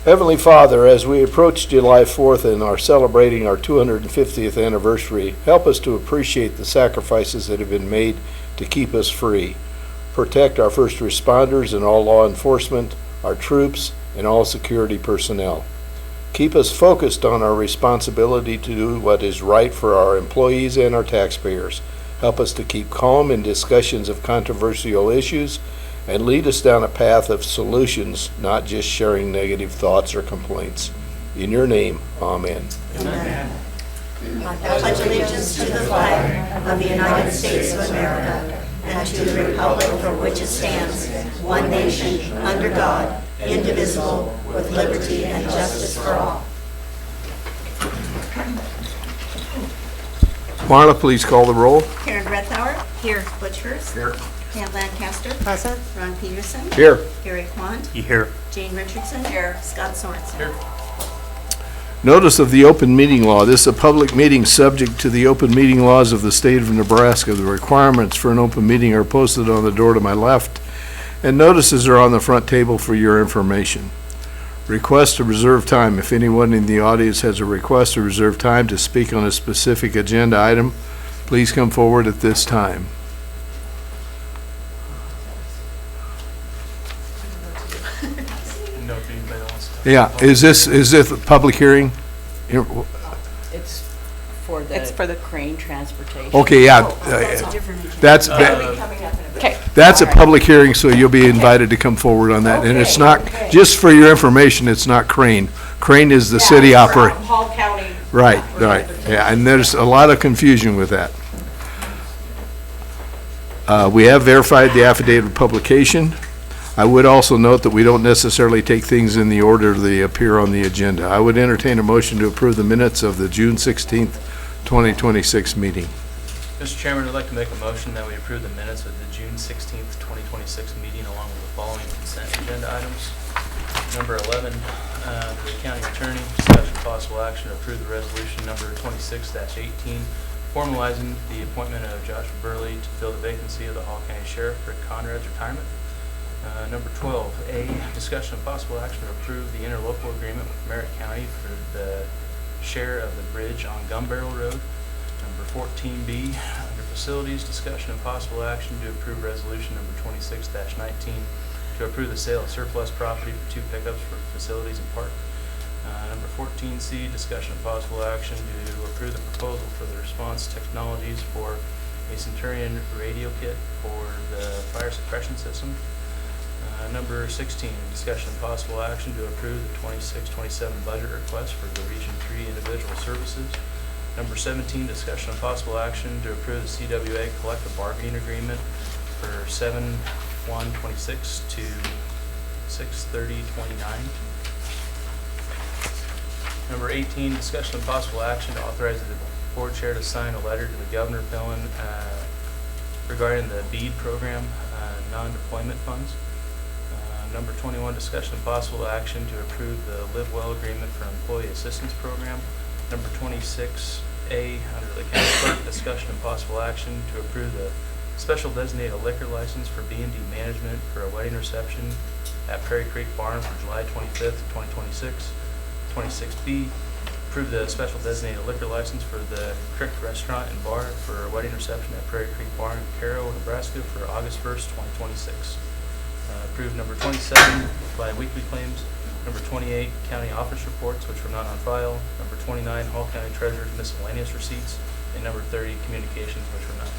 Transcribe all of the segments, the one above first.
Heavenly Father, as we approach July 4th and are celebrating our 250th anniversary, help us to appreciate the sacrifices that have been made to keep us free. Protect our first responders and all law enforcement, our troops, and all security personnel. Keep us focused on our responsibility to do what is right for our employees and our taxpayers. Help us to keep calm in discussions of controversial issues and lead us down a path of solutions, not just sharing negative thoughts or complaints. In your name, amen. Amen. I pledge allegiance to the flag of the United States of America and to the republic for which it stands, one nation, under God, indivisible, with liberty and justice for all. Marla, please call the roll. Karen Redthauer. Here. Butch Hurst. Here. Pam Lancaster. Present. Ron Peterson. Here. Gary Quant. Here. Jane Richardson. Here. Scott Sorensen. Here. Notice of the open meeting law. This is a public meeting subject to the open meeting laws of the state of Nebraska. The requirements for an open meeting are posted on the door to my left, and notices are on the front table for your information. Request to reserve time. If anyone in the audience has a request to reserve time to speak on a specific agenda item, please come forward at this time. No, if anybody wants to. Yeah, is this a public hearing? It's for the. It's for the crane transportation. Okay, yeah. That's a different agenda. That's, That'll be coming up in a bit. Okay. that's a public hearing, so you'll be invited to come forward on that. And it's not, just for your information, it's not Crane. Crane is the city operator. Hall County. Right, right. Yeah, and there's a lot of confusion with that. We have verified the affidavit of publication. I would also note that we don't necessarily take things in the order they appear on the agenda. I would entertain a motion to approve the minutes of the June 16th, 2026 meeting. Mr. Chairman, I'd like to make a motion that we approve the minutes of the June 16th, 2026 meeting along with the following consent agenda items. Number 11, for the county attorney, discussion possible action to approve the resolution number 26-18, formalizing the appointment of Joshua Burley to fill the vacancy of the Hall County Sheriff Rick Conrad's retirement. Number 12A, discussion of possible action to approve the interlocal agreement with Merritt County for the share of the bridge on Gun Barrel Road. Number 14B, under facilities, discussion and possible action to approve resolution number 26-19 to approve the sale of surplus property for 2 pickups for facilities and park. Number 14C, discussion and possible action to approve the proposal for the response technologies for a Centurion radio kit for the fire suppression system. Number 16, discussion and possible action to approve the 26-27 budget request for the Region 3 individual services. Number 17, discussion and possible action to approve the CWA collective bargaining agreement for 7/1/26 to 6/30/29. Number 18, discussion and possible action to authorize the board chair to sign a letter to the Governor Pillen regarding the BEAD program non-deployment funds. Number 21, discussion and possible action to approve the Live Well agreement for employee assistance program. Number 26A, under the county clerk, discussion and possible action to approve the special designated liquor license for B&D management for a wedding reception at Prairie Creek Barn for July 25th, 2026. 26B, approve the special designated liquor license for the Crick Restaurant and Bar for a wedding reception at Prairie Creek Barn in Caro, Nebraska for August 1st, 2026. Approved number 27, bi-weekly claims. Number 28, county office reports, which were not on file. Number 29, Hall County Treasurer's miscellaneous receipts. And number 30, communications, which were not.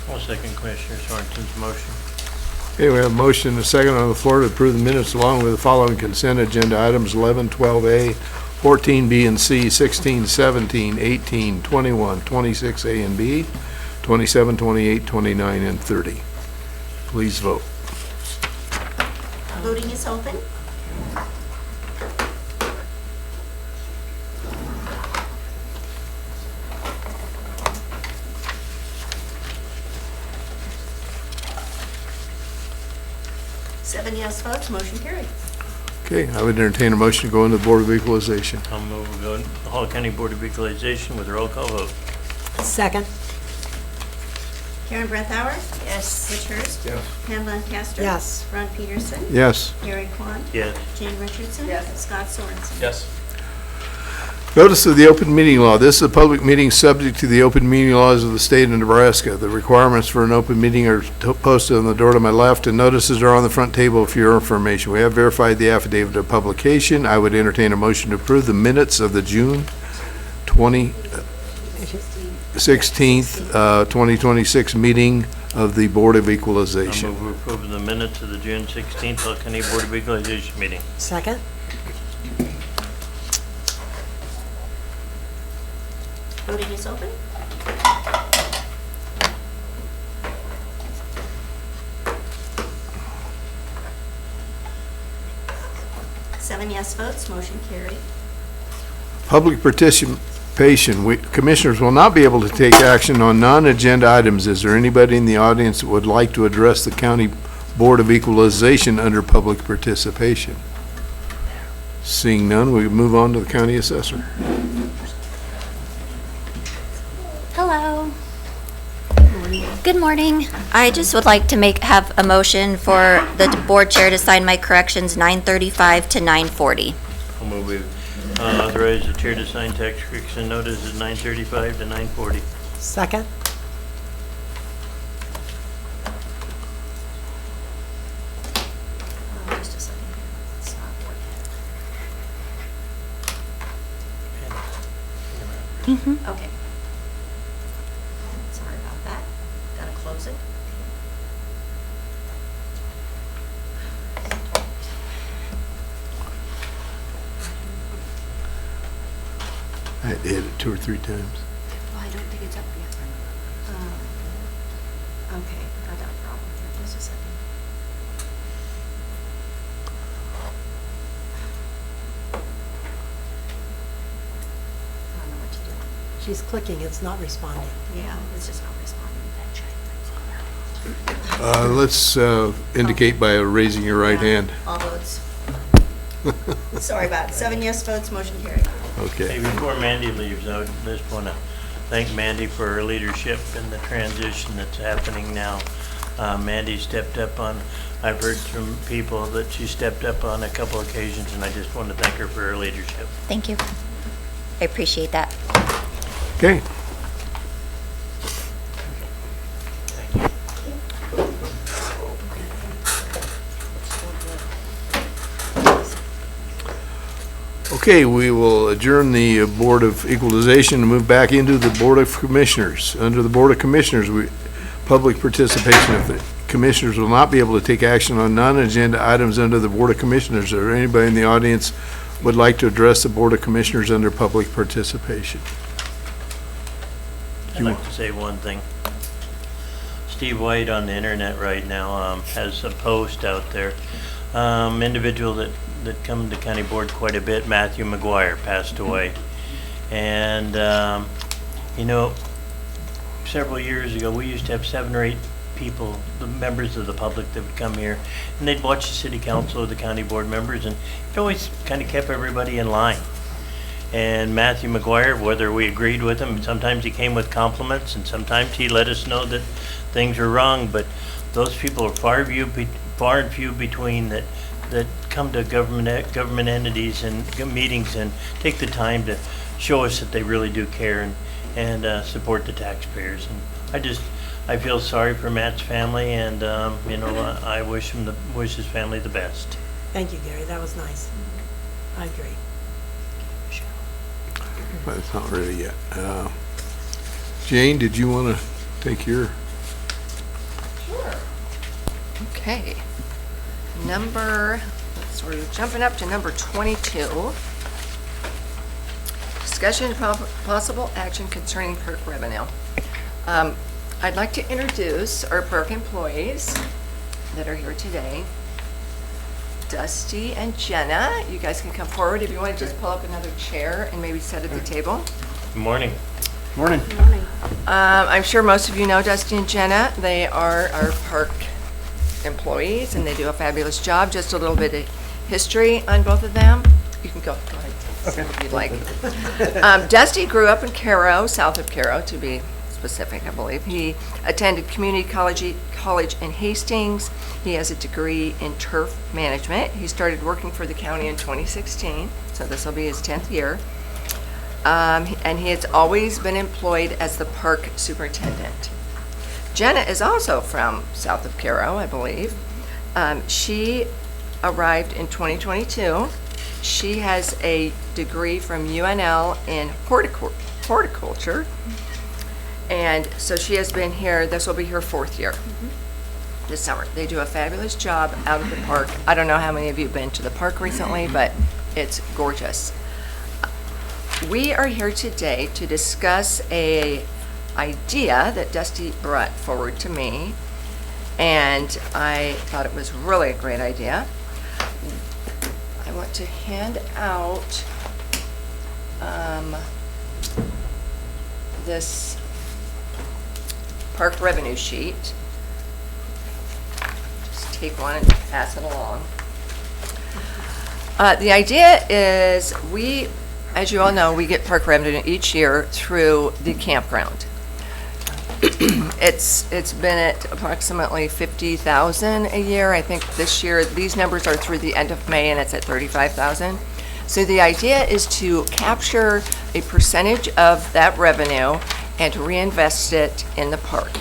I'll second Commissioner Sorensen's motion. Okay, we have a motion and a second on the floor to approve the minutes along with the following consent agenda items: 11, 12A, 14B and C, 16, 17, 18, 21, 26A and B, 27, 28, 29, and 30. Please vote. Voting is open. Seven yes votes, motion carried. Okay, I would entertain a motion to go into the Board of Equalization. I'll move we go to the Hall County Board of Equalization with a roll call vote. Second. Karen Brethauer. Yes. Butch Hurst. Yes. Pamela Lancaster. Yes. Ron Peterson. Yes. Gary Kwan. Yes. Jane Richardson. Yes. Scott Sorensen. Yes. Notice of the open meeting law. This is a public meeting subject to the open meeting laws of the state of Nebraska. The requirements for an open meeting are posted on the door to my left, and notices are on the front table for your information. We have verified the affidavit of publication. I would entertain a motion to approve the minutes of the June 16th, 2026 meeting of the Board of I Equalization. move we approve the minutes of the June 16th Polk County Board of Equalization meeting. Second? Voting is open. Seven yes votes, motion carried. Public participation. Commissioners will not be able to take action on non-agenda items. Is there anybody in the audience that would like to address the County Board of Equalization under public participation? Seeing none, we move on to the county assessor. Hello. Good morning. I just would like to have a motion for the board chair to sign my corrections 935 to 940. I move we authorize the chair to sign tax correction notices 935 to 940. Second? Just a second. Stop. Okay. Sorry about that. Gotta close it. I had to hit it 2 or 3 times. Well, I don't think it's up yet. Okay, I got a problem here. Just a second. I don't know what to do. She's clicking, it's not responding. Yeah, it's just not responding. Let's indicate by raising your right hand. All votes. Sorry about it. 7 yes votes, motion carried. Okay. Hey, before Mandy leaves, I just want to thank Mandy for her leadership in the transition that's happening now. Mandy stepped up on, I've heard from people that she stepped up on a couple occasions, and I just want to thank her for her leadership. Thank you. I appreciate that. Okay. Okay, we will adjourn the Board of Equalization and move back into the Board of Commissioners. Under the Board of Commissioners, public participation. If the commissioners will not be able to take action on non-agenda items under the Board of Commissioners, or anybody in the audience would like to address the Board of Commissioners under public participation? I'd like to say one thing. Steve White on the internet right now has a post out there. Individual that come to county board quite a bit, Matthew McGuire, passed away. And, you know, several years ago, we used to have 7 or 8 people, the members of the public that would come here, and they'd watch the city council or the county board members, and it always kind of kept everybody in line. And Matthew McGuire, whether we agreed with him, sometimes he came with compliments, and sometimes he let us know that things were wrong, but those people are far and few between that come to government entities and meetings and take the time to show us that they really do care and support the taxpayers. And I feel sorry for Matt's family, and you know, I wish his family the best. Thank you, Gary, that was nice. I agree. But it's not ready yet. Jane, did you want to take your? Okay. We're jumping up to number 22. Discussion of possible action concerning park revenue. I'd like to introduce our park employees that are here today. Dusty and Jenna, you guys can come forward if you want to just pull up another chair and maybe sit at the table. Good morning. I'm sure most of you know Dusty and Jenna. They are our park employees, and they do a fabulous job. Just a little bit of history on both of them. You can go ahead if you'd like. Dusty grew up in Cairo, south of Cairo to be specific, I believe. He attended community college in Hastings. He has a degree in turf management. He started working for the county in 2016, so this will be his 10th year. And he has always been employed as the park superintendent. Jenna is also from south of Cairo, I believe. She arrived in 2022. She has a degree from UNL in horticulture. And so she has been here, this will be her 4th year this summer. They do a fabulous job out of the park. I don't know how many of you have been to the park recently, but it's gorgeous. We are here today to discuss a idea that Dusty brought forward to me, and I thought it was really a great idea. I want to hand out this park revenue sheet. Just take one and pass it along. The idea is as you all know, we get park revenue each year through the campground. It's been at approximately $50,000 a year. I think this year, these numbers are through the end of May, and it's at $35,000. So the idea is to capture a percentage of that revenue and reinvest it in the park.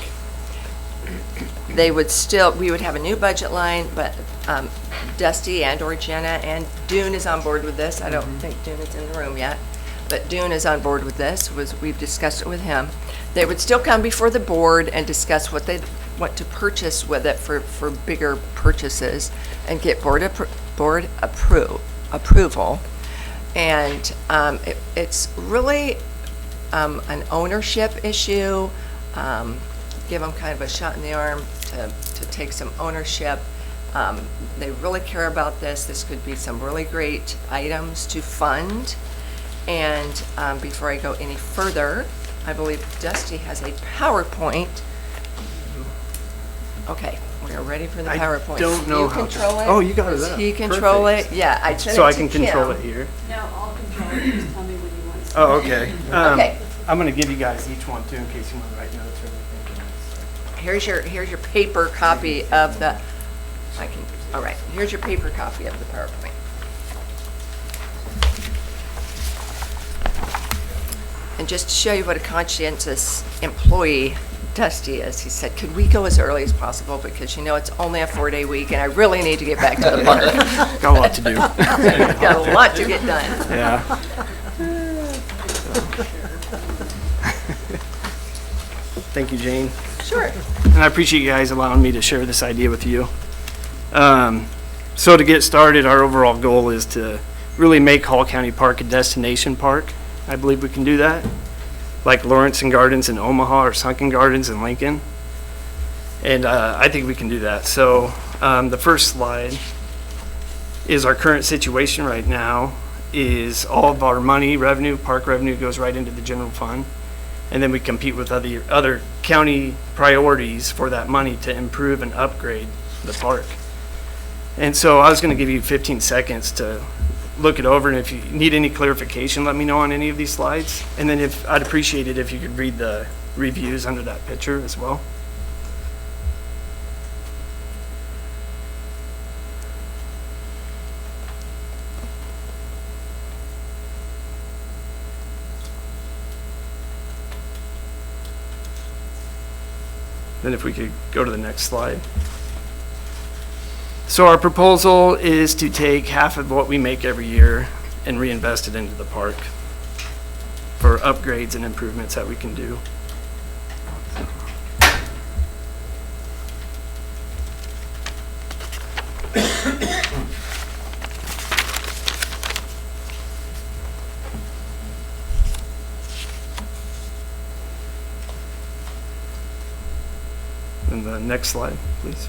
We would have a new budget line, but Dusty and/or Jenna and Dune is on board with this. I don't think Dune is in the room yet, but Dune is on board with this. We've discussed it with him. They would still come before the board and discuss what they want to purchase with it for bigger purchases and get board approval. And it's really an ownership issue. Give them kind of a shot in the arm to take some ownership. They really care about this. This could be some really great items to fund. And before I go any further, I believe Dusty has a PowerPoint. Okay, we are ready for the PowerPoint. I don't know You how to- control it? Oh, you got it Does up. he control Perfect. it? Yeah, I sent So it I to can control Kim. it here. No, I'll control it, just tell me when you want to. Oh, okay. Okay. I'm gonna give you guys each one too, in case you want to write notes or anything. Here's your paper copy of the, all right, here's your paper copy of the PowerPoint. And just to show you what a conscientious employee Dusty is, he said, could we go as early as possible, because it's only a 4-day week and I really need to get back to the park. Got a lot to do. Got a lot to get done. Yeah. Thank you, Jane. Sure. And I appreciate you guys allowing me to share this idea with you. So to get started, our overall goal is to really make Hall County Park a destination park. I believe we can do that, like Lawrence and Gardens in Omaha or Sunken Gardens in Lincoln. And I think we can do that. So the first slide is our current situation right now is all of our money, revenue, park revenue goes right into the general fund. And then we compete with other county priorities for that money to improve and upgrade the park. And so I was going to give you 15 seconds to look it over, and if you need any clarification, let me know on any of these slides. And then I'd appreciate it if you could read the reviews under that picture as well. Then if we could go to the next slide. So our proposal is to take half of what we make every year and reinvest it into the park for upgrades and improvements that we can do. And the next slide, please.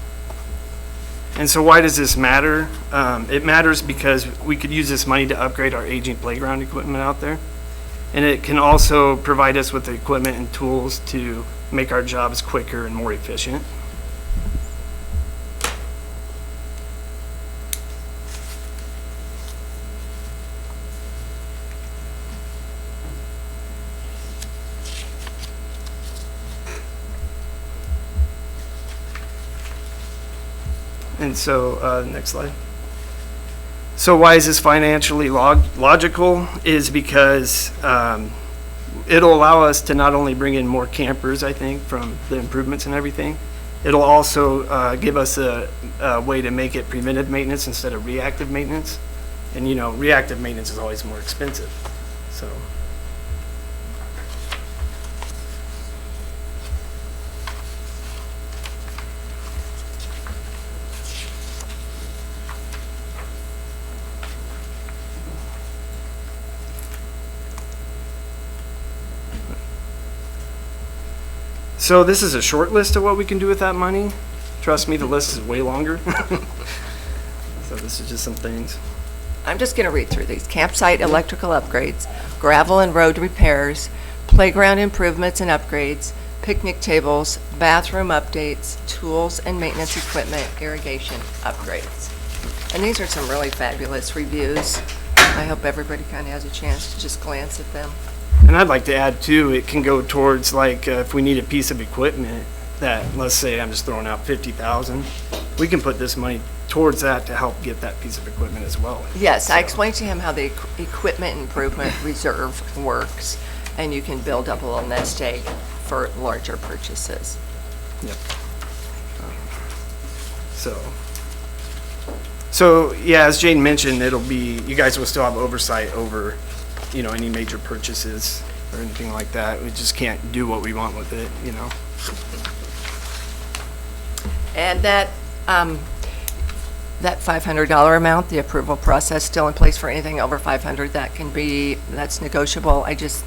And so why does this matter? It matters because we could use this money to upgrade our aging playground equipment out there. And it can also provide us with the equipment and tools to make our jobs quicker and more efficient. And so, next slide. So why is this financially logical? Is because it'll allow us to not only bring in more campers, I think, from the improvements and everything. It'll also give us a way to make it preventive maintenance instead of reactive maintenance. And you know, reactive maintenance is always more expensive, so. So this is a short list of what we can do with that money. Trust me, the list is way longer. So this is just some things. I'm just going to read through these. Campsite electrical upgrades, gravel and road repairs, playground improvements and upgrades, picnic tables, bathroom updates, tools and maintenance equipment, irrigation upgrades. And these are some really fabulous reviews. I hope everybody kind of has a chance to just glance at them. And I'd like to add too, it can go towards like, if we need a piece of equipment that, let's say I'm just throwing out 50,000, we can put this money towards that to help get that piece of equipment as well. Yes, I So- explained to him how the equipment improvement reserve works, and you can build up a little nest egg for larger purchases. Yep. So yeah, as Jane mentioned, it'll be, you guys will still have oversight over, you know, any major purchases or anything like that. We just can't do what we want with it, you know? And that $500 amount, the approval process still in place for anything over 500, that can be, that's negotiable. I just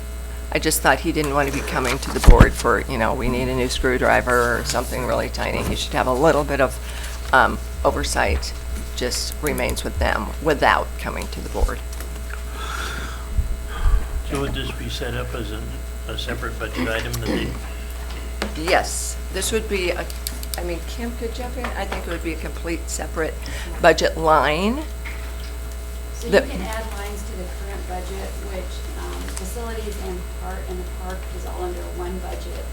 thought he didn't want to be coming to the board for, you know, we need a new screwdriver or something really tiny. He should have a little bit of oversight, just remains with them without coming to the board. So would this be set up as a separate budget item that they, Yes, this would be, I mean, Kim could jump in. I think it would be a complete separate budget line. So you The- can add lines to the current budget, which facilities and the park is all under one budget,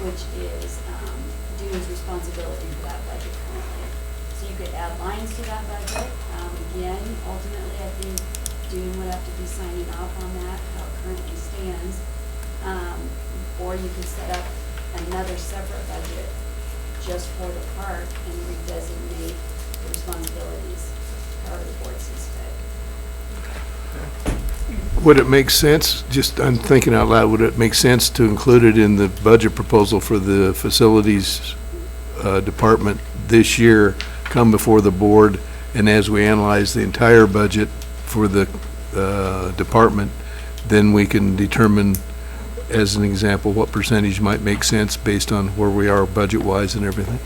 which is Dune's responsibility for that budget currently. So you could add lines to that budget. Again, ultimately, I think Dune would have to be signing off on that, how it currently stands. Or you could set up another separate budget just for the park and redesignate the responsibilities, however the board sees fit. Would it make sense, just, I'm thinking out loud, would it make sense to include it in the budget proposal for the facilities department this year, come before the board, and as we analyze the entire budget for the department, then we can determine, as an example, what percentage might make sense based on where we are budget-wise and everything?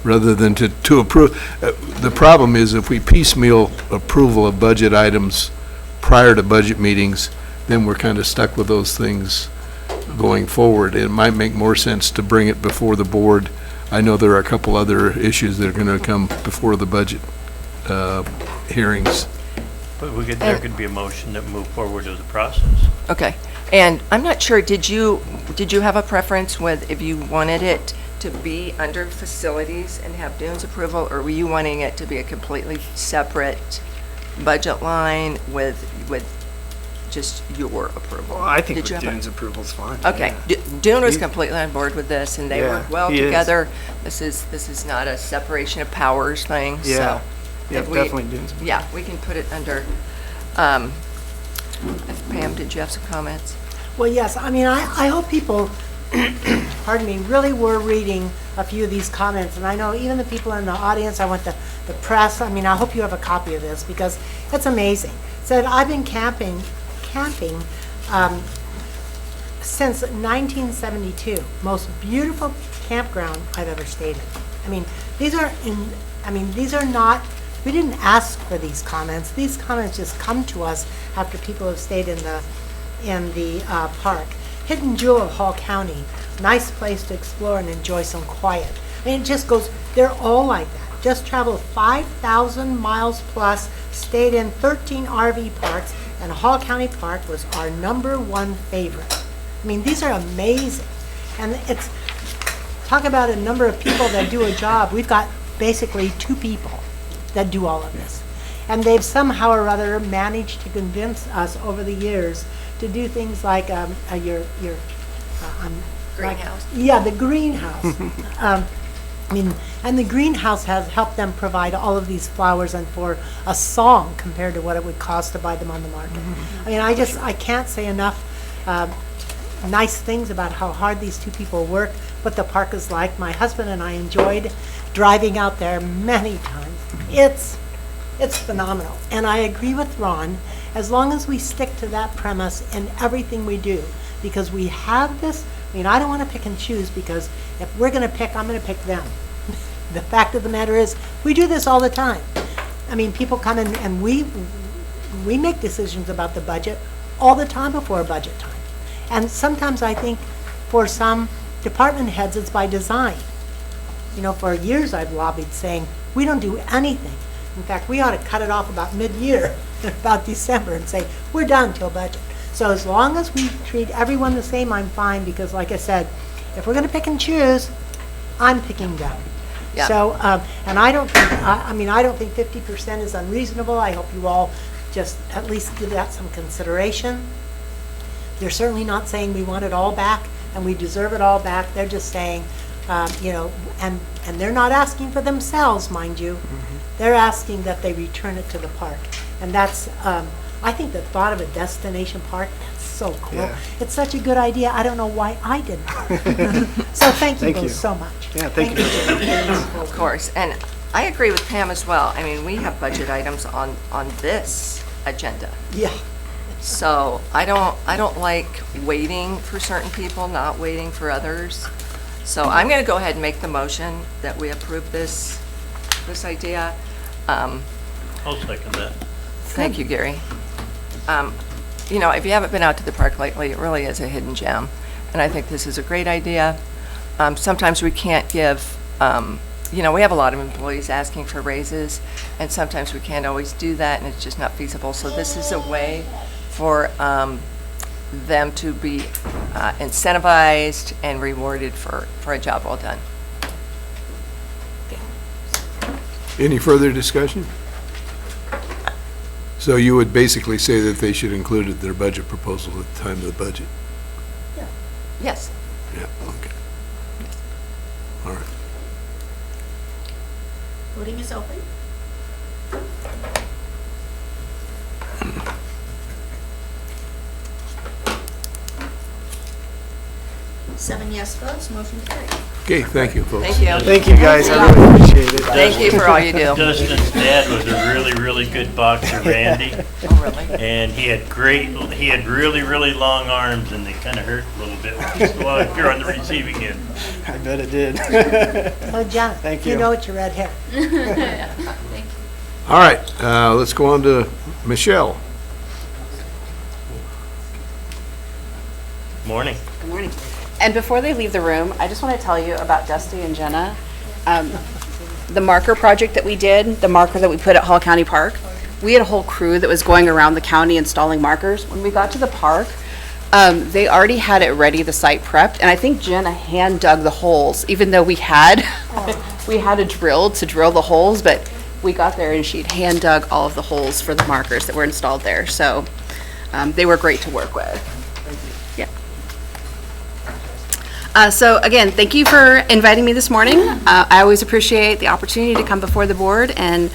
Rather than to approve, the problem is if we piecemeal approval of budget items prior to budget meetings, then we're kind of stuck with those things going forward. It might make more sense to bring it before the board. I know there are a couple other issues that are going to come before the budget hearings. but there could be a motion that move forward with the process. Okay, and I'm not sure, did you have a preference with, if you wanted it to be under facilities and have Dune's approval, or were you wanting it to be a completely separate budget line with just your approval? Well, I think Did you with have a- Dune's approval's fine. Okay, yeah. Dune was He- completely on board with this, and they Yeah, worked well he is. together. This is not a separation of powers thing, so. Yeah, yeah, if we- definitely Dune's. Yeah, we can put it under, Pam, did you have some comments? Well, yes, I mean, I hope people, pardon me, really were reading a few of these comments. And I know even the people in the audience, I want the press, I mean, I hope you have a copy of this because it's amazing. Said, I've been camping since 1972. Most beautiful campground I've ever stayed in. I mean, these are not, we didn't ask for these comments. These comments just come to us after people have stayed in the park. Hidden jewel of Hall County, nice place to explore and enjoy some quiet. I mean, it just goes, they're all like that. Just traveled 5,000 miles plus, stayed in 13 RV parks, and Hall County Park was our #1 favorite. I mean, these are amazing. And it's, talk about a number of people that do a job. We've got basically two people that do all of this. And they've somehow or other managed to convince us over the years to do things like Greenhouse. Yeah, the greenhouse. I mean, and the greenhouse has helped them provide all of these flowers and for a song compared to what it would cost to buy them on the market. I mean, I can't say enough nice things about how hard these two people work, what the park is like. My husband and I enjoyed driving out there many times. It's phenomenal. And I agree with Ron, as long as we stick to that premise in everything we do, because we have this, I mean, I don't want to pick and choose, because if we're going to pick, I'm going to pick them. The fact of the matter is, we do this all the time. I mean, people come in and we make decisions about the budget all the time before budget time. And sometimes I think for some department heads, it's by design. You know, for years I've lobbied saying, we don't do anything. In fact, we ought to cut it off about mid-year, about December, and say, we're done till budget. So as long as we treat everyone the same, I'm fine, because like I said, if we're gonna pick and choose, I'm picking them. Yeah. So, and I don't think, I don't think 50% is unreasonable. I hope you all just at least give that some consideration. They're certainly not saying we want it all back and we deserve it all back. They're just saying, you know, and they're not asking for themselves, mind you. They're asking that they return it to the park. And that's, I think the thought of a destination park, that's so cool. Yeah. It's such a good idea. I don't know why I didn't. So thank you Thank both you. so much. Yeah, thank you. Of course, and I agree with Pam as well. I mean, we have budget items on this agenda. Yeah. So I don't like waiting for certain people, not waiting for others. So I'm going to go ahead and make the motion that we approve this idea. I'll second that. Thank you, Gary. You know, if you haven't been out to the park lately, it really is a hidden gem. And I think this is a great idea. Sometimes we can't give, you know, we have a lot of employees asking for raises, and sometimes we can't always do that, and it's just not feasible. So this is a way for them to be incentivized and rewarded for a job well done. Any further discussion? So you would basically say that they should include it in their budget proposal at the time of the budget? Yes. Yeah, okay. All right. Voting is open. Seven yes votes, motion carried. Okay, thank you, folks. Thank you. Thank you, guys. I really appreciate it. Thank you for all you do. Dustin's dad was a really, really good boxer, Randy. Oh, really? And he had really, really long arms, and they kind of hurt a little bit when you go out here on the receiving end. I bet it did. So Janet, Thank you you. know it's your red hair. All right, let's go on to Michelle. Morning. Good morning. And before they leave the room, I just want to tell you about Dusty and Jenna. The marker project that we did, the marker that we put at Hall County Park, we had a whole crew that was going around the county installing markers. When we got to the park, they already had it ready, the site prepped, and I think Jenna hand dug the holes, even though we had a drill to drill the holes, but we got there and she'd hand dug all of the holes for the markers that were installed there. So they were great to work with. So again, thank you for inviting me this morning. I always appreciate the opportunity to come before the board and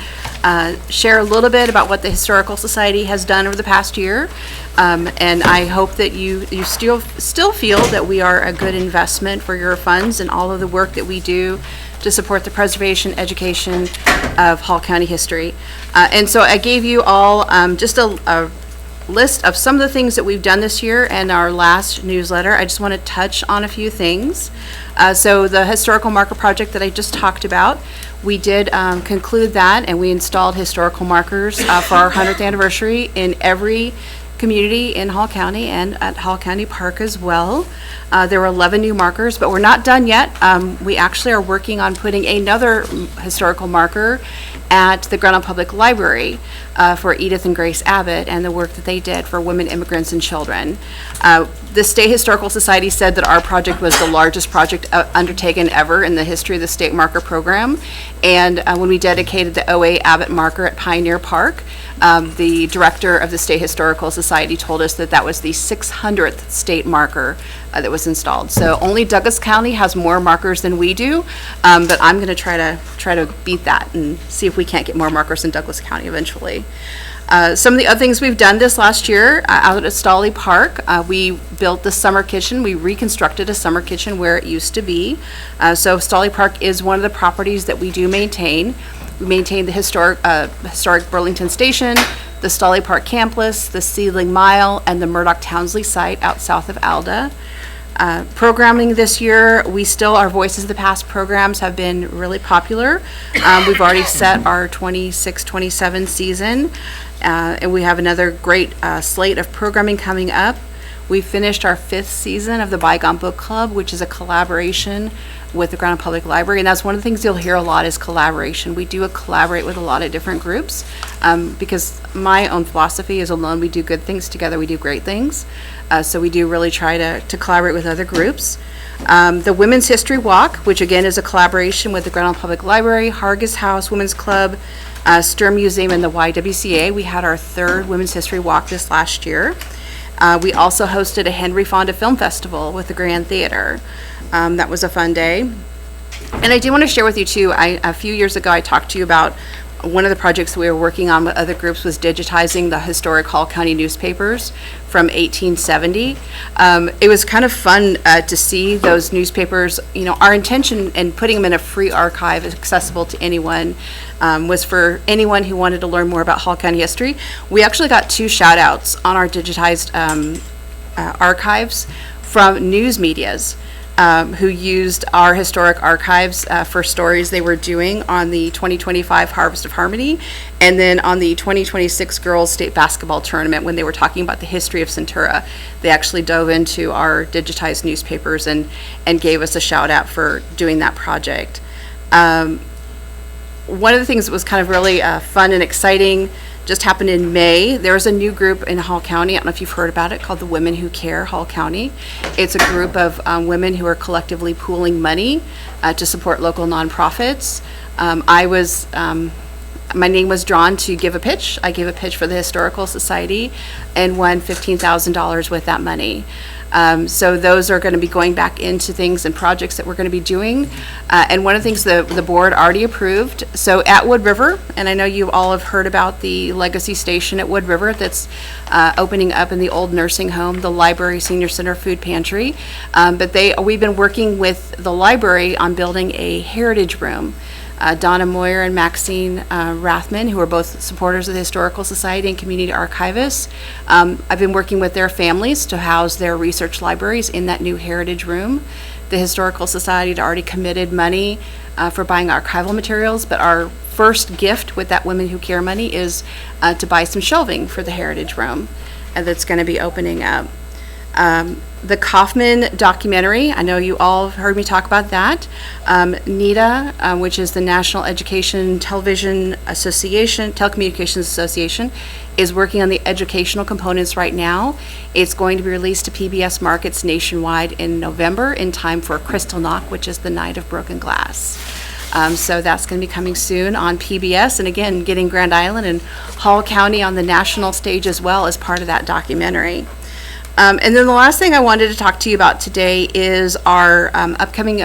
share a little bit about what the Historical Society has done over the past year. And I hope that you still feel that we are a good investment for your funds and all of the work that we do to support the preservation, education of Hall County history. And so I gave you all just a list of some of the things that we've done this year and our last newsletter. I just want to touch on a few things. So the historical marker project that I just talked about, we did conclude that, and we installed historical markers for our 100th anniversary in every community in Hall County and at Hall County Park as well. There were 11 new markers, but we're not done yet. We actually are working on putting another historical marker at the Grinnell Public Library for Edith and Grace Abbott and the work that they did for women, immigrants, and children. The State Historical Society said that our project was the largest project undertaken ever in the history of the state marker program. And when we dedicated the OA Abbott marker at Pioneer Park, the director of the State Historical Society told us that that was the 600th state marker that was installed. So only Douglas County has more markers than we do, but I'm going to try to beat that and see if we can't get more markers in Douglas County eventually. Some of the other things we've done this last year, out at Stolly Park, we built the summer kitchen. We reconstructed a summer kitchen where it used to be. So Stolly Park is one of the properties that we do maintain. We maintain the historic Burlington Station, the Stolly Park Campus, the Seedling Mile, and the Murdoch Townsley site out south of Alda. Programming this year, our Voices of the Past programs have been really popular. We've already set our 26-27 season, and we have another great slate of programming coming up. We finished our 5th season of the Bygone Book Club, which is a collaboration with the Grand Island Public Library, and that's one of the things you'll hear a lot is collaboration. We do collaborate with a lot of different groups, because my own philosophy is alone we do good things, together we do great things. So we do really try to collaborate with other groups. The Women's History Walk, which again is a collaboration with the Grand Island Public Library, Hargis House Women's Club, Sturm Museum, and the YWCA. We had our 3rd Women's History Walk this last year. We also hosted a Henry Fonda Film Festival with the Grand Theater. That was a fun day. And I do want to share with you too, a few years ago I talked to you about one of the projects we were working on with other groups was digitizing the historic Hall County newspapers from 1870. It was kind of fun to see those newspapers. You know, our intention in putting them in a free archive accessible to anyone was for anyone who wanted to learn more about Hall County history. We actually got 2 shout outs on our digitized archives from news medias. Who used our historic archives for stories they were doing on the 2025 Harvest of Harmony, and then on the 2026 Girls State Basketball Tournament when they were talking about the history of Centura. They actually dove into our digitized newspapers and gave us a shout out for doing that project. One of the things that was kind of really fun and exciting just happened in May. There was a new group in Hall County, I don't know if you've heard about it, called the Women Who Care Hall County. It's a group of women who are collectively pooling money to support local nonprofits. My name was drawn to give a pitch. I gave a pitch for the Historical Society and won $15,000 with that money. So those are going to be going back into things and projects that we're going to be doing. And one of the things the board already approved, so at Wood River, and I know you all have heard about the Legacy Station at Wood River that's opening up in the old nursing home, the Library Senior Center Food Pantry. But we've been working with the library on building a heritage room. Donna Moyer and Maxine Rathman, who are both supporters of the Historical Society and community archivists. I've been working with their families to house their research libraries in that new heritage room. The Historical Society had already committed money for buying archival materials, but our first gift with that Women Who Care money is to buy some shelving for the heritage room that's going to be opening up. The Kaufman documentary, I know you all heard me talk about that. NETA, which is the National Education Telecommunications Association, is working on the educational components right now. It's going to be released to PBS markets nationwide in November in time for Kristallnacht, which is the Night of Broken Glass. So that's going to be coming soon on PBS, and again, getting Grand Island and Hall County on the national stage as well as part of that documentary. And then the last thing I wanted to talk to you about today is our upcoming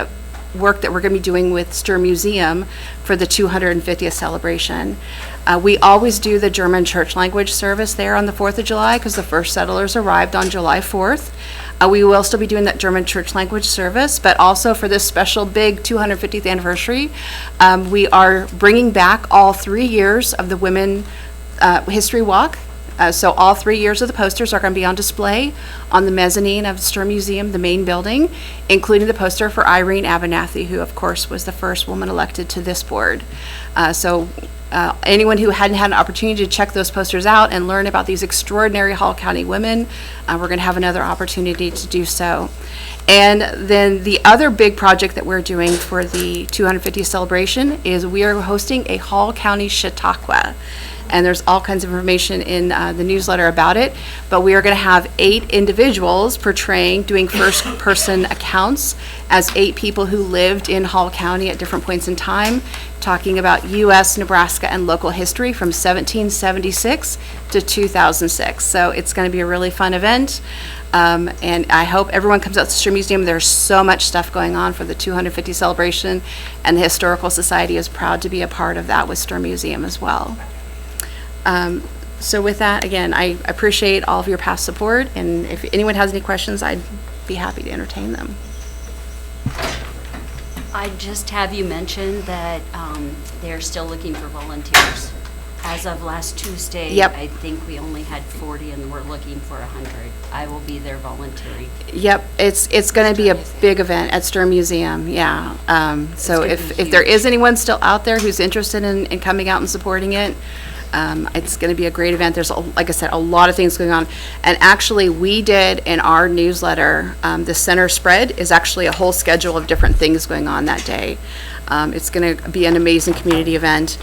work that we're going to be doing with Sturm Museum for the 250th celebration. We always do the German church language service there on the 4th of July because the first settlers arrived on July 4th. We will still be doing that German church language service, but also for this special big 250th anniversary, we are bringing back all 3 years of the Women History Walk. So all 3 years of the posters are going to be on display on the mezzanine of the Sturm Museum, the main building, including the poster for Irene Abernathy, who of course was the first woman elected to this board. So anyone who hadn't had an opportunity to check those posters out and learn about these extraordinary Hall County women, we're going to have another opportunity to do so. And then the other big project that we're doing for the 250th celebration is we are hosting a Hall County Chautauqua. and there's all kinds of information in the newsletter about it. But we are going to have 8 individuals portraying, doing first-person accounts as 8 people who lived in Hall County at different points in time, talking about U.S., Nebraska, and local history from 1776 to 2006. So it's going to be a really fun event. And I hope everyone comes out to the Sturm Museum. There's so much stuff going on for the 250 celebration, and the Historical Society is proud to be a part of that with Sturm Museum as well. So with that, again, I appreciate all of your past support, and if anyone has any questions, I'd be happy to entertain them. I just have you mention that they're still looking for volunteers. As of last Tuesday, Yep. I think we only had 40 and we're looking for 100. I will be there volunteering. Yep, it's going to be a big event at Sturm Museum, yeah. So gonna if be there huge. is anyone still out there who's interested in coming out and supporting it, it's going to be a great event. There's, like I said, a lot of things going on. And actually, we did in our newsletter, the center spread is actually a whole schedule of different things going on that day. It's going to be an amazing community event.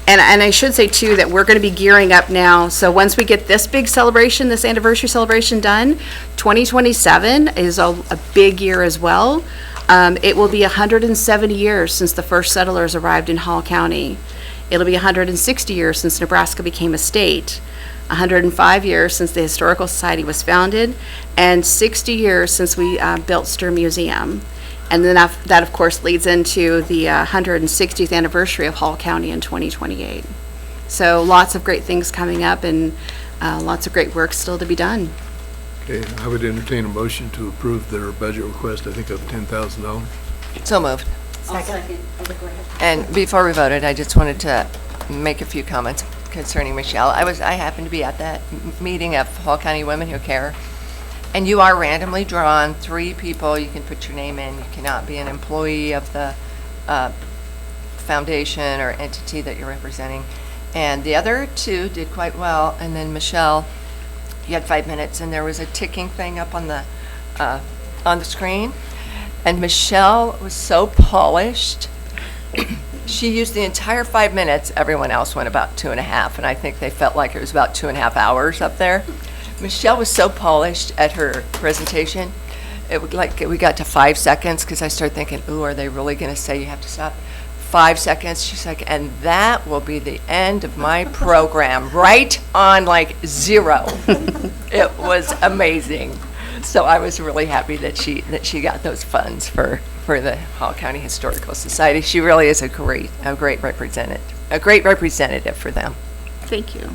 And I should say, too, that we're going to be gearing up now. So once we get this big celebration, this anniversary celebration done, 2027 is a big year as well. It will be 170 years since the first settlers arrived in Hall County. It'll be 160 years since Nebraska became a state, 105 years since the Historical Society was founded, and 60 years since we built Sturm Museum. And then that, of course, leads into the 160th anniversary of Hall County in 2028. So lots of great things coming up, and lots of great work still to be done. Okay, I would entertain a motion to approve their budget request, I think of $10,000. So moved. I'll second. Okay, go ahead. And before we voted, I just wanted to make a few comments concerning Michelle. I happened to be at that meeting of Hall County Women Who Care, and you are randomly drawn 3 people. You can put your name in. You cannot be an employee of the foundation or entity that you're representing. And the other 2 did quite well. And then Michelle, you had 5 minutes, and there was a ticking thing up on the screen. And Michelle was so polished. She used the entire 5 minutes. Everyone else went about 2.5, and I think they felt like it was about 2.5 hours up there. Michelle was so polished at her presentation. It would we got to 5 seconds because I started thinking, ooh, are they really going to say you have to stop? 5 seconds. She's like, and that will be the end of my program, right on 0. It was amazing. So I was really happy that she got those funds for the Hall County Historical Society. She really is a great representative for them. Thank you.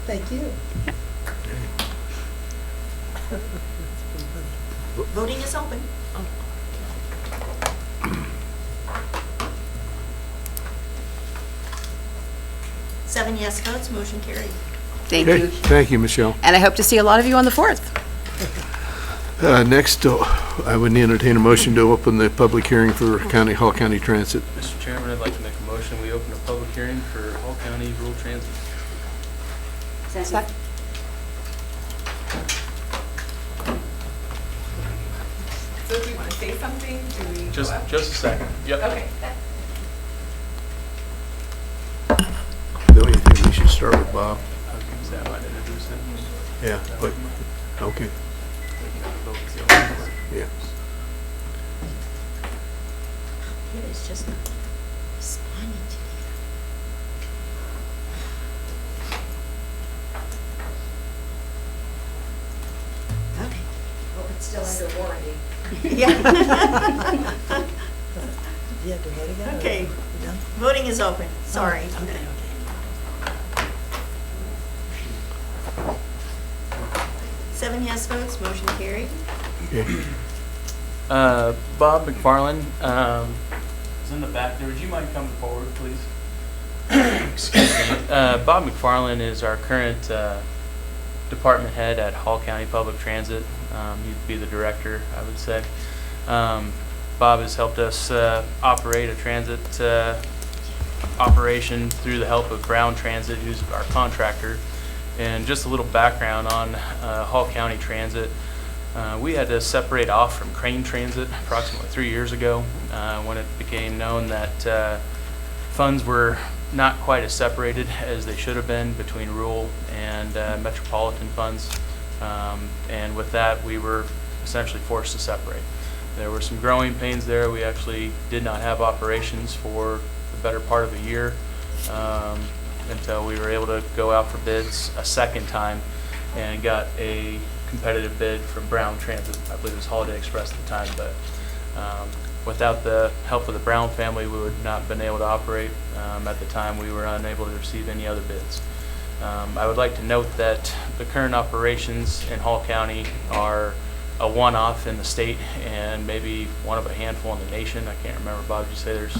Thank you. Voting is open. Seven yes votes, motion carried. Thank Okay, you. thank you, Michelle. And I hope to see a lot of you on the 4th. Next, I would entertain a motion to open the public hearing for Hall County Transit. Mr. Chairman, I'd like to make a motion. We open a public hearing for Hall County Rural Transit. Second. So do you want to say something? Do we? Just a second. Yep. Okay. Don't you think we should start with Bob? I was going to say I might introduce him. Yeah, but, okay, yeah. It is just responding to you. Okay. Well, it's still under warranty. Yeah. Okay, voting is open, sorry. Seven yes votes, motion carried. Okay. Bob McFarland is in the back there. Would you mind coming forward, please? Excuse me. Bob McFarland is our current department head at Hall County Public Transit. He'd be the director, I would say. Bob has helped us operate a transit operation through the help of Brown Transit, who's our contractor. And just a little background on Hall County Transit. We had to separate off from Crane Transit approximately 3 years ago when it became known that funds were not quite as separated as they should have been between rural and metropolitan funds. And with that, we were essentially forced to separate. There were some growing pains there. We actually did not have operations for the better part of a year until we were able to go out for bids a second time and got a competitive bid from Brown Transit. I believe it was Holiday Express at the time, but without the help of the Brown family, we would not have been able to operate. At the time, we were unable to receive any other bids. I would like to note that the current operations in Hall County are a one-off in the state and maybe one of a handful in the nation. I can't remember, Bob, did you say there's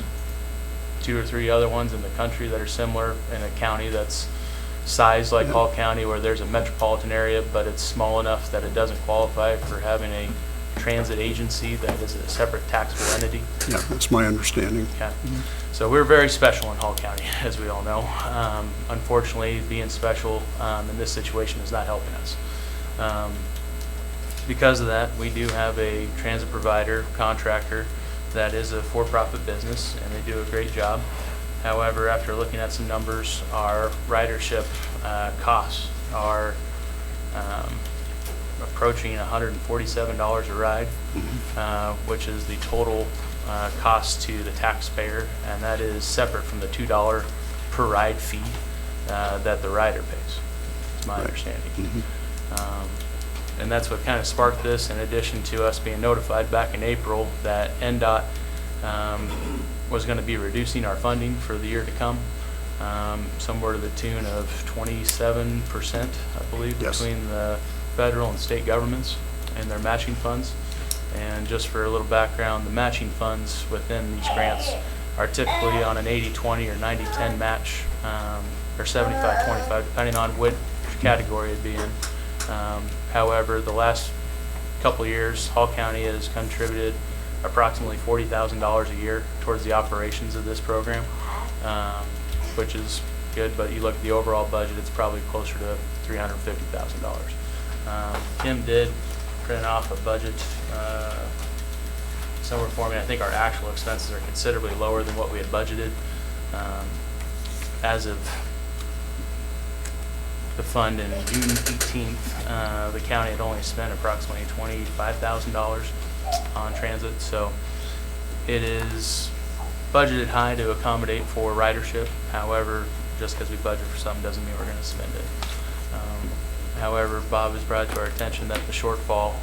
2 or 3 other ones in the country that are similar in a county that's sized like Hall County, where there's a metropolitan area, but it's small enough that it doesn't qualify for having a transit agency that is a separate taxable entity? Yeah, that's my understanding. Okay. So we're very special in Hall County, as we all know. Unfortunately, being special in this situation is not helping us. Because of that, we do have a transit provider, contractor, that is a for-profit business, and they do a great job. However, after looking at some numbers, our ridership costs are approaching $147 a ride, which is the total cost to the taxpayer, and that is separate from the $2 per ride fee that the rider pays. That's my understanding. And that's what kind of sparked this, in addition to us being notified back in April that NDOT was going to be reducing our funding for the year to come, somewhere to the tune of 27%, I believe, Yes. between the federal and state governments and their matching funds. And just for a little background, the matching funds within these grants are typically on an 80-20 or 90-10 match, or 75-25, depending on which category it'd be in. However, the last couple of years, Hall County has contributed approximately $40,000 a year towards the operations of this program, which is good, but you look at the overall budget, it's probably closer to $350,000. Kim did print off a budget somewhere for me. I think our actual expenses are considerably lower than what we had budgeted. As of the fund in June 18th, the county had only spent approximately $25,000 on transit, so it is budgeted high to accommodate for ridership. However, just because we budget for something doesn't mean we're going to spend it. However, Bob has brought to our attention that the shortfall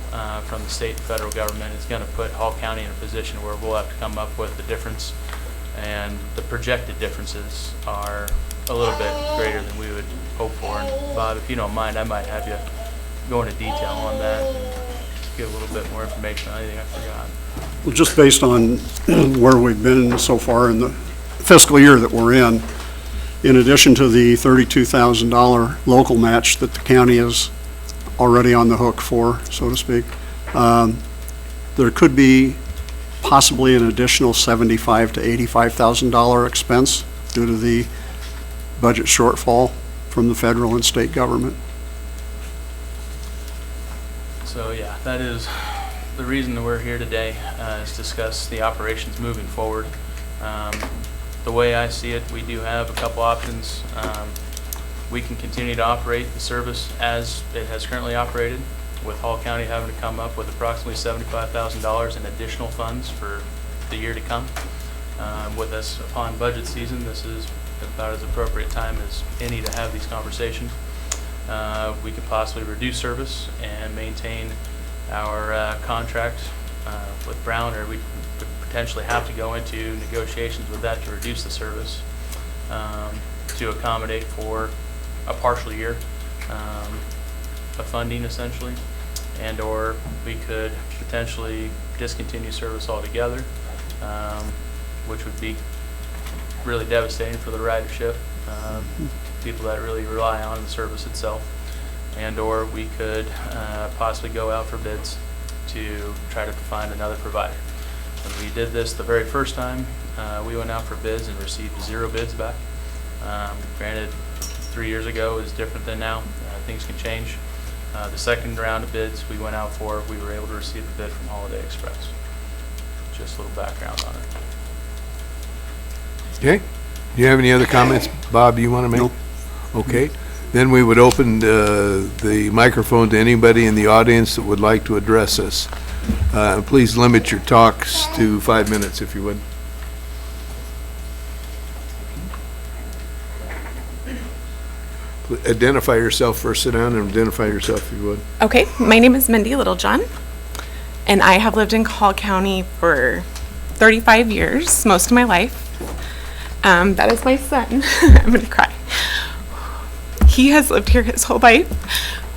from the state and federal government is going to put Hall County in a position where we'll have to come up with the difference, and the projected differences are a little bit greater than we would hope for. And Bob, if you don't mind, I might have you go into detail on that and give a little bit more information on anything I forgot. Well, just based on where we've been so far in the fiscal year that we're in addition to the $32,000 local match that the county is already on the hook for, so to speak, there could be possibly an additional $75,000 to $85,000 expense due to the budget shortfall from the federal and state government. So yeah, that is the reason that we're here today, is to discuss the operations moving forward. The way I see it, we do have a couple options. We can continue to operate the service as it has currently operated, with Hall County having to come up with approximately $75,000 in additional funds for the year to come. With us upon budget season, this is about as appropriate time as any to have these conversations. We could possibly reduce service and maintain our contract with Brown, or we could potentially have to go into negotiations with that to reduce the service to accommodate for a partial year of funding, essentially, and or we could potentially discontinue service altogether, which would be really devastating for the ridership, people that really rely on the service itself, and or we could possibly go out for bids to try to find another provider. When we did this the very first time, we went out for bids and received 0 bids back. Granted, 3 years ago is different than now. Things can change. The second round of bids we went out for, we were able to receive a bid from Holiday Express. Just a little background on it. Okay, Do you have any other comments, Bob, you want to make? No. Okay. Then we would open the microphone to anybody in the audience that would like to address us. Please limit your talks to 5 minutes, if you would. Identify yourself first, sit down and identify yourself, if you would. Okay, my name is Mindy Littlejohn, and I have lived in Hall County for 35 years, most of my life. That is my son. I'm gonna cry. He has lived here his whole life.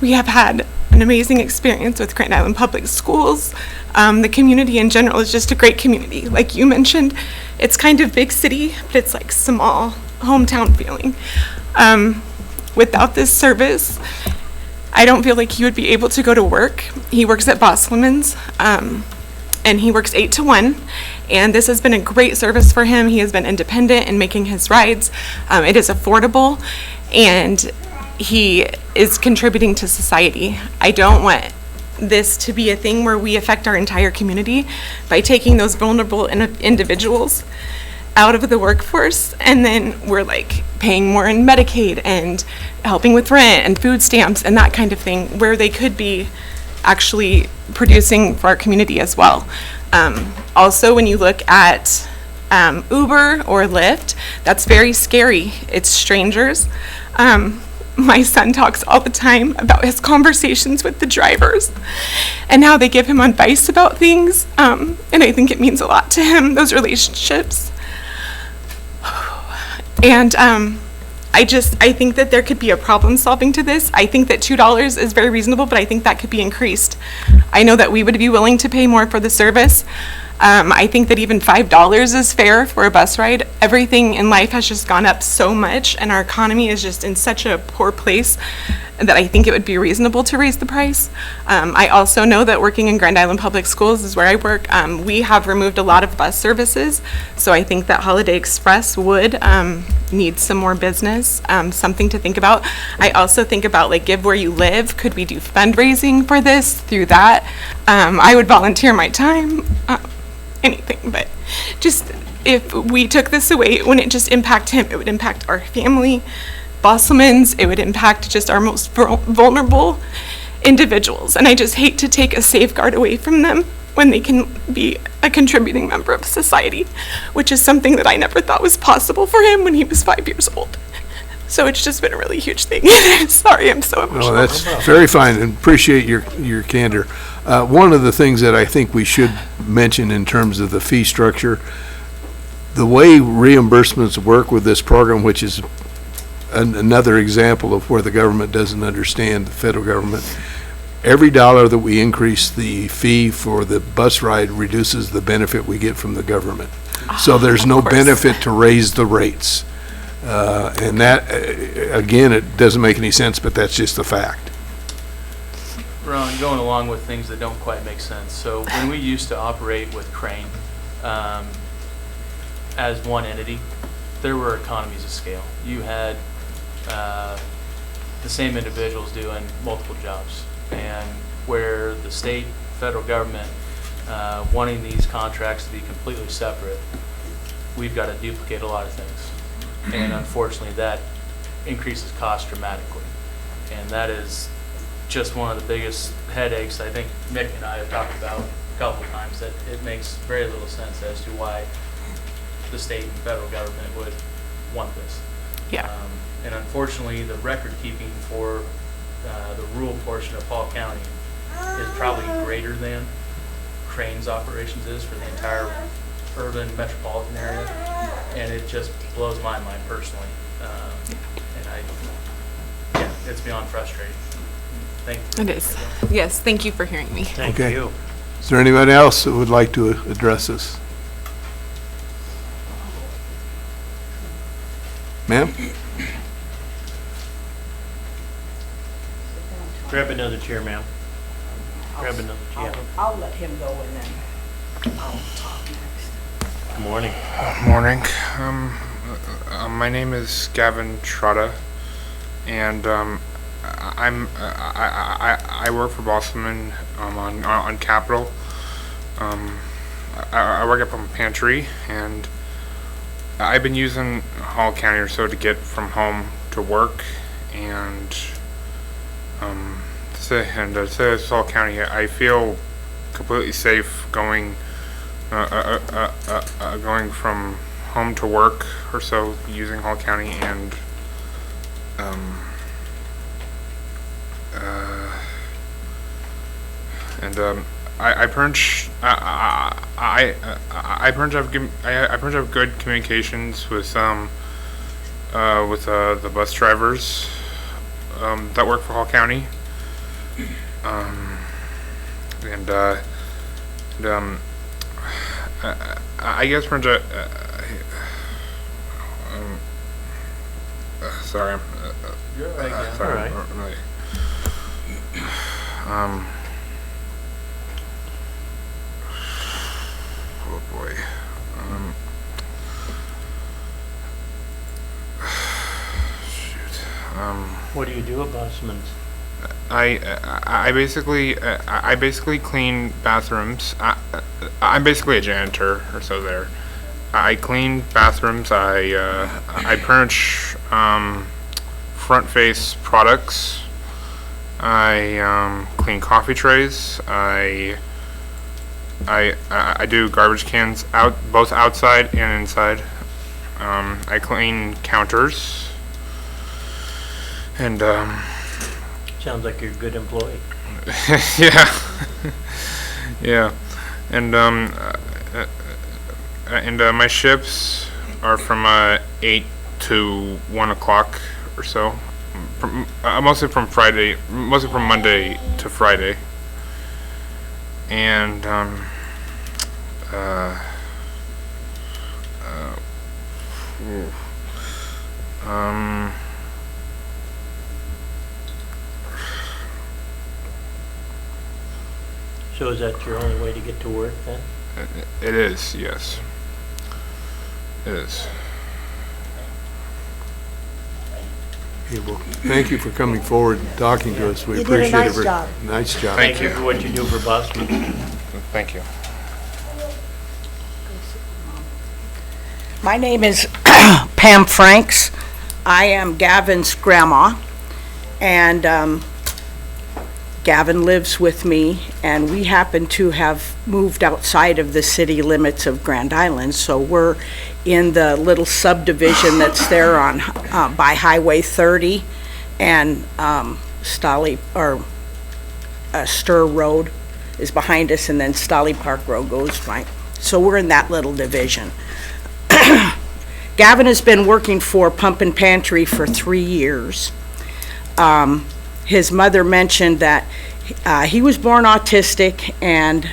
We have had an amazing experience with Grand Island Public Schools. The community in general is just a great community. Like you mentioned, it's kind of big city, but it's like small hometown feeling. Without this service, I don't feel like he would be able to go to work. He works at Bosselman's, and he works 8 to 1, and this has been a great service for him. He has been independent in making his rides. It is affordable, and he is contributing to society. I don't want this to be a thing where we affect our entire community by taking those vulnerable individuals out of the workforce, and then we're like paying more in Medicaid and helping with rent and food stamps and that kind of thing, where they could be actually producing for our community as well. Also, when you look at Uber or Lyft, that's very scary. It's strangers. My son talks all the time about his conversations with the drivers and how they give him advice about things, and I think it means a lot to him, those relationships. And I think that there could be a problem solving to this. I think that $2 is very reasonable, but I think that could be increased. I know that we would be willing to pay more for the service. I think that even $5 is fair for a bus ride. Everything in life has just gone up so much, and our economy is just in such a poor place that I think it would be reasonable to raise the price. I also know that working in Grand Island Public Schools is where I work. We have removed a lot of bus services, so I think that Holiday Express would need some more business, something to think about. I also think about like Give Where You Live. Could we do fundraising for this through that? I would volunteer my time, anything, but just if we took this away, it wouldn't just impact him, it would impact our family, Bosselman's, it would impact just our most vulnerable individuals. And I just hate to take a safeguard away from them when they can be a contributing member of society, which is something that I never thought was possible for him when he was 5 years old. So it's just been a really huge thing. Sorry, I'm so emotional. Well, that's very fine, and appreciate your candor. One of the things that I think we should mention in terms of the fee structure, the way reimbursements work with this program, which is another example of where the government doesn't understand, the federal government, every dollar that we increase the fee for the bus ride reduces the benefit we get from the government. So there's no benefit to raise the rates. And that, again, it doesn't make any sense, but that's just a fact. Ron, going along with things that don't quite make sense. So when we used to operate with Crane as one entity, there were economies of scale. You had the same individuals doing multiple jobs, and where the state, federal government wanting these contracts to be completely separate, we've got to duplicate a lot of things. And unfortunately, that increases cost dramatically. And that is just one of the biggest headaches I think Mick and I have talked about a couple of times, that it makes very little sense as to why the state and federal government would want this. Yeah. And unfortunately, the record keeping for the rural portion of Hall County is probably greater than Crane's operations is for the entire urban metropolitan area, and it just blows my mind personally. And it's beyond frustrating. Thank you. It is. Yes, thank you for hearing me. Thank Okay. you. Is there anybody else that would like to address this? Ma'am? Grab another chair, ma'am. Grab another chair. I'll let him go and then I'll talk next. Good morning. Morning. My name is Gavin Trotta, and I work for Bosselman on Capitol. I work up on pantry, and I've been using Hall County or so to get from home to work, and to say it's Hall County, I feel completely safe going going from home to work or so using Hall County, and I pretty much have good communications with the bus drivers that work for Hall County, I guess pretty much sorry, I'm You're right, yeah. sorry, All right. I'm really, oh boy. Shoot. What do you do at Bosman's? I basically clean bathrooms. I'm basically a janitor or so there. I clean bathrooms. I pretty much front face products. I clean coffee trays. I do garbage cans both outside and inside. I clean counters. And Sounds like you're a good employee. yeah, yeah, and my shifts are from 8 to 1 o'clock or so. Mostly from Monday to Friday, and So is that your only way to get to work then? it is, yes, it is. Okay, well, thank you for coming forward and talking to us. We You did a appreciate it. nice very- job. Nice job. Thank you. For what you do for Bosman. Thank you. My name is Pam Franks. I am Gavin's grandma, and Gavin lives with me, and we happen to have moved outside of the city limits of Grand Island, so we're in the little subdivision that's there on by Highway 30 and Stir Road is behind us, and then Stolly Park Road goes by. So we're in that little division. Gavin has been working for Pump and Pantry for 3 years. His mother mentioned that he was born autistic, and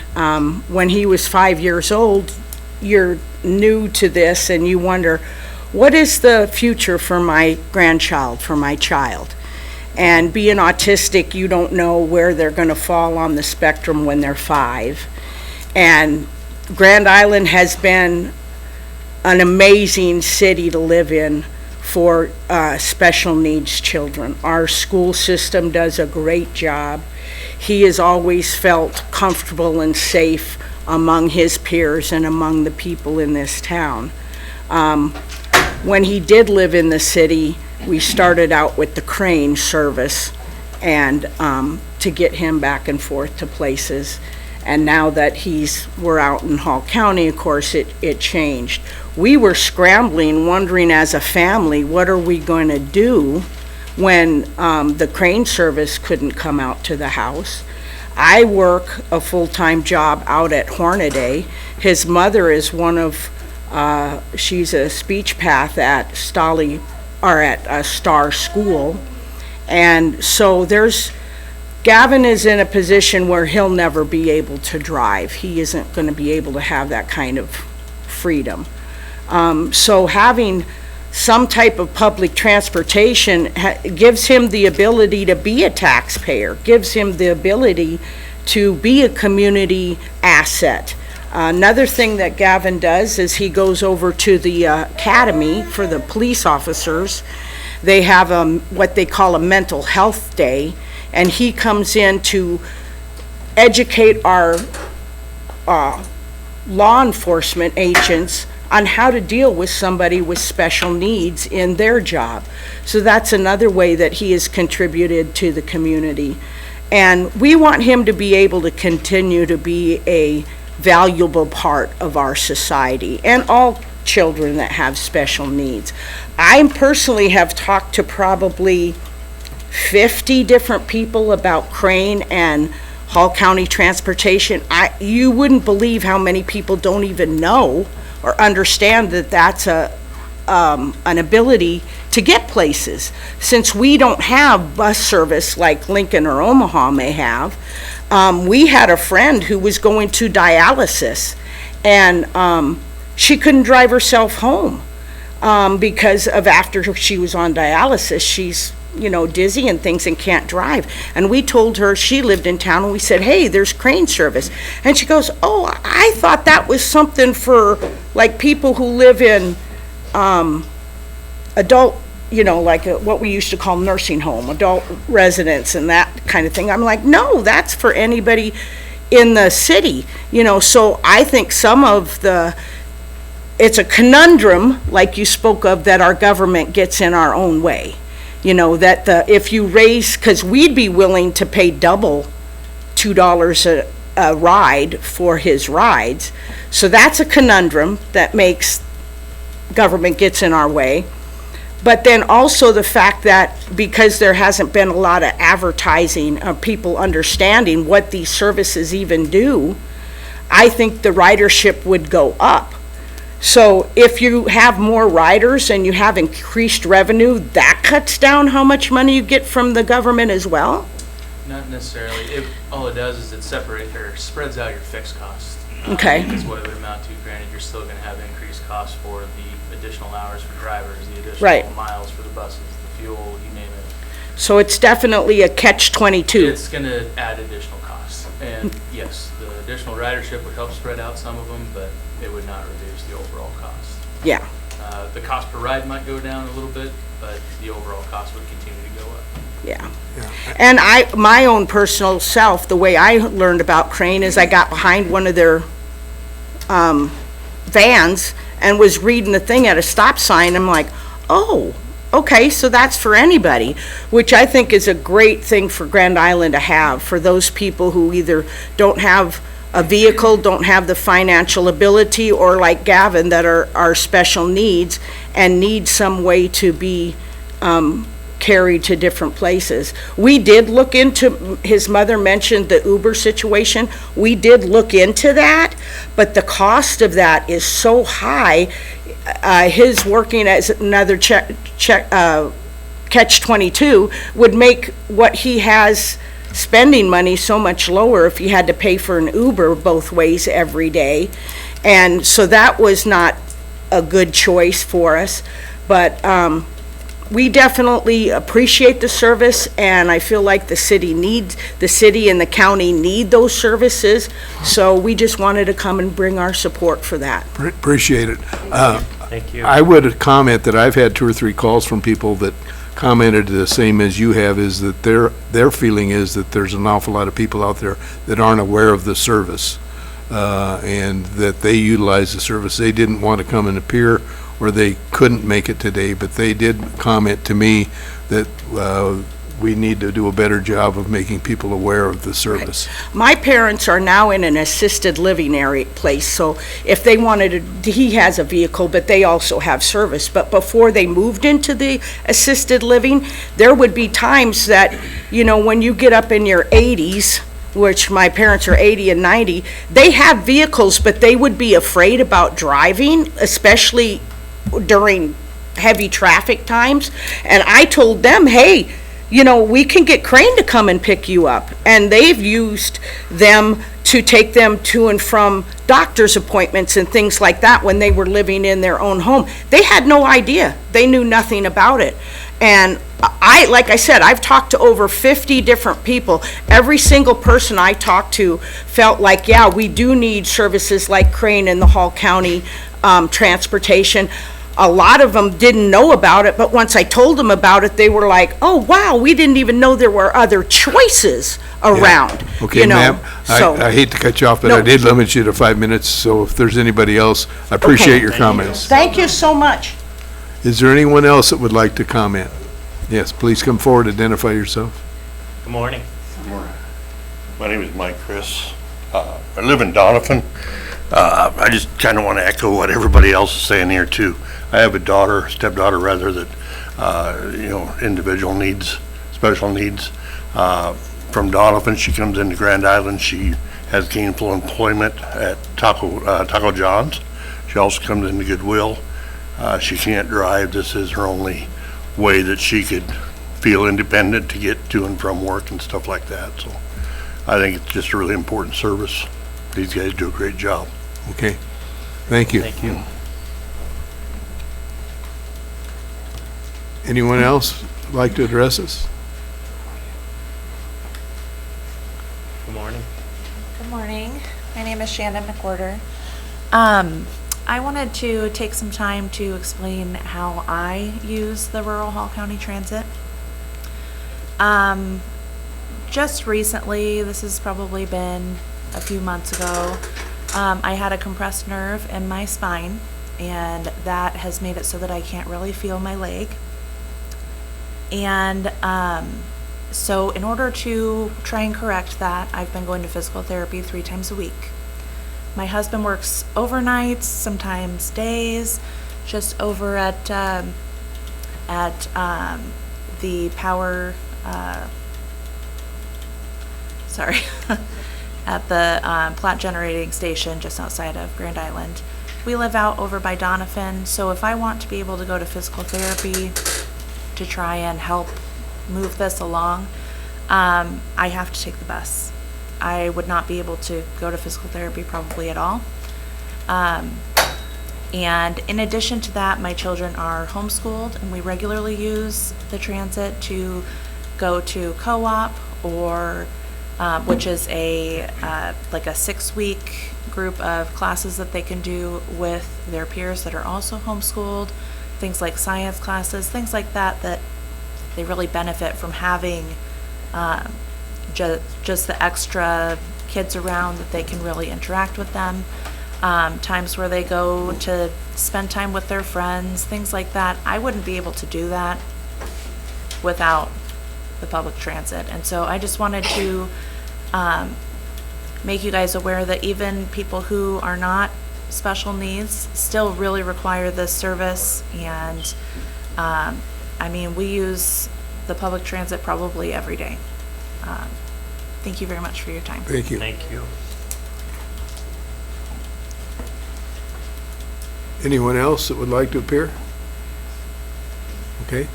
when he was 5 years old, you're new to this and you wonder, what is the future for my grandchild, for my child? And being autistic, you don't know where they're going to fall on the spectrum when they're 5. And Grand Island has been an amazing city to live in for special needs children. Our school system does a great job. He has always felt comfortable and safe among his peers and among the people in this town. When he did live in the city, we started out with the Crane service and to get him back and forth to places. And now that we're out in Hall County, of course, it changed. We were scrambling, wondering as a family, what are we going to do when the Crane service couldn't come out to the house? I work a full-time job out at Hornaday. His mother is she's a speech path at Star School. And so Gavin is in a position where he'll never be able to drive. He isn't going to be able to have that kind of freedom. So having some type of public transportation gives him the ability to be a taxpayer, gives him the ability to be a community asset. Another thing that Gavin does is he goes over to the academy for the police officers. They have what they call a mental health day, and he comes in to educate our law enforcement agents on how to deal with somebody with special needs in their job. So that's another way that he has contributed to the community. And we want him to be able to continue to be a valuable part of our society and all children that have special needs. I personally have talked to probably 50 different people about Crane and Hall County Transportation. You wouldn't believe how many people don't even know or understand that that's an ability to get places. Since we don't have bus service like Lincoln or Omaha may have, we had a friend who was going to dialysis, and she couldn't drive herself home because of after she was on dialysis, she's dizzy and things and can't drive. And we told her, she lived in town, and we said, hey, there's Crane service. And she goes, oh, I thought that was something for like people who live in adult, like what we used to call nursing home, adult residents and that kind of thing. I'm like, no, that's for anybody in the city, so I think it's a conundrum, like you spoke of, that our government gets in our own way. That if you raise, because we'd be willing to pay double $2 a ride for his rides. So that's a conundrum that makes government gets in our way. But then also the fact that because there hasn't been a lot of advertising of people understanding what these services even do, I think the ridership would go up. So if you have more riders and you have increased revenue, that cuts down how much money you get from the government as well? Not necessarily. All it does is it spreads out your fixed costs. Okay. That's what it would amount to. Granted, you're still going to have increased costs for the additional hours for drivers, the additional miles for the buses, the fuel, you name it. So it's definitely a catch-22. It's going to add additional costs. And yes, the additional ridership would help spread out some of them, but it would not reduce the overall cost. Yeah. The cost per ride might go down a little bit, but the overall cost would continue to go up. Yeah. And my own personal self, the way I learned about Crane is I got behind one of their vans and was reading the thing at a stop sign. I'm like, oh, okay, so that's for anybody, which I think is a great thing for Grand Island to have, for those people who either don't have a vehicle, don't have the financial ability, or like Gavin, that are special needs and need some way to be carried to different places. We did look into, his mother mentioned the Uber situation. We did look into that, but the cost of that is so high. His working as another catch-22 would make what he has spending money so much lower if he had to pay for an Uber both ways every day. And so that was not a good choice for us. But we definitely appreciate the service, and I feel like the city and the county need those services. So we just wanted to come and bring our support for that. Appreciate it. Thank you. I would comment that I've had 2 or 3 calls from people that commented the same as you have, is that their feeling is that there's an awful lot of people out there that aren't aware of the service, and that they utilize the service. They didn't want to come and appear, or they couldn't make it today, but they did comment to me that we need to do a better job of making people aware of the service. Right. My parents are now in an assisted living area place, so if they wanted to, he has a vehicle, but they also have service. But before they moved into the assisted living, there would be times that, when you get up in your 80s, which my parents are 80 and 90, they have vehicles, but they would be afraid about driving, especially during heavy traffic times. And I told them, hey, we can get Crane to come and pick you up. And they've used them to take them to and from doctor's appointments and things like that when they were living in their own home. They had no idea. They knew nothing about it. And like I said, I've talked to over 50 different people. Every single person I talked to felt like, yeah, we do need services like Crane and the Hall County Transportation. a lot of them didn't know about it, but once I told them about it, they were like, oh, wow, we didn't even know there were other choices around, Okay, you know, ma'am, so. I hate to cut you off, but No. I did limit you to 5 minutes, so if there's anybody else, I appreciate your comments. Thank you so much. Is there anyone else that would like to comment? Yes, please come forward, identify yourself. Good morning. My name is Mike Chris. I live in Donovan. I just kind of want to echo what everybody else is saying here too. I have a daughter, stepdaughter rather, that, individual needs, special needs. From Donovan, she comes into Grand Island. She has gainful employment at Taco John's. She also comes into Goodwill. She can't drive. This is her only way that she could feel independent to get to and from work and stuff like that. So I think it's just a really important service. These guys do a great job. Okay, thank you. Thank you. Anyone else like to address us? Good morning. Good morning. My name is Shannon McWhorter. I wanted to take some time to explain how I use the Rural Hall County Transit. Just recently, this has probably been a few months ago, I had a compressed nerve in my spine, and that has made it so that I can't really feel my leg. And so in order to try and correct that, I've been going to physical therapy 3 times a week. My husband works overnights, sometimes days, just over at the power, at the plant generating station just outside of Grand Island. We live out over by Donovan, so if I want to be able to go to physical therapy to try and help move this along, I have to take the bus. I would not be able to go to physical therapy probably at all. And in addition to that, my children are homeschooled, and we regularly use the transit to go to co-op or which is like a 6-week group of classes that they can do with their peers that are also homeschooled, things like science classes, things like that, that they really benefit from having just the extra kids around, that they can really interact with them. Times where they go to spend time with their friends, things like that. I wouldn't be able to do that without the public transit. And so I just wanted to make you guys aware that even people who are not special needs still really require this service. And I mean, we use the public transit probably every day. Thank you very much for your time. Thank you. Thank you. Anyone else that would like to appear? Okay.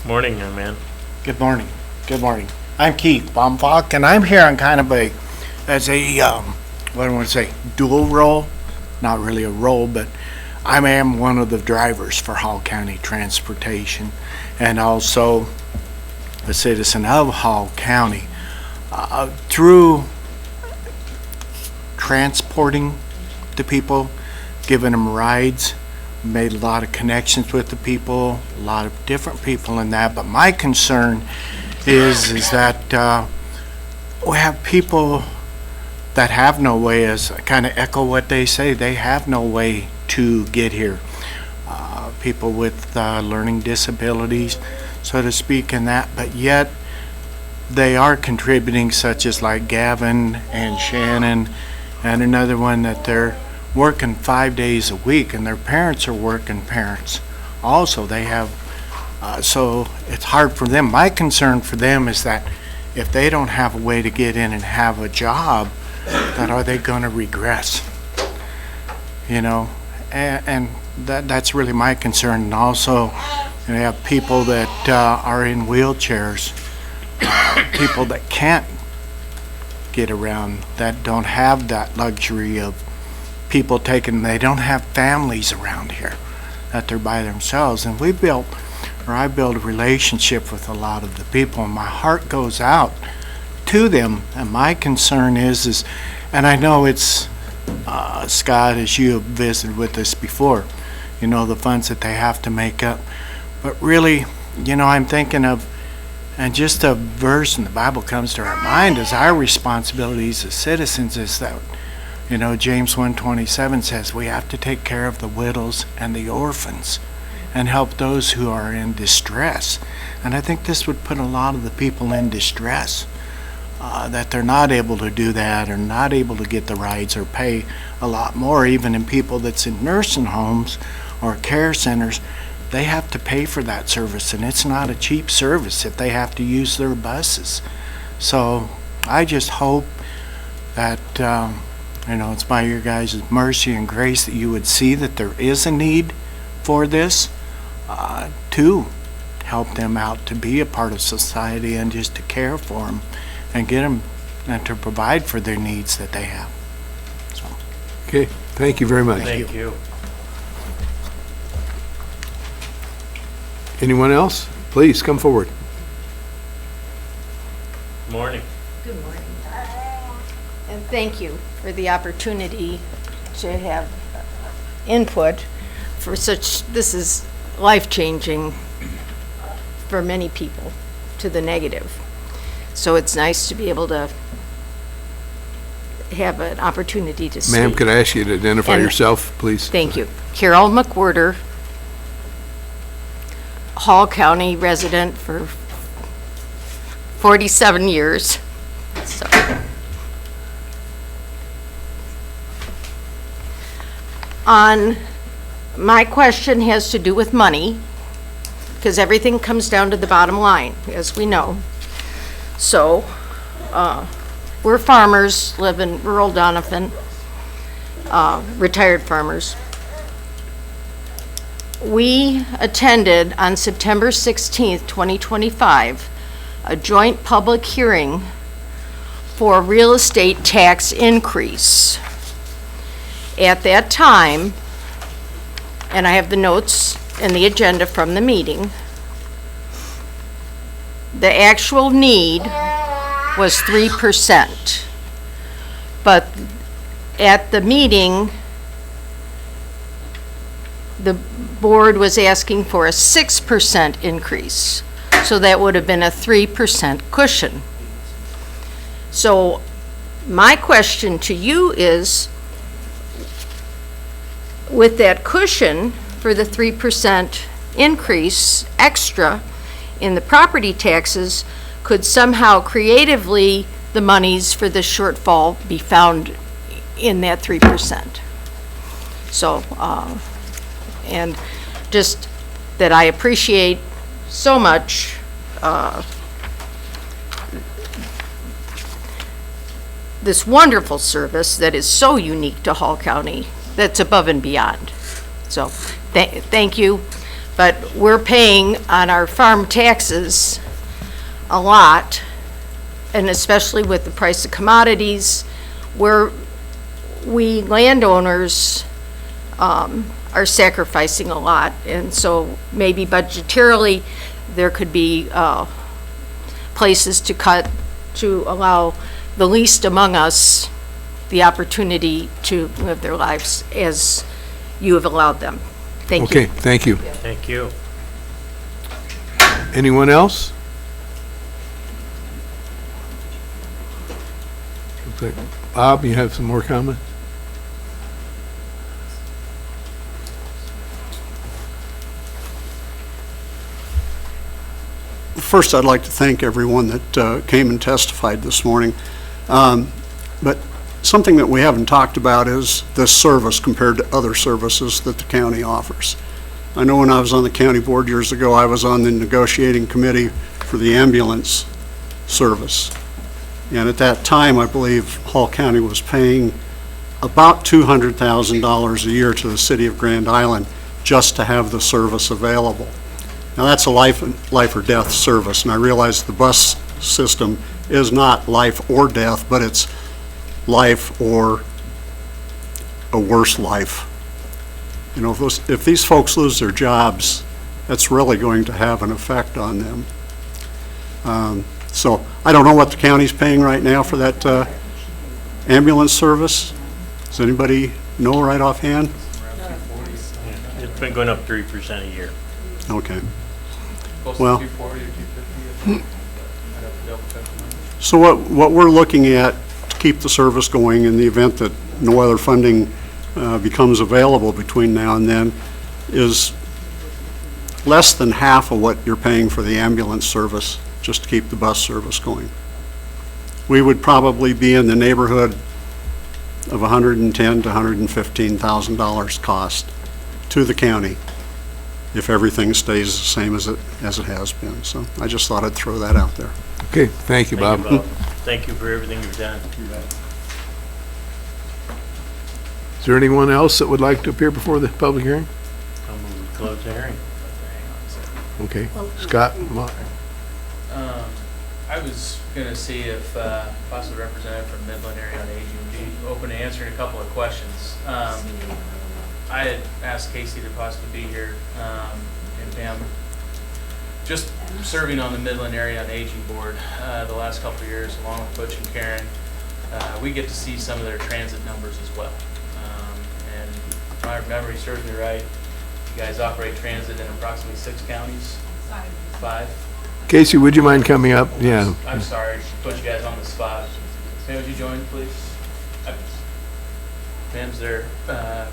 Morning, young man. Good morning. Good morning. I'm Keith Baumfalk, and I'm here on kind of as a, what do I want to say, dual role. Not really a role, but I am one of the drivers for Hall County Transportation, and also a citizen of Hall County. Through transporting the people, giving them rides, made a lot of connections with the people, a lot of different people in that. But my concern is that we have people that have no way, as I kind of echo what they say, they have no way to get here. People with learning disabilities, so to speak, and that, but yet they are contributing, such as like Gavin and Shannon and another one, that they're working 5 days a week, and their parents are working parents also. They have, so it's hard for them. My concern for them is that if they don't have a way to get in and have a job, that are they going to regress? You know, and that's really my concern. And also, you have people that are in wheelchairs, people that can't get around, that don't have that luxury of people taking, they don't have families around here, that they're by themselves. And I build a relationship with a lot of the people, and my heart goes out to them. And my concern is, and I know it's Scott, as you have visited with us before, the funds that they have to make up. But really, I'm thinking of, and just a verse in the Bible comes to our mind as our responsibilities as citizens is that, James 1:27 says we have to take care of the widows and the orphans and help those who are in distress. And I think this would put a lot of the people in distress, that they're not able to do that or not able to get the rides or pay a lot more. Even in people that's in nursing homes or care centers, they have to pay for that service, and it's not a cheap service if they have to use their buses. So I just hope that, it's by your guys' mercy and grace that you would see that there is a need for this, to help them out, to be a part of society and just to care for them and get them and to provide for their needs that they have. Okay, thank you very much. Thank you. Anyone else? Please come forward. Morning. Good morning. And thank you for the opportunity to have input for this is life-changing for many people, to the negative. So it's nice to be able to have an opportunity to speak. Ma'am, could I ask you to identify And- yourself, please? Thank you. Carol McWhirter, Hall County resident for 47 years. So. My question has to do with money, because everything comes down to the bottom line, as we know. So, we're farmers, live in rural Doniphan, retired farmers. We attended on September 16th, 2025, a joint public hearing for real estate tax increase. At that time, and I have the notes and the agenda from the meeting, the actual need was 3%. But at the meeting, the board was asking for a 6% increase. So that would have been a 3% cushion. So my question to you is, with that cushion for the 3% increase extra in the property taxes, could somehow creatively the monies for the shortfall be found in that 3%? So, and just that I appreciate so much this wonderful service that is so unique to Hall County, that's above and beyond. So thank you. But we're paying on our farm taxes a lot, and especially with the price of commodities, we landowners are sacrificing a lot. And so maybe budgetarily there could be places to cut to allow the least among us the opportunity to live their lives as you have allowed them. Thank you. Okay, thank you. Thank you. Anyone else? Okay. Bob, you have some more comments? First, I'd like to thank everyone that came and testified this morning. But something that we haven't talked about is this service compared to other services that the county offers. I know when I was on the county board years ago, I was on the negotiating committee for the ambulance service. And at that time, I believe Hall County was paying about $200,000 a year to the city of Grand Island just to have the service available. Now, that's a life or death service, and I realize the bus system is not life or death, but it's life or a worse life. You know, if these folks lose their jobs, that's really going to have an effect on them. So I don't know what the county's paying right now for that ambulance service. Does anybody know right offhand? It's been going up 3% a year. Okay. Close to Well- 240 or 250. I'd have to double check the numbers. So what we're looking at to keep the service going in the event that no other funding becomes available between now and then is less than half of what you're paying for the ambulance service, just to keep the bus service going. We would probably be in the neighborhood of $110,000 to $115,000 cost to the county if everything stays the same as it has been. So I just thought I'd throw that out there. Okay, thank you, Bob. Thank you for everything you've done. Is there anyone else that would like to appear before the public hearing? I'll move to close the hearing. Okay, Scott? I was gonna see if possible representative from Midland Area on Aging would be open to answering a couple of questions. I had asked Casey to possibly be here, and Pam, just serving on the Midland Area on Aging Board the last couple of years, along with Butch and Karen, we get to see some of their transit numbers as well. And if my memory serves me right, you guys operate transit in approximately 6 counties? 5? Casey, would you mind coming up? Yeah. I'm sorry, to put you guys on the spot. Pam, would you join, please? Pam's their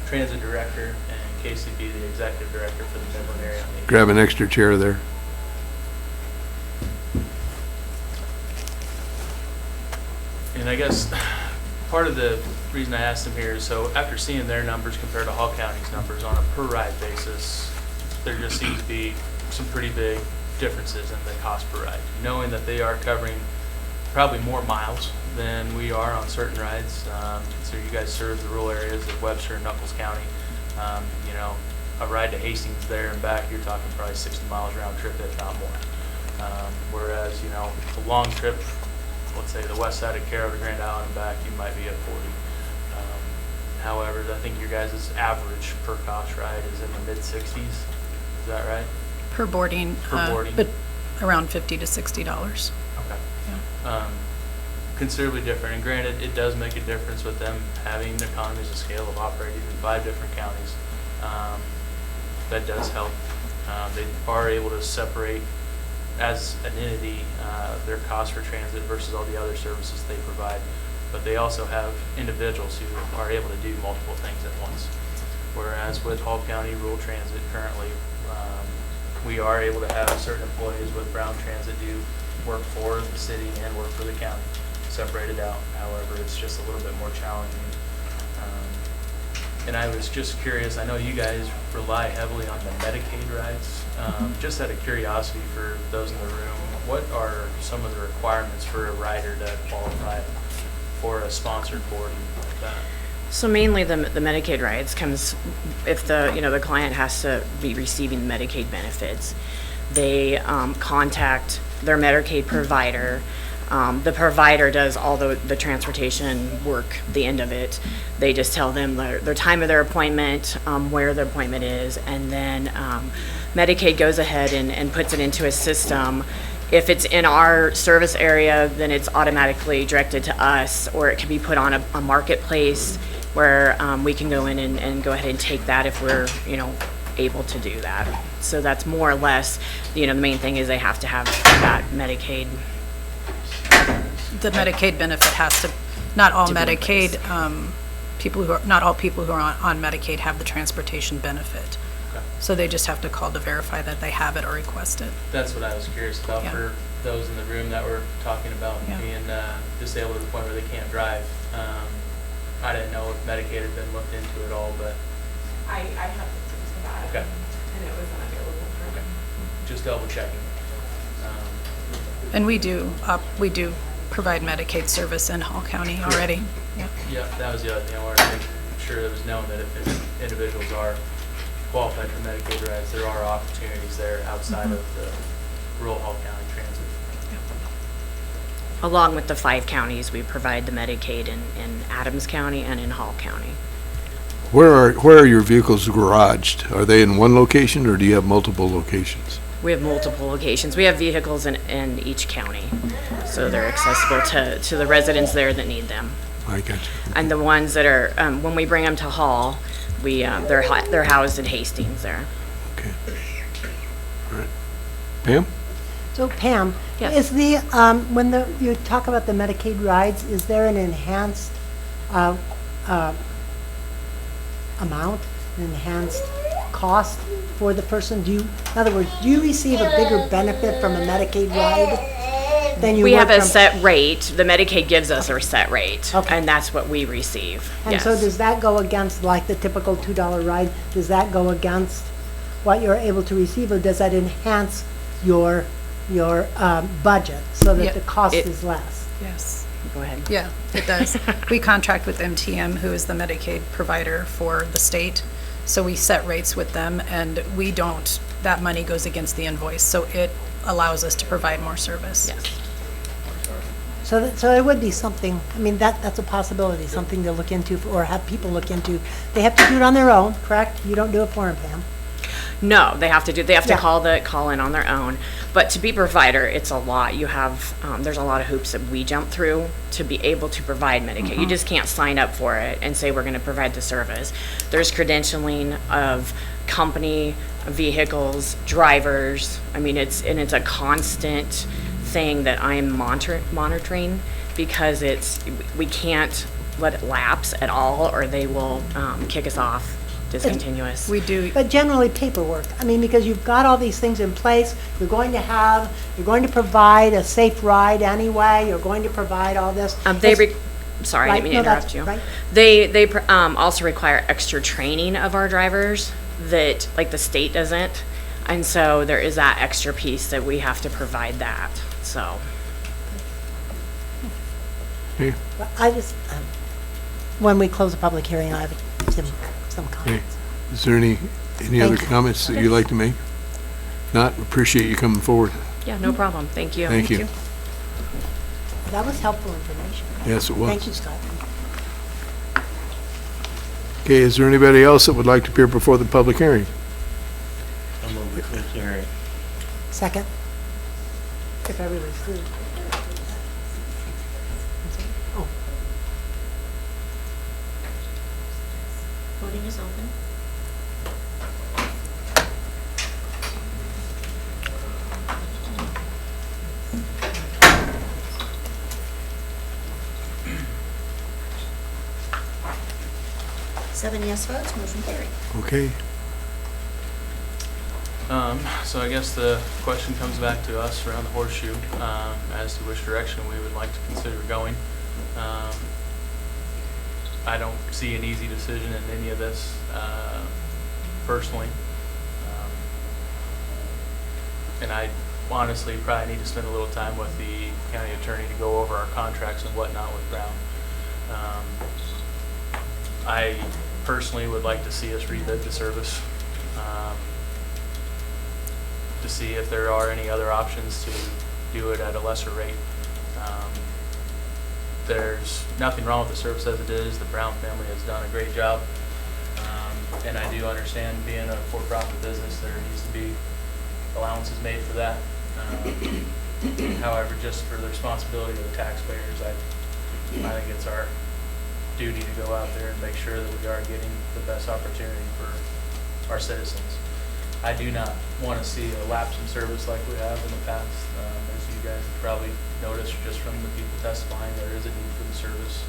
transit director, and Casey be the executive director for the Midland Area on Aging. Grab an extra chair there. And I guess part of the reason I asked them here is so after seeing their numbers compared to Hall County's numbers on a per ride basis, there just seems to be some pretty big differences in the cost per ride. Knowing that they are covering probably more miles than we are on certain rides. So you guys serve the rural areas of Webster and Knuckles County. You know, a ride to Hastings there and back, you're talking probably 60 miles round trip, if not more. Whereas, you know, a long trip, let's say the west side of Carroll to Grand Island and back, you might be at 40. However, I think your guys' average per cost ride is in the mid-60s. Is that right? Per boarding. Per boarding. But around $50 to $60. Okay. Considerably different, and granted, it does make a difference with them having the economies of scale of operating in 5 different counties. That does help. They are able to separate as an entity their cost for transit versus all the other services they provide. But they also have individuals who are able to do multiple things at once. Whereas with Hall County Rural Transit currently, we are able to have certain employees with Brown Transit do work for the city and work for the county, separated out. However, it's just a little bit more challenging. And I was just curious, I know you guys rely heavily on the Medicaid rides. Just out of curiosity for those in the room, what are some of the requirements for a rider to qualify for a sponsored boarding like that? So mainly the Medicaid rides comes if the client has to be receiving Medicaid benefits. They contact their Medicaid provider. The provider does all the transportation work, the end of it. They just tell them their time of their appointment, where their appointment is, and then Medicaid goes ahead and puts it into a system. If it's in our service area, then it's automatically directed to us, or it can be put on a marketplace where we can go in and go ahead and take that if we're, able to do that. So that's more or less, the main thing is they have to have that Medicaid. The Medicaid benefit has to, not all To be in Medicaid, not all people who are on Medicaid have the transportation benefit. Okay. So they just have to call to verify that they have it or request it. That's what I was curious about Yeah. for those in the room that were talking about Yeah. being disabled to the point where they can't drive. I didn't know if Medicaid had been looked into at all, but I have looked into that. Okay. And it was unavailable for me. just double checking. And we do provide Medicaid service in Hall County already. Yeah. Yeah, that was the other thing. I wanted to make sure it was known that if individuals are qualified for Medicaid rides, there are opportunities there outside of the rural Hall County transit. Along with the 5 counties, we provide the Medicaid in Adams County and in Hall County. Where are your vehicles garaged? Are they in one location, or do you have multiple locations? We have multiple locations. We have vehicles in each county, so they're accessible to the residents there that need them. I got you. And the ones that are, when we bring them to Hall, they're housed in Hastings there. Okay. All right. Pam? So Pam, Yes. is the, when you talk about the Medicaid rides, is there an enhanced amount, an enhanced cost for the person? In other words, do you receive a bigger benefit from a Medicaid ride than you We would have a from- set rate. The Medicaid gives us a set rate, and that's what we receive. And so Yes. does that go against, like the typical $2 ride, does that go against what you're able to receive, or does that enhance your budget so Yeah, that the cost it- is less? Yes. Go ahead. Yeah, it does. We contract with MTM, who is the Medicaid provider for the state. So we set rates with them, and we don't, that money goes against the invoice. So it allows us to provide more service. Yes. So it would be something, I mean, that's a possibility, something to look into or have people look into. They have to do it on their own, correct? You don't do it for them, Pam? No, they have to Yeah. call in on their own. But to be provider, it's a lot. You have, there's a lot of hoops that we jump through to be able to provide Medicaid. You just can't sign up for it and say we're gonna provide the service. There's credentialing of company, vehicles, drivers. I mean, it's a constant thing that I am monitoring because we can't let it lapse at all or they will kick us off. Discontinuous. We do. But generally paperwork, I mean, because you've got all these things in place, you're going to provide a safe ride anyway, you're going to provide all this. Sorry, I Right, didn't mean no, to interrupt that's you. right. They also require extra training of our drivers that, like, the state doesn't. And so there is that extra piece that we have to provide that, so. Hey, But I just, when we close the public hearing, I have some hey, comments. is there any other Thank you. comments that you'd like to make? Not, appreciate you coming forward. Yeah, no problem. Thank you. Thank you. That was helpful information. Yes, it was. Thank you, Scott. Okay, is there anybody else that would like to appear before the public hearing? I'm gonna close the hearing. Second? If everybody's through. Oh, Voting is open. Seven yes votes, motion carried. Okay, So I guess the question comes back to us around the horseshoe, as to which direction we would like to consider going. I don't see an easy decision in any of this, personally. And I honestly probably need to spend a little time with the county attorney to go over our contracts and whatnot with Brown. I personally would like to see us rebid the service, to see if there are any other options to do it at a lesser rate. There's nothing wrong with the service as it is. The Brown family has done a great job. And I do understand being a for-profit business, there needs to be allowances made for that. However, just for the responsibility of the taxpayers, I think it's our duty to go out there and make sure that we are getting the best opportunity for our citizens. I do not want to see a lapse in service like we have in the past. As you guys have probably noticed just from the people testifying, there is a need for the service.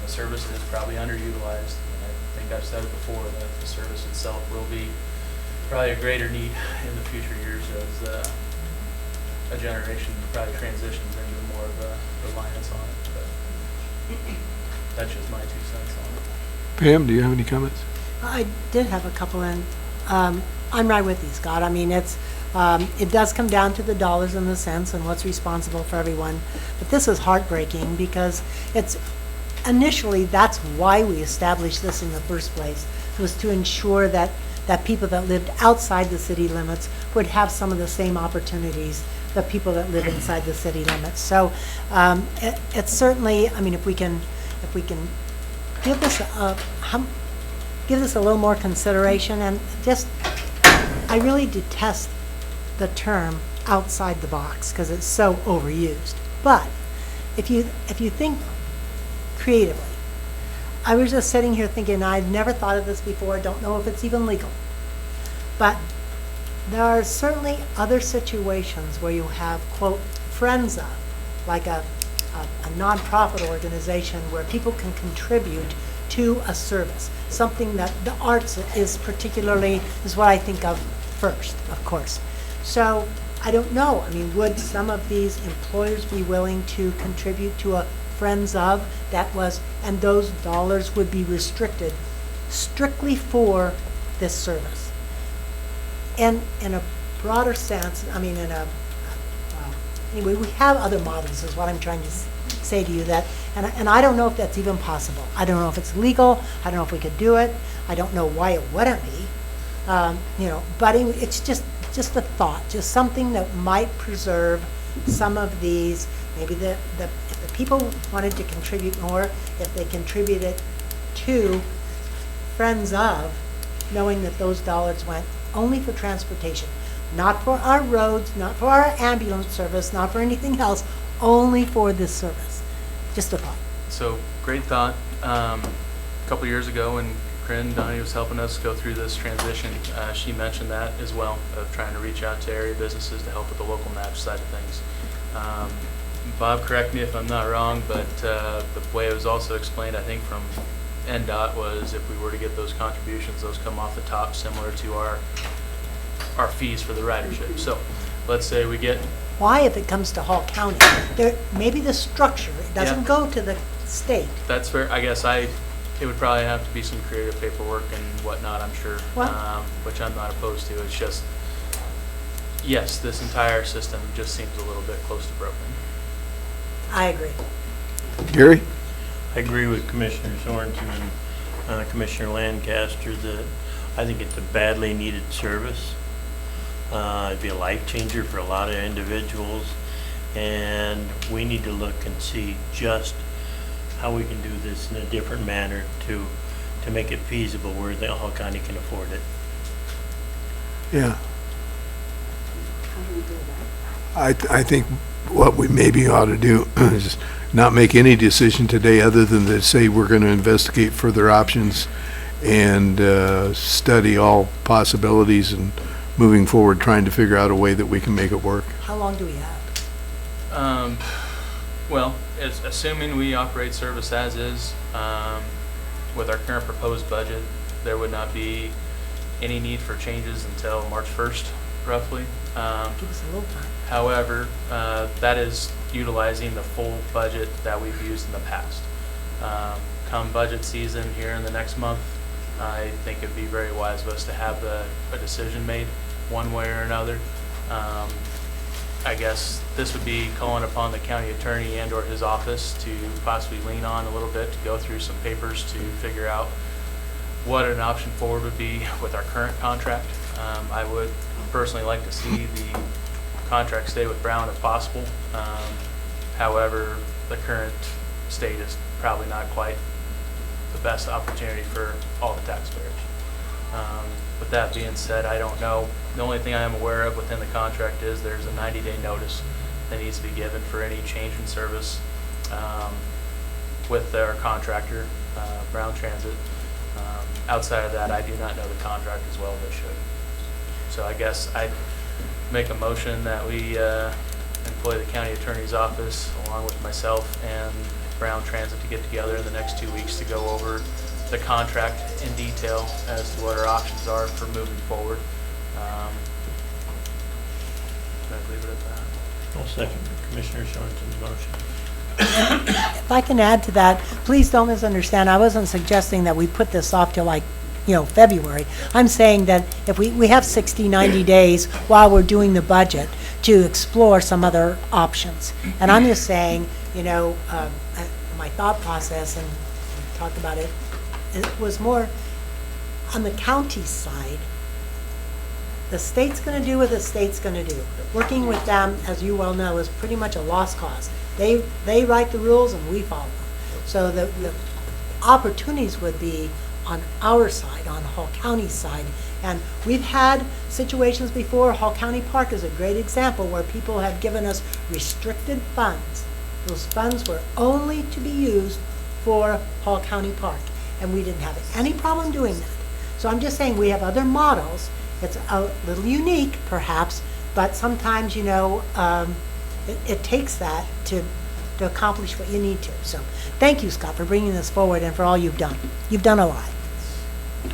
The service is probably underutilized. And I think I've said it before that the service itself will be probably a greater need in the future years as a generation probably transitions into more of a reliance on it. But that's just my 2 cents on it. Pam, do you have any comments? I did have a couple, and I'm right with you, Scott. I mean, it does come down to the dollars and the cents and what's responsible for everyone. But this is heartbreaking because initially, that's why we established this in the first place, was to ensure that people that lived outside the city limits would have some of the same opportunities that people that live inside the city limits. So it's certainly, I mean, if we can give this a little more consideration, and just, I really detest the term outside the box because it's so overused. But if you think creatively, I was just sitting here thinking, I've never thought of this before, don't know if it's even legal. But there are certainly other situations where you have, quote, friends of, like a nonprofit organization where people can contribute to a service, something that the arts is what I think of first, of course. So I don't know, I mean, would some of these employers be willing to contribute to a friends of and those dollars would be restricted strictly for this service? And in a broader sense, I mean, anyway, we have other models is what I'm trying to say to you, that, and I don't know if that's even possible. I don't know if it's legal. I don't know if we could do it. I don't know why it wouldn't be. But it's just a thought, just something that might preserve some of these, maybe if the people wanted to contribute more, if they contributed to friends of, knowing that those dollars went only for transportation, not for our roads, not for our ambulance service, not for anything else, only for this service. Just a thought. So, great thought. A couple years ago when Corinne Donnie was helping us go through this transition, she mentioned that as well, of trying to reach out to area businesses to help with the local match side of things. Bob, correct me if I'm not wrong, but the way it was also explained, I think from NDOT, was if we were to get those contributions, those come off the top, similar to our fees for the ridership. So let's say we get... Why, if it comes to Hall County? Maybe the structure, it doesn't go to the state. That's fair. I guess it would probably have to be some creative paperwork and whatnot, I'm sure, which I'm not opposed to. It's just, yes, this entire system just seems a little bit close to broken. I agree. Gary? I agree with Commissioner Sorensen and Commissioner Lancaster that I think it's a badly needed service. It'd be a life changer for a lot of individuals, and we need to look and see just how we can do this in a different manner to make it feasible where the Hall County can afford it. Yeah. I think what we maybe ought to do is not make any decision today other than to say we're going to investigate further options and study all possibilities and moving forward, trying to figure out a way that we can make it work. How long do we have? Well, assuming we operate service as is, with our current proposed budget, there would not be any need for changes until March 1st, roughly. Give us a little time. However, that is utilizing the full budget that we've used in the past. Come budget season here in the next month, I think it'd be very wise of us to have a decision made one way or another. I guess this would be calling upon the county attorney and or his office to possibly lean on a little bit to go through some papers to figure out what an option forward would be with our current contract. I would personally like to see the contract stay with Brown if possible. However, the current state is probably not quite the best opportunity for all the taxpayers. With that being said, I don't know. The only thing I am aware of within the contract is there's a 90-day notice that needs to be given for any change in service with their contractor, Brown Transit. Outside of that, I do not know the contract as well as I should. So I guess I'd make a motion that we employ the county attorney's office along with myself and Brown Transit to get together in the next 2 weeks to go over the contract in detail as to what our options are for moving forward. I'd leave it at that. I'll second Commissioner Sorensen's motion. If I can add to that, please don't misunderstand. I wasn't suggesting that we put this off till February. I'm saying that if we have 60, 90 days while we're doing the budget to explore some other options. And I'm just saying, my thought process, and we talked about it, it was more on the county side. The state's going to do what the state's going to do. Working with them, as you well know, is pretty much a lost cause. They write the rules and we follow them. So the opportunities would be on our side, on Hall County side. And we've had situations before. Hall County Park is a great example where people have given us restricted funds. Those funds were only to be used for Hall County Park. and we didn't have any problem doing that. So I'm just saying, we have other models. It's a little unique, perhaps, but sometimes, you know, it takes that to accomplish what you need to. So, thank you, Scott, for bringing this forward and for all you've done. You've done a lot.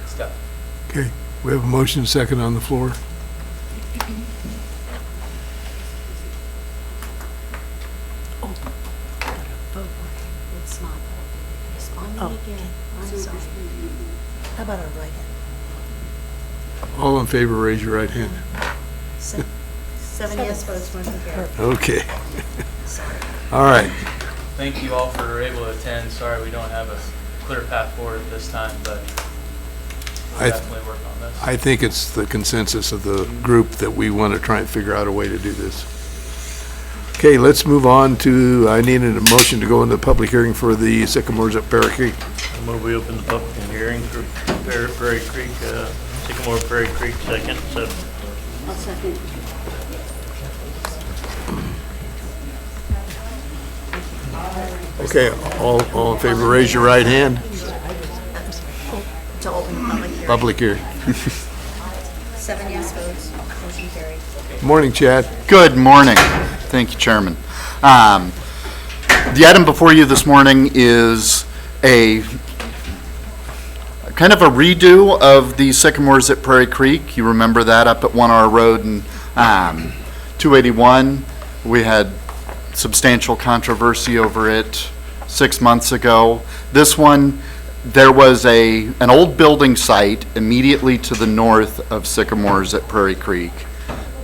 Scott. Okay, we have a motion second on the floor. It's not responding Oh, again. I'm sorry. How about our right hand? All in favor, raise your right hand. 7 yes votes, 1 carried. Okay. All right. Thank you all for able to attend. Sorry we don't have a clear path forward at this time, but we'll I- definitely work on this. I think it's the consensus of the group that we want to try and figure out a way to do this. Okay, let's move on to, I needed a motion to go into the public hearing for the Sycamores at Prairie Creek. I move we open the public hearing for Prairie Creek, Sycamore Prairie Creek, second, so. I'll second. Okay, all in favor, raise your right hand. To open the public hearing. Public hearing. 7 yes votes, motion carried. Morning, Chad. Good morning. Thank you, Chairman. The item before you this morning is a kind of a redo of the Sycamores at Prairie Creek. You remember that up at 1R Road and 281. We had substantial controversy over it 6 months ago. This one, there was an old building site immediately to the north of Sycamores at Prairie Creek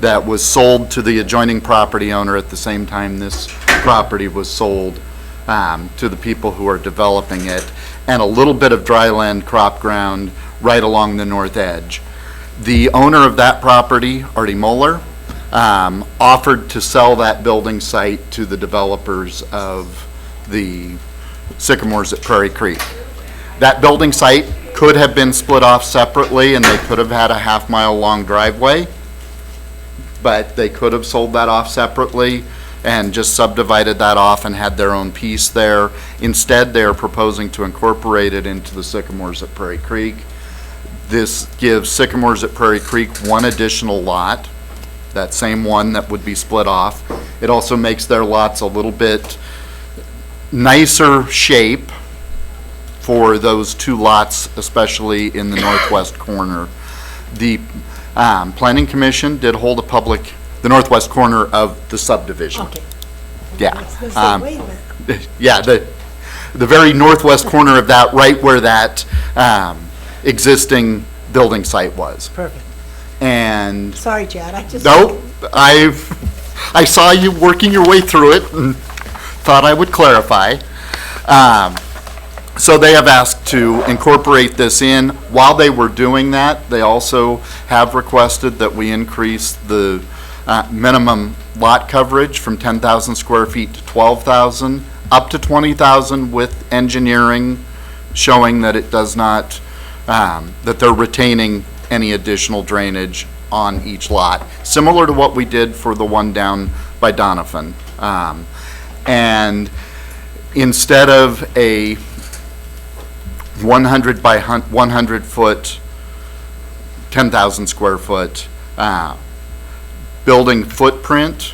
that was sold to the adjoining property owner at the same time this property was sold to the people who are developing it, and a little bit of dry land crop ground right along the north edge. The owner of that property, Artie Moeller, offered to sell that building site to the developers of the Sycamores at Prairie Creek. That building site could have been split off separately, and they could have had a half-mile long driveway, but they could have sold that off separately and just subdivided that off and had their own piece there. Instead, they are proposing to incorporate it into the Sycamores at Prairie Creek. This gives Sycamores at Prairie Creek one additional lot, that same one that would be split off. It also makes their lots a little bit nicer shape for those two lots, especially in the northwest corner. The Planning Commission did hold a public, the northwest corner of the subdivision. Okay. Yeah. I was gonna say, wait a minute. Yeah, the very northwest corner of that, right where that existing building site was. Perfect. And Sorry, Chad, I just. nope, I saw you working your way through it and thought I would clarify. So they have asked to incorporate this in. While they were doing that, they also have requested that we increase the minimum lot coverage from 10,000 square feet to 12,000, up to 20,000 with engineering showing that it does not, that they're retaining any additional drainage on each lot, similar to what we did for the one down by Donovan. And instead of a 100 by 100 foot, 10,000 square foot building footprint,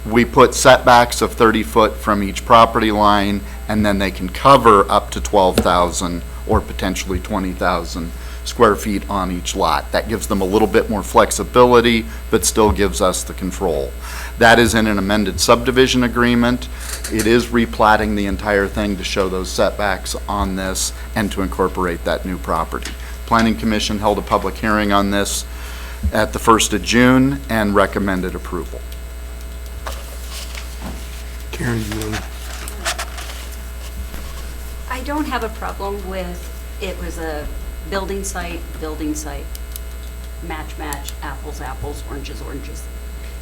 we put setbacks of 30 foot from each property line, and then they can cover up to 12,000 or potentially 20,000 square feet on each lot. That gives them a little bit more flexibility, but still gives us the control. That is in an amended subdivision agreement. It is replatting the entire thing to show those setbacks on this and to incorporate that new property. Planning Commission held a public hearing on this at the 1st of June and recommended approval. Karen, you want to? I don't have a problem with, it was a building site, match, apples, oranges, oranges.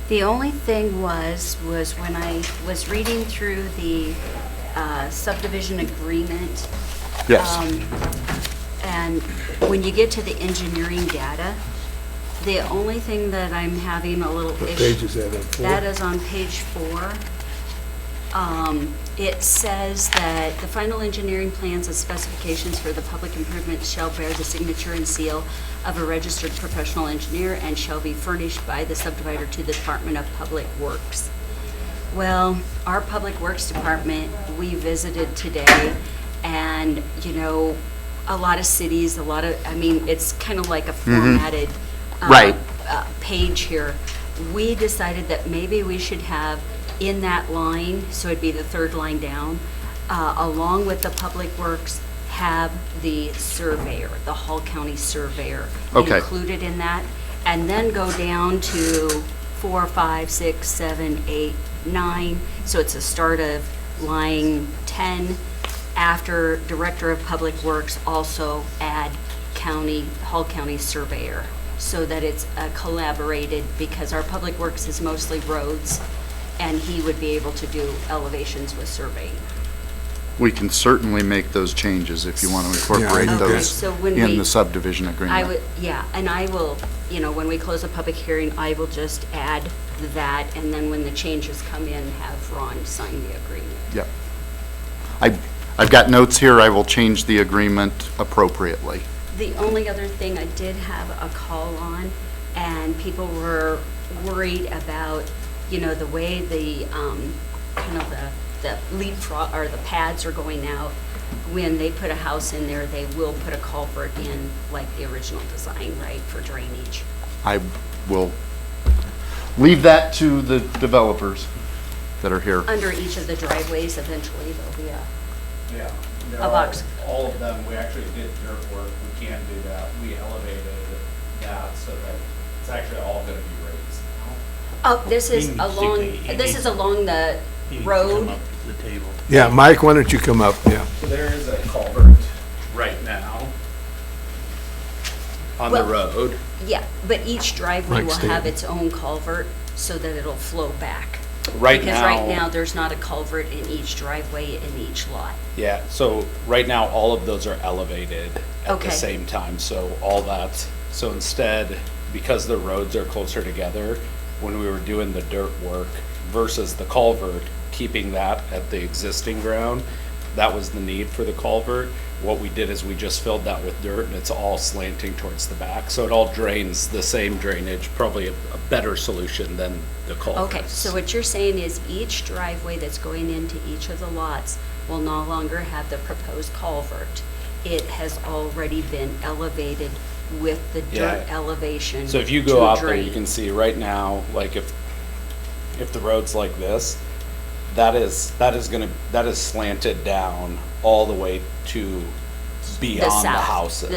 The only thing was when I was reading through the subdivision agreement. Yes. And when you get to the engineering data, the only thing that I'm having a little issue. What page is that on? 4? That is on page 4. It says that the final engineering plans and specifications for the public improvements shall bear the signature and seal of a registered professional engineer and shall be furnished by the subdivider to the Department of Public Works. Well, our Public Works Department, we visited today, and, you know, a lot of cities, I mean, it's kind of like a formatted Right. page here. We decided that maybe we should have in that line, so it'd be the third line down, along with the Public Works, have the surveyor, the Hall County surveyor Okay. included in that, and then go down to 4, 5, 6, 7, 8, 9. So it's a start of line 10. After Director of Public Works, also add Hall County surveyor, so that it's collaborated, because our Public Works is mostly roads, and he would be able to do elevations with surveying. We can certainly make those changes if you want to incorporate Okay, those so when in we- the subdivision agreement. I would, yeah, and I will, you know, when we close the public hearing, I will just add that, and then when the changes come in, have Ron sign the agreement. Yep. I've got notes here. I will change the agreement appropriately. The only other thing I did have a call on, and people were worried about, you know, the way the, kind of the leapfrog, or the pads are going out. When they put a house in there, they will put a culvert in, like the original design, right, for drainage. I will leave that to the developers that are here. Under each of the driveways, eventually, there'll be a, Yeah. there A are box. All of them, we actually did dirt work, we can't do that, we elevated that so that it's actually all gonna be raised now. oh, this is along the road. The table. Yeah, Mike, why don't you come up? Yeah. So there is a culvert right now on the Well- road. Yeah, but each driveway Mike, will stay have up. its own culvert so that it'll flow back. Right Because right now- now, there's not a culvert in each driveway in each lot. Yeah, so right now, all of those are elevated at Okay. the same time, so all that, so instead, because the roads are closer together, when we were doing the dirt work versus the culvert, keeping that at the existing ground, that was the need for the culvert. What we did is we just filled that with dirt, and it's all slanting towards the back, so it all drains the same drainage, probably a better solution than the culverts. Okay, so what you're saying is each driveway that's going into each of the lots will no longer have the proposed culvert. It has already been elevated with the dirt Yeah. elevation So if you to go out there, you drain. can see right now, like if the road's like this, that is slanted down all the way to beyond the south, houses.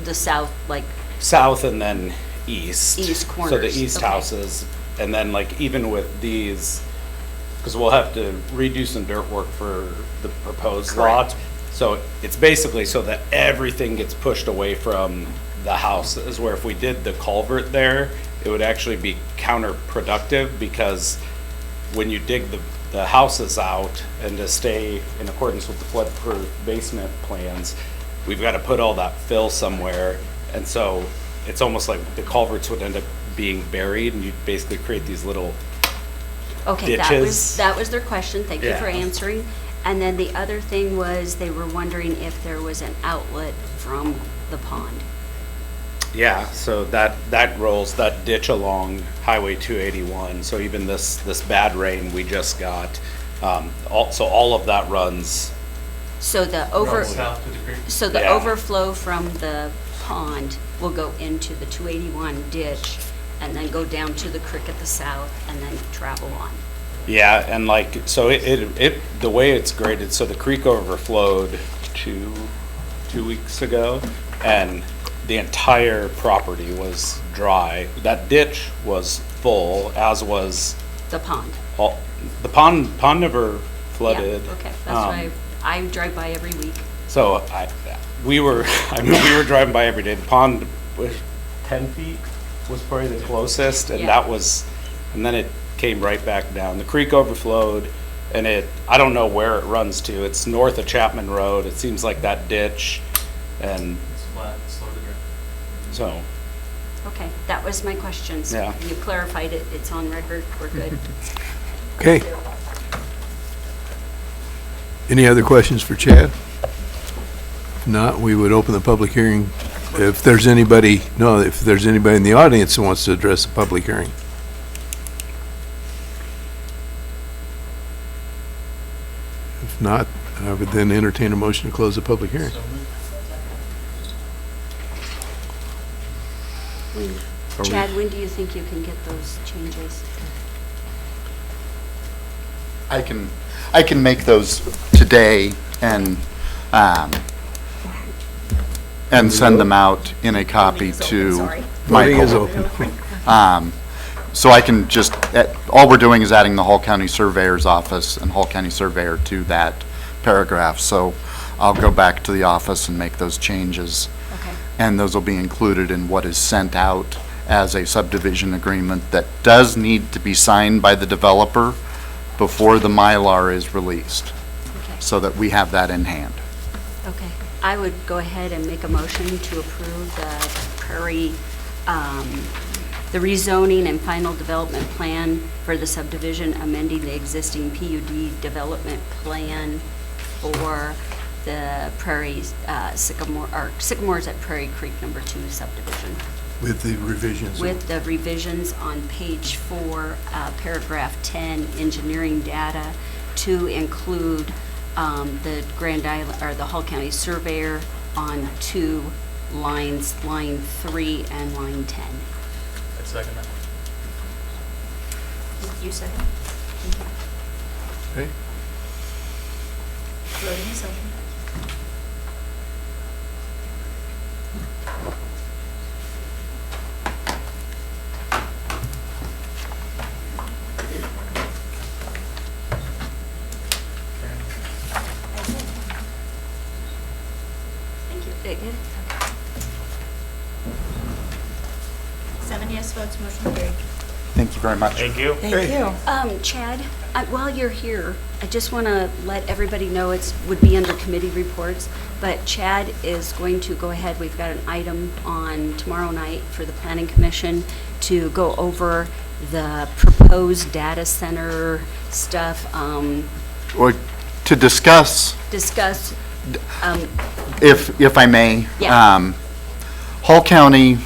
The south, like, South and then east. East So corners, the east okay. houses, and then like even with these, because we'll have to redo some dirt work for the proposed lot. So it's basically so that everything gets pushed away from the houses, where if we did the culvert there, it would actually be counterproductive, because when you dig the houses out and to stay in accordance with the flood-proof basement plans, we've got to put all that fill somewhere. And so it's almost like the culverts would end up being buried, and you'd basically create these little okay, ditches. that was their question, thank you for Yeah. answering. And then the other thing was, they were wondering if there was an outlet from the pond. Yeah, so that rolls, that ditch along Highway 281, so even this bad rain we just got, so all of that runs. So the South to the creek. So the Yeah. overflow from the pond will go into the 281 ditch and then go down to the creek at the south and then travel on. Yeah, and like, so it the way it's graded, so the creek overflowed two weeks ago, and the entire property was dry. That ditch was full, as was The pond. all, the pond never flooded. Yeah, okay, that's why I drive by every week. So we were driving by every day. The pond was 10 feet was probably the closest, and Yeah. and then it came right back down. The creek overflowed, and I don't know where it runs to. It's north of Chapman Road. It seems like that ditch, and It's flat, it's slow to drain. so, Okay, that was my questions. Yeah. You clarified it, it's on record, we're good. Okay. Any other questions for Chad? If not, we would open the public hearing. If there's anybody in the audience who wants to address the public hearing. If not, I would then entertain a motion to close the public hearing. Are we- Chad, when do you think you can get those changes? I can make those today and send them out in a copy to Voting is Michael. open. So I can just, all we're doing is adding the Hall County Surveyor's Office and Hall County Surveyor to that paragraph. So I'll go back to the office and make those changes. Okay. And those will be included in what is sent out as a subdivision agreement that does need to be signed by the developer before the Mylar is released, so that we have that in hand. Okay. I would go ahead and make a motion to approve the Prairie, the rezoning and final development plan for the subdivision, amending the existing PUD development plan for the Prairie, Sycamores at Prairie Creek #2 subdivision. With the revisions. With the revisions on page 4, paragraph 10, engineering data, to include the Grand Island, or the Hall County Surveyor on 2 lines, line 3 and line 10. I'd second that. You second? Okay. Voting is open. Thank you. Good. 7 yes votes, motion carried. Thank you very much. Thank you. Thank you. Chad, while you're here, I just want to let everybody know it would be under committee reports, but Chad is going to go ahead. We've got an item on tomorrow night for the Planning Commission to go over the proposed data center stuff, Or to discuss, discuss, if I may. Yeah. Hall County,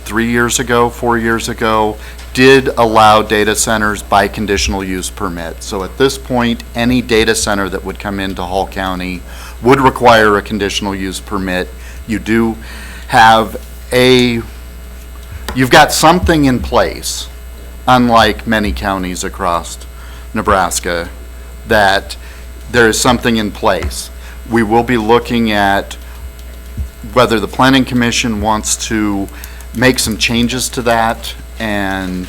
4 years ago, did allow data centers by conditional use permit. So at this point, any data center that would come into Hall County would require a conditional use permit. You do have you've got something in place, unlike many counties across Nebraska, that there is something in place. We will be looking at whether the Planning Commission wants to make some changes to that and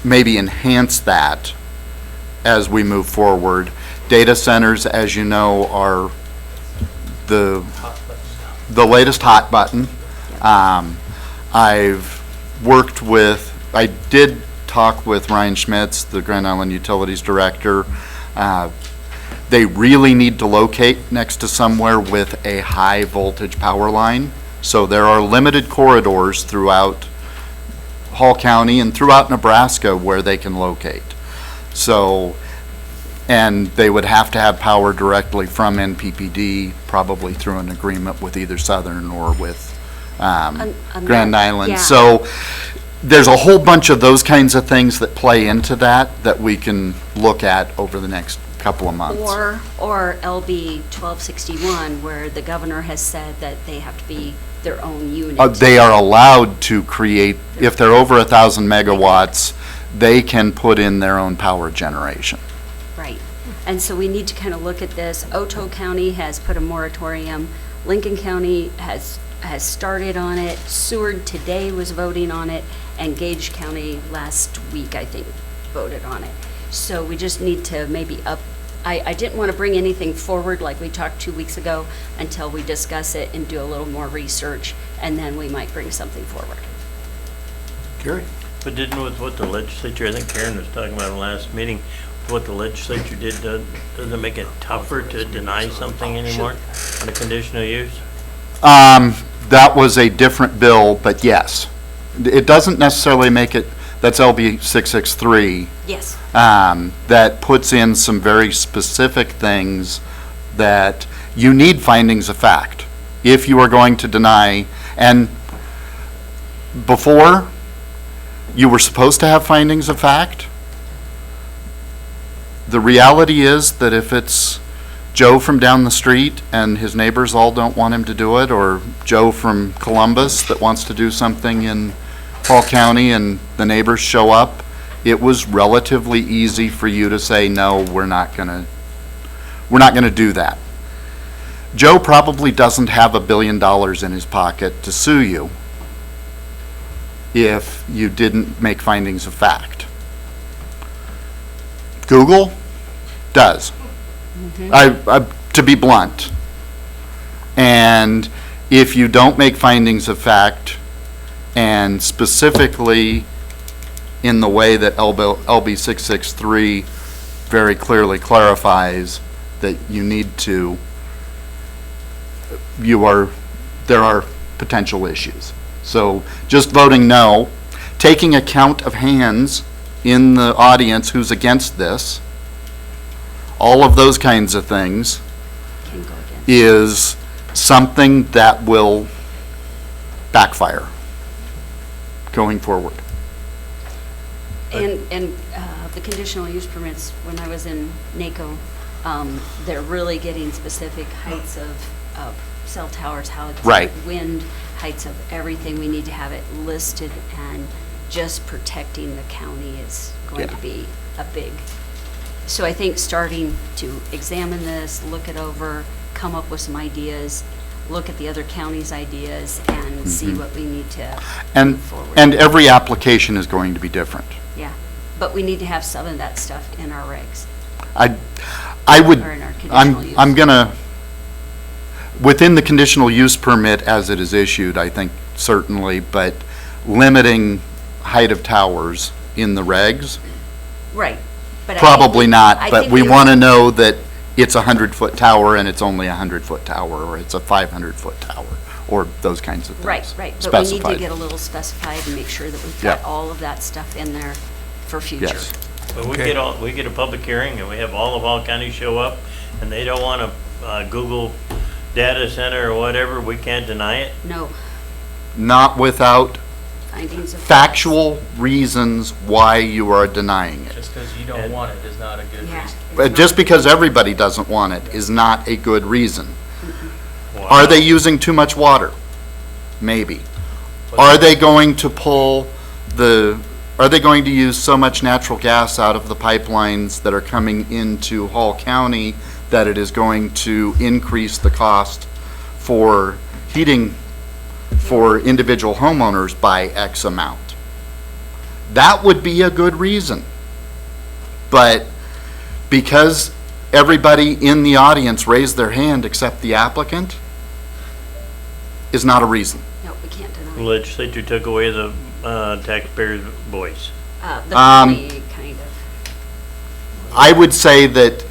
maybe enhance that as we move forward. Data centers, as you know, are the latest hot button. I did talk with Ryan Schmitz, the Grand Island Utilities Director. They really need to locate next to somewhere with a high voltage power line. So there are limited corridors throughout Hall County and throughout Nebraska where they can locate. So, and they would have to have power directly from NPPD, probably through an agreement with either Southern or with Grand Island. yeah. So there's a whole bunch of those kinds of things that play into that we can look at over the next couple of months. or LB 1261, where the governor has said that they have to be their own unit. They are allowed to create, if they're over 1,000 megawatts, they can put in their own power generation. Right. And so we need to kind of look at this. Otoe County has put a moratorium. Lincoln County has started on it. Seward today was voting on it, and Gage County last week, I think, voted on it. So we just need to maybe I didn't want to bring anything forward like we talked 2 weeks ago until we discuss it and do a little more research, and then we might bring something forward. Gary? But didn't with what the legislature, I think Karen was talking about in the last meeting, what the legislature did, doesn't make it tougher to deny something anymore on a conditional use? That was a different bill, but yes. It doesn't necessarily make it, that's LB 663. Yes. That puts in some very specific things that you need findings of fact if you are going to deny. And before, you were supposed to have findings of fact. The reality is that if it's Joe from down the street and his neighbors all don't want him to do it, or Joe from Columbus that wants to do something in Hall County and the neighbors show up, it was relatively easy for you to say, no, we're not gonna do that. Joe probably doesn't have $1 billion in his pocket to sue you if you didn't make findings of fact. Google does. To be blunt. And if you don't make findings of fact, and specifically in the way that LB 663 very clearly clarifies that you need to, there are potential issues. So just voting no, taking a count of hands in the audience who's against this, all of those kinds of things is something that will backfire going forward. And the conditional use permits, when I was in NACO, they're really getting specific heights of cell towers, how it's Right. wind, heights of everything. We need to have it listed, and just protecting the county is going to be a big. So I think starting to examine this, look it over, come up with some ideas, look at the other counties' ideas, and see what we need to move forward. And every application is going to be different. Yeah, but we need to have some of that stuff in our regs. I would, Or in our conditional use. I'm gonna, within the conditional use permit as it is issued, I think certainly, but limiting height of towers in the regs, Right. But probably not, I but think we want to know that it's a 100-foot tower and it's only a 100-foot tower, or it's a 500-foot tower, or those kinds of things. Right, right. But we need to Specified. get a little specified and make sure that we've Yeah. got all of that stuff in there for future. Yes. But we get a public hearing and we have all of Hall County show up and they don't want a Google data center or whatever, we can't deny it? No, Not without findings of. factual reasons why you are denying it. Just because you don't want it is not a good Yeah. reason. But just because everybody doesn't want it is not a good reason. Are they using too much water? Maybe. Are they going to are they going to use so much natural gas out of the pipelines that are coming into Hall County that it is going to increase the cost for heating for individual homeowners by X amount? That would be a good reason. But because everybody in the audience raised their hand except the applicant, is not a reason. No, we can't deny. The legislature took away the taxpayers' voice. The county kind of. I would say that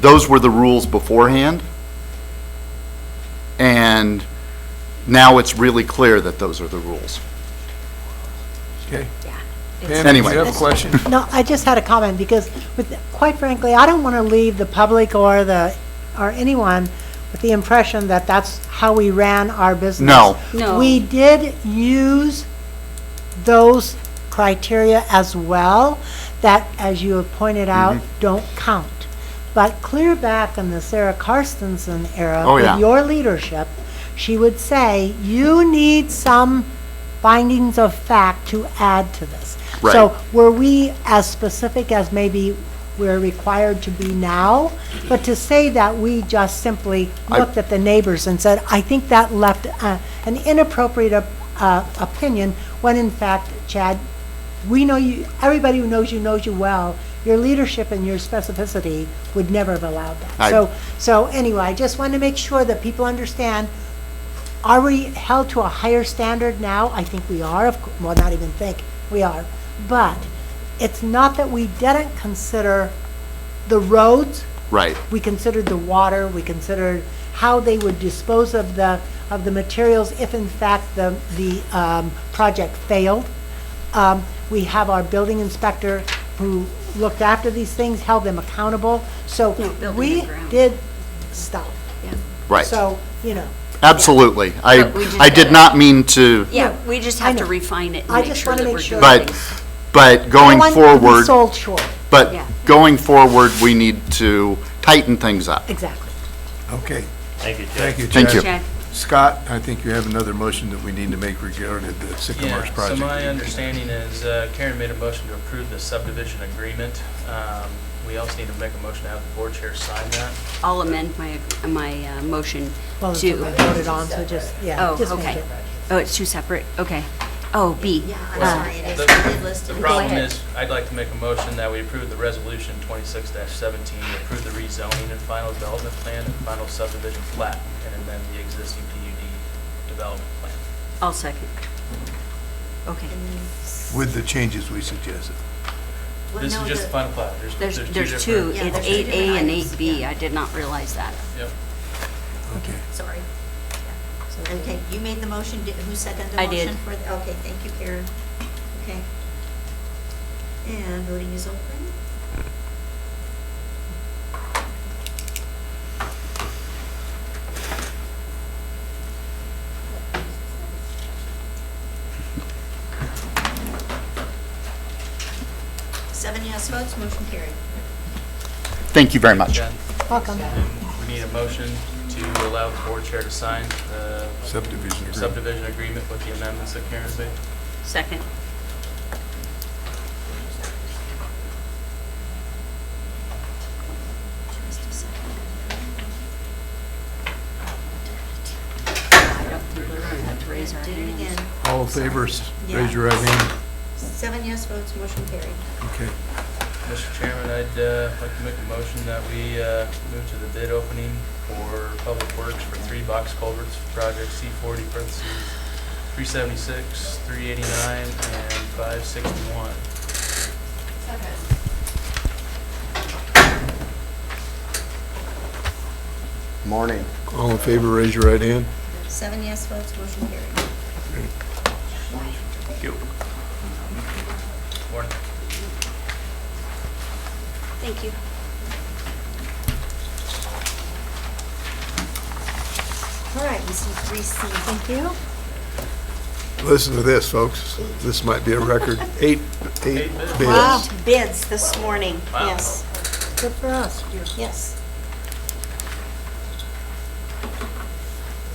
those were the rules beforehand, and now it's really clear that those are the rules. Okay. Yeah. Pam, Anyway. do you have a question? No, I just had a comment, because quite frankly, I don't want to leave the public or anyone with the impression that that's how we ran our business. No. No. We did use those criteria as well, that, as you have pointed out, don't count. But clear back in the Sarah Carstensen era, Oh, yeah. with your leadership, she would say, you need some findings of fact to add to this. Right. So were we as specific as maybe we're required to be now? But to say that we just simply looked at the neighbors and said, I think that left an inappropriate opinion, when in fact, Chad, we know you, everybody who knows you well. Your leadership and your specificity would never have allowed that. So anyway, I just want to make sure that people understand, are we held to a higher standard now? I think we are, well, not even think, we are. But it's not that we didn't consider the roads. Right. We considered the water, we considered how they would dispose of the materials if in fact the project failed. We have our building inspector who looked after these things, held them accountable. So building we and grounds. did stuff. Right. So, you know. Absolutely. But we just I did gotta- not mean to, Yeah, we just have I to know. refine it and I make just sure wanna that make we're sure doing but, things. but going No one can be forward, sold short. but Yeah. going forward, we need to tighten things up. Exactly. Okay. Thank you, Chad. Thank you, Thank Chad. you. Chad. Scott, I think you have another motion that we need to make regarding the Sycamores Yeah, so project. my understanding is Karen made a motion to approve the subdivision agreement. We also need to make a motion to have the board chair sign that. I'll amend my motion Well, it's to. already voted on, so just, yeah. Oh, just make okay. it. Oh, it's two separate, okay. Oh, B. Yeah, I'm Well, sorry, it the- is listed. The Go problem ahead. is, I'd like to make a motion that we approve the resolution 26-17, to approve the rezoning and final development plan and final subdivision plat, and amend the existing PUD development plan. I'll second. Okay. With the changes we suggested. Well, This no, is just the- the final plat. There's two. different- Yeah, It's there's two 8A different and items, 8B. yeah. I did not realize that. Yep. Okay. Sorry. Okay, you made the motion, who seconded the I motion? did. For okay, thank you, Karen. Okay. And voting is open. Seven yes votes, motion carried. Thank you very much. Jen, Welcome. we need a motion to allow the board chair to sign the Subdivision agreement. subdivision agreement with the amendments that Karen made. Second. Just a second. I don't think we're gonna have to raise our Did it hands. again. All in favor, Yeah. raise your right hand. 7 yes votes, motion carried. Okay. Mr. Chairman, I'd like to make a motion that we move to the bid opening for Public Works for 3 box culverts, project C40 parentheses 376, 389, and 561. Morning. All in favor, raise your right hand. 7 yes votes, motion carried. Thank you. Morning. Thank you. All right, receive. Thank you. Listen to this, folks. This might be a record. Eight bids. Wow, bids this morning, Wow. yes, Good for us. yes.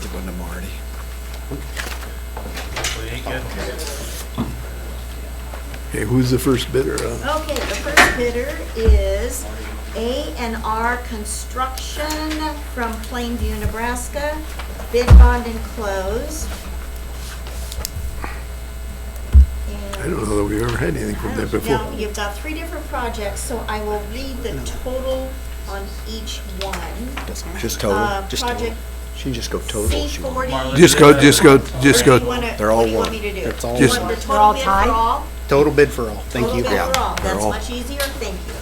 Give one to Marty. Hopefully it ain't good. Okay, who's the first bidder? Okay, the first bidder is A&R Construction from Plainview, Nebraska. Bid bond enclosed. I don't know that we've ever had anything from them before. Now, you've got 3 different projects, so I will read the total on each one. Just total, just total. Project She can just go total. she wants. Marlon, Just go. They're all What do you one. want to do? It's all You Just- want the They're total all bid tied? for all? Total bid for all. Thank Total you. bid for all, They're that's all- much easier, thank you.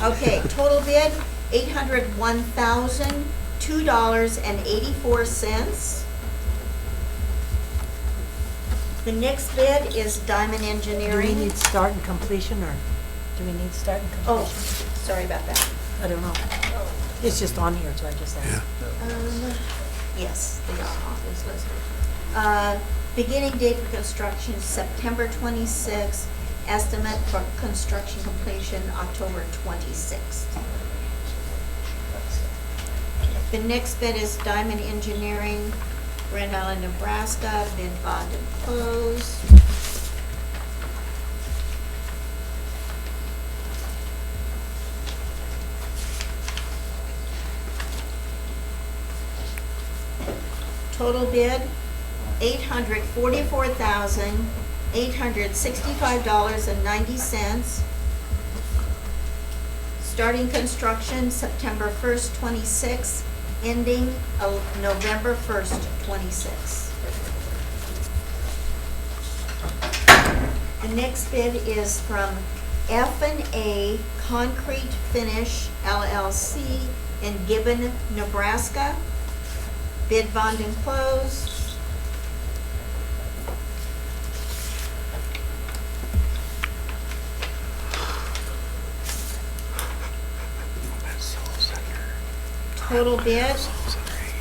Okay, total bid, $801,002.84. The next bid is Diamond Do we Engineering. need start and completion, or do we need start and Oh, completion? sorry about that. I don't know. It's just on here, so I just asked. Yes, they are on this list. Beginning date for construction, September 26th. Estimate for construction completion, October 26th. The next bid is Diamond Engineering, Grand Island, Nebraska, bid bond and close. Total bid, $844,865.90. Starting construction September 1st, 26, ending November 1st, 26. The next bid is from F&A Concrete Finish LLC in Gibbon, Nebraska. Bid bond enclosed. Total bid,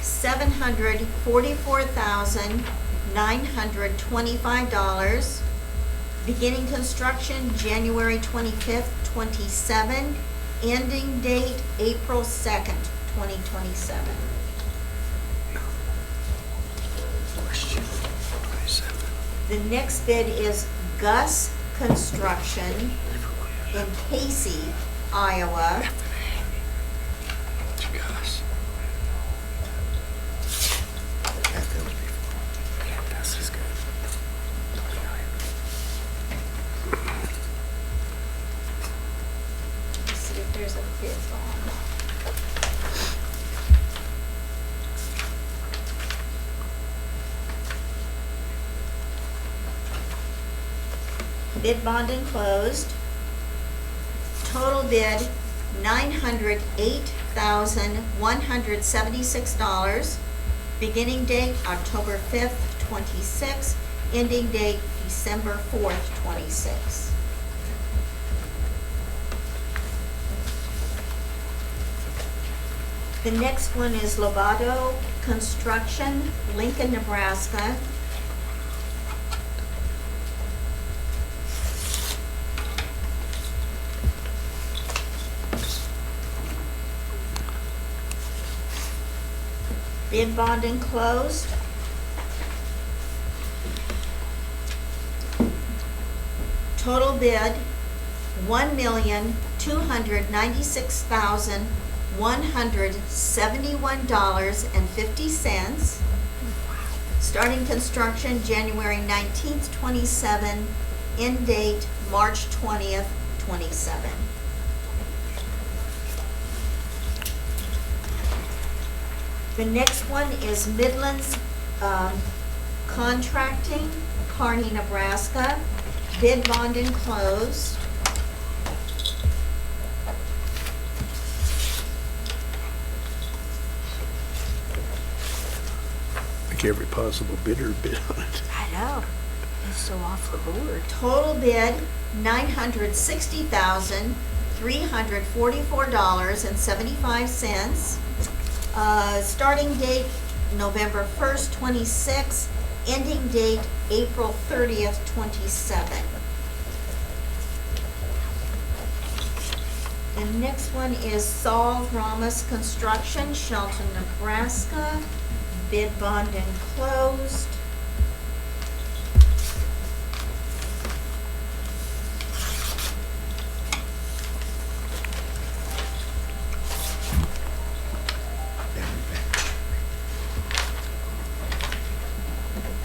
$744,925. Beginning construction January 25th, 27. Ending date April 2nd, 2027. The next bid is Gus Construction in Casey, Iowa. Let's see if there's a bid bond. Bid bond enclosed. Total bid, $908,176. Beginning date, October 5th, 26. Ending date, December 4th, 26. The next one is Lovato Construction, Lincoln, Nebraska. Bid bond enclosed. Total bid, $1,296,171.50. Starting construction January 19th, 27. End date March 20th, 27. The next one is Midlands Contracting, Kearney, Nebraska. Bid bond enclosed. Like every possible bidder bid on it. I know. It's so off the board. Total bid, $960,344.75. Starting date, November 1st, 26. Ending date, April 30th, 27. The next one is Saul Ramos Construction, Shelton, Nebraska. Bid bond enclosed.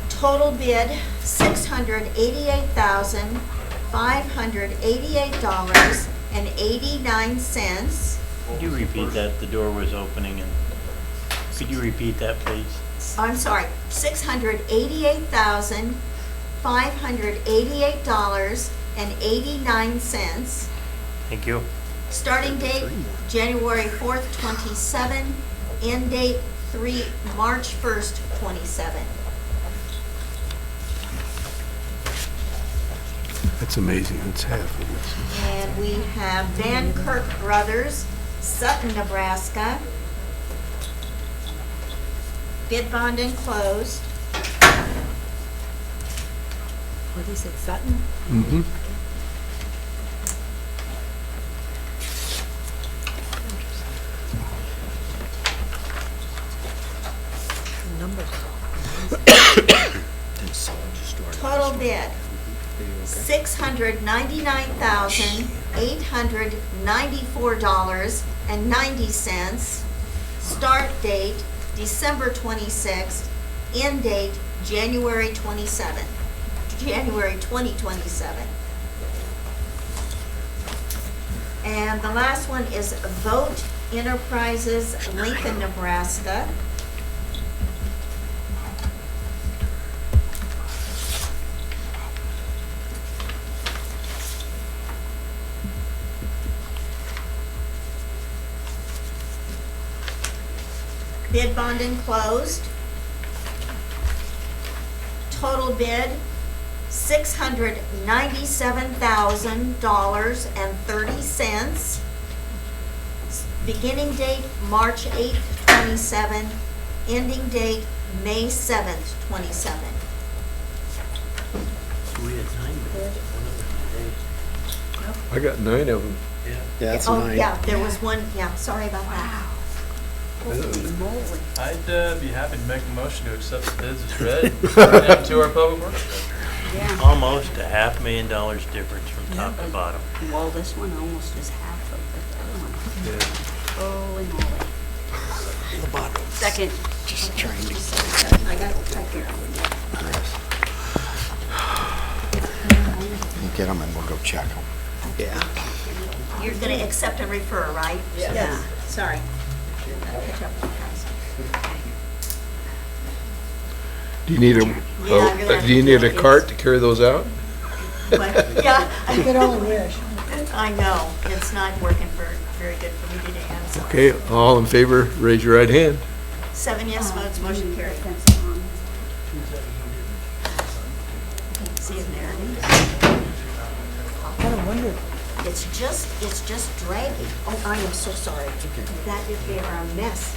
Total bid, $688,588.89. Could you repeat that? The door was opening and, could you repeat that, please? I'm sorry, $688,588.89. Thank you. Starting date, January 4th, 27. End date, March 1st, 27. That's amazing. That's half of this. And we have Van Kirk Brothers, Sutton, Nebraska. Bid bond enclosed. What did he say, Sutton? Mm-hmm. Total bid, $699,894.90. Start date, December 26th. End date, January 2027. And the last one is Vote Enterprises, Lincoln, Nebraska. Bid bond enclosed. Total bid, $697,000.30. Beginning date, March 8th, 27. Ending date, May 7th, 27. We had 9 minutes. I got 9 of them. Yeah. Yeah, that's Oh, nine. yeah, there was one, yeah, sorry about that. I'd be happy to make a motion to accept the bids as read and send it out to our public works director. Almost a $500,000 difference from top to bottom. Well, this one almost is half of the other one. Holy moly. Second. Just trying to I got it right here. get them and we'll go check them. Yeah. You're going to accept and refer, right? Yes. Sorry. Catch up with Do you need a, you're gonna have do you to need do a it. cart to carry those out? But, yeah. You could only wish. I know, it's not working very good for me today, I'm sorry. Okay, all in favor, raise your right hand. 7 yes votes, motion carried. See it there? I don't wonder. It's just dragging. Oh, I am so sorry. That is, they are a mess.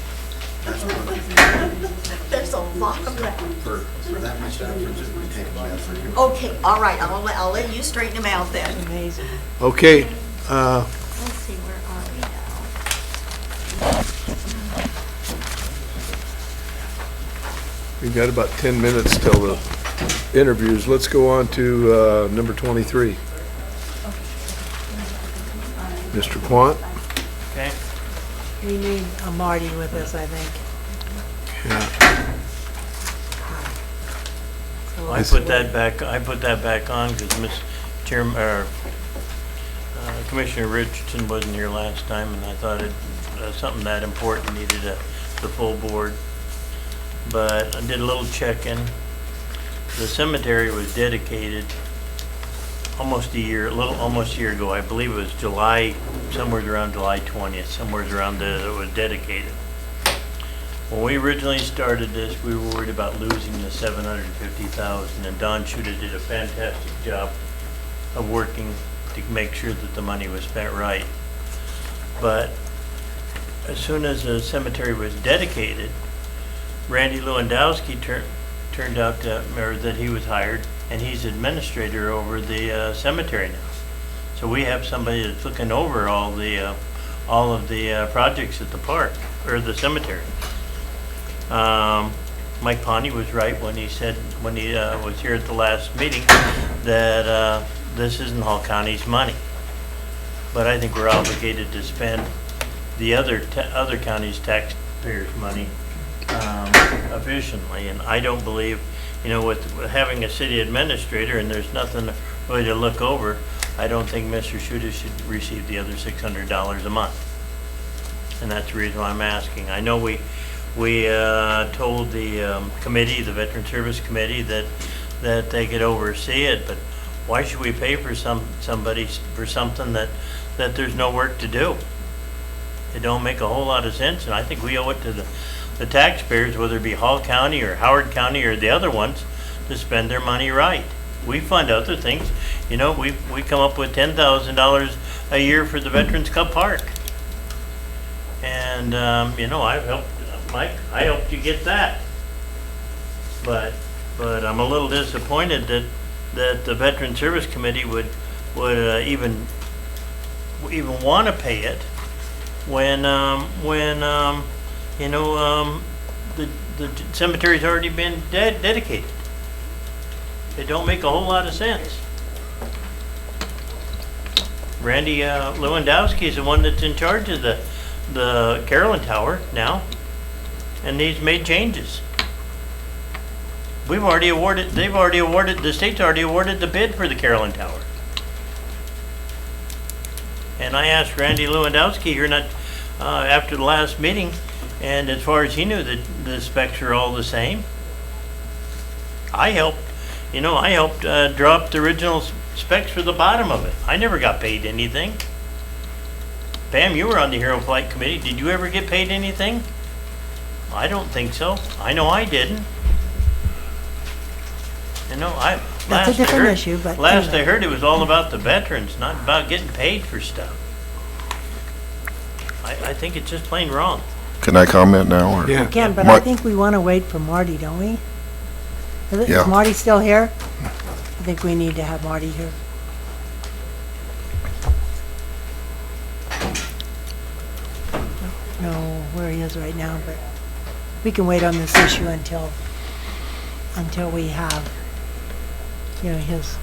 There's a lot of that. For that much difference, it would take a mess for you. Okay, all right, I'll let you straighten them out then. Amazing. Okay, Let's see, where are we now? we've got about 10 minutes till the interviews. Let's go on to number 23. Mr. Quant? Okay? We need a Marty with us, I think. Yeah. So I put that back on because Commissioner Richardson wasn't here last time, and I thought something that important needed the full board. But I did a little check-in. The cemetery was dedicated almost a year ago. I believe it was July, somewhere around July 20th, somewhere around there that it was dedicated. When we originally started this, we were worried about losing the $750,000, and Don Schutter did a fantastic job of working to make sure that the money was spent right. But as soon as the cemetery was dedicated, Randy Lewandowski turned out that he was hired, and he's administrator over the cemetery now. So we have somebody that's looking over all of the projects at the park or the cemetery. Mike Pawnee was right when he said, when he was here at the last meeting, that this isn't Hall County's money. But I think we're obligated to spend the other counties' taxpayers' money efficiently. And I don't believe, with having a city administrator and there's nothing really to look over, I don't think Mr. Schutter should receive the other $600 a month. And that's the reason why I'm asking. I know we told the committee, the Veteran Service Committee, that they could oversee it, but why should we pay for somebody for something that there's no work to do? It don't make a whole lot of sense, and I think we owe it to the taxpayers, whether it be Hall County or Howard County or the other ones, to spend their money right. We fund other things. We come up with $10,000 a year for the Veterans Cup Park. And, I've helped, Mike, I helped you get that. But I'm a little disappointed that the Veteran Service Committee would even want to pay it when the cemetery's already been dedicated. It don't make a whole lot of sense. Randy Lewandowski is the one that's in charge of the Carolyn Tower now, and he's made changes. The state's already awarded the bid for the Carolyn Tower. And I asked Randy Lewandowski here after the last meeting, and as far as he knew, the specs are all the same. I helped drop the original specs for the bottom of it. I never got paid anything. Pam, you were on the Hero Flight Committee. Did you ever get paid anything? I don't think so. I know I didn't. That's a different issue, but last anyway. I heard, it was all about the veterans, not about getting paid for stuff. I I think it's just plain wrong. Can I comment now, or? Yeah. Again, but I Mark- think we want to wait for Marty, don't we? Yeah. Is Marty still here? I think we need to have Marty here. No, where he is right now, but we can wait on this issue until we have, his.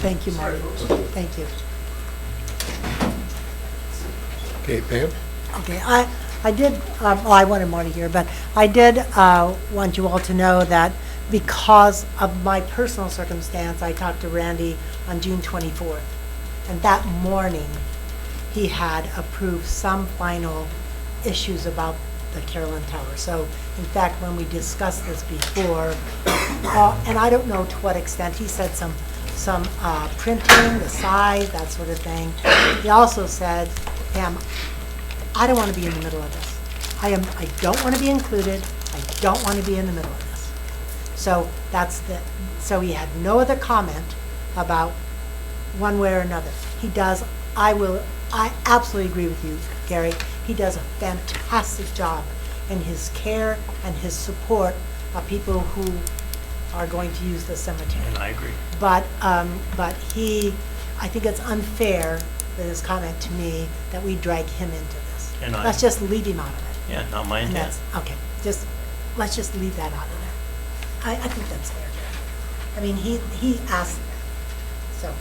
Thank you, Marty. Thank you. Okay, Pam? Okay, I did, I wanted Marty here, but I did want you all to know that because of my personal circumstance, I talked to Randy on June 24th. And that morning, he had approved some final issues about the Carolyn Tower. So, in fact, when we discussed this before, and I don't know to what extent, he said some printing, the size, that sort of thing. He also said, Pam, I don't want to be in the middle of this. I don't want to be included. I don't want to be in the middle of this. So so he had no other comment about one way or another. He does, I absolutely agree with you, Gary. He does a fantastic job in his care and his support of people who are going to use the cemetery. And I agree. But I think it's unfair with his comment to me that we drag him into this. And Let's just leave him out of it. Yeah, not my And intent. that's, okay, let's just leave that out of there. I think that's fair, Gary. I mean, he asked that, so.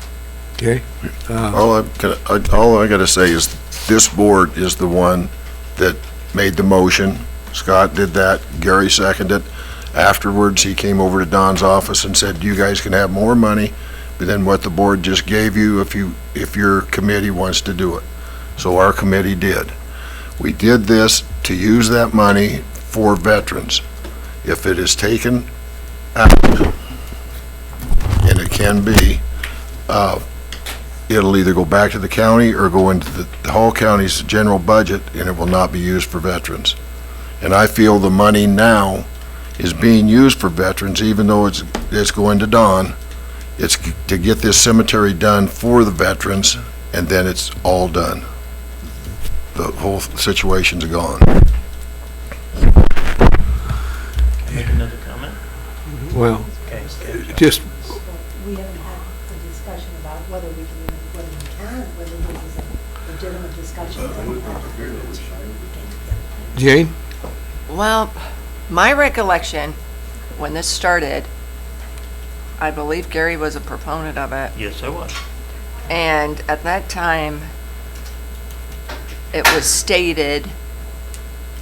Okay. All I gotta say is, this board is the one that made the motion. Scott did that, Gary seconded it. Afterwards, he came over to Don's office and said, you guys can have more money than what the board just gave you if your committee wants to do it. So our committee did. We did this to use that money for veterans. If it is taken out, and it can be, it'll either go back to the county or go into the whole county's general budget, and it will not be used for veterans. And I feel the money now is being used for veterans, even though it's going to Don. It's to get this cemetery done for the veterans, and then it's all done. The whole situation's gone. Make another comment? Well, Okay. just, We haven't had a discussion about whether we can, whether this is a legitimate discussion. Jane? Well, my recollection, when this started, I believe Gary was a proponent of it. Yes, I was. And at that time, it was stated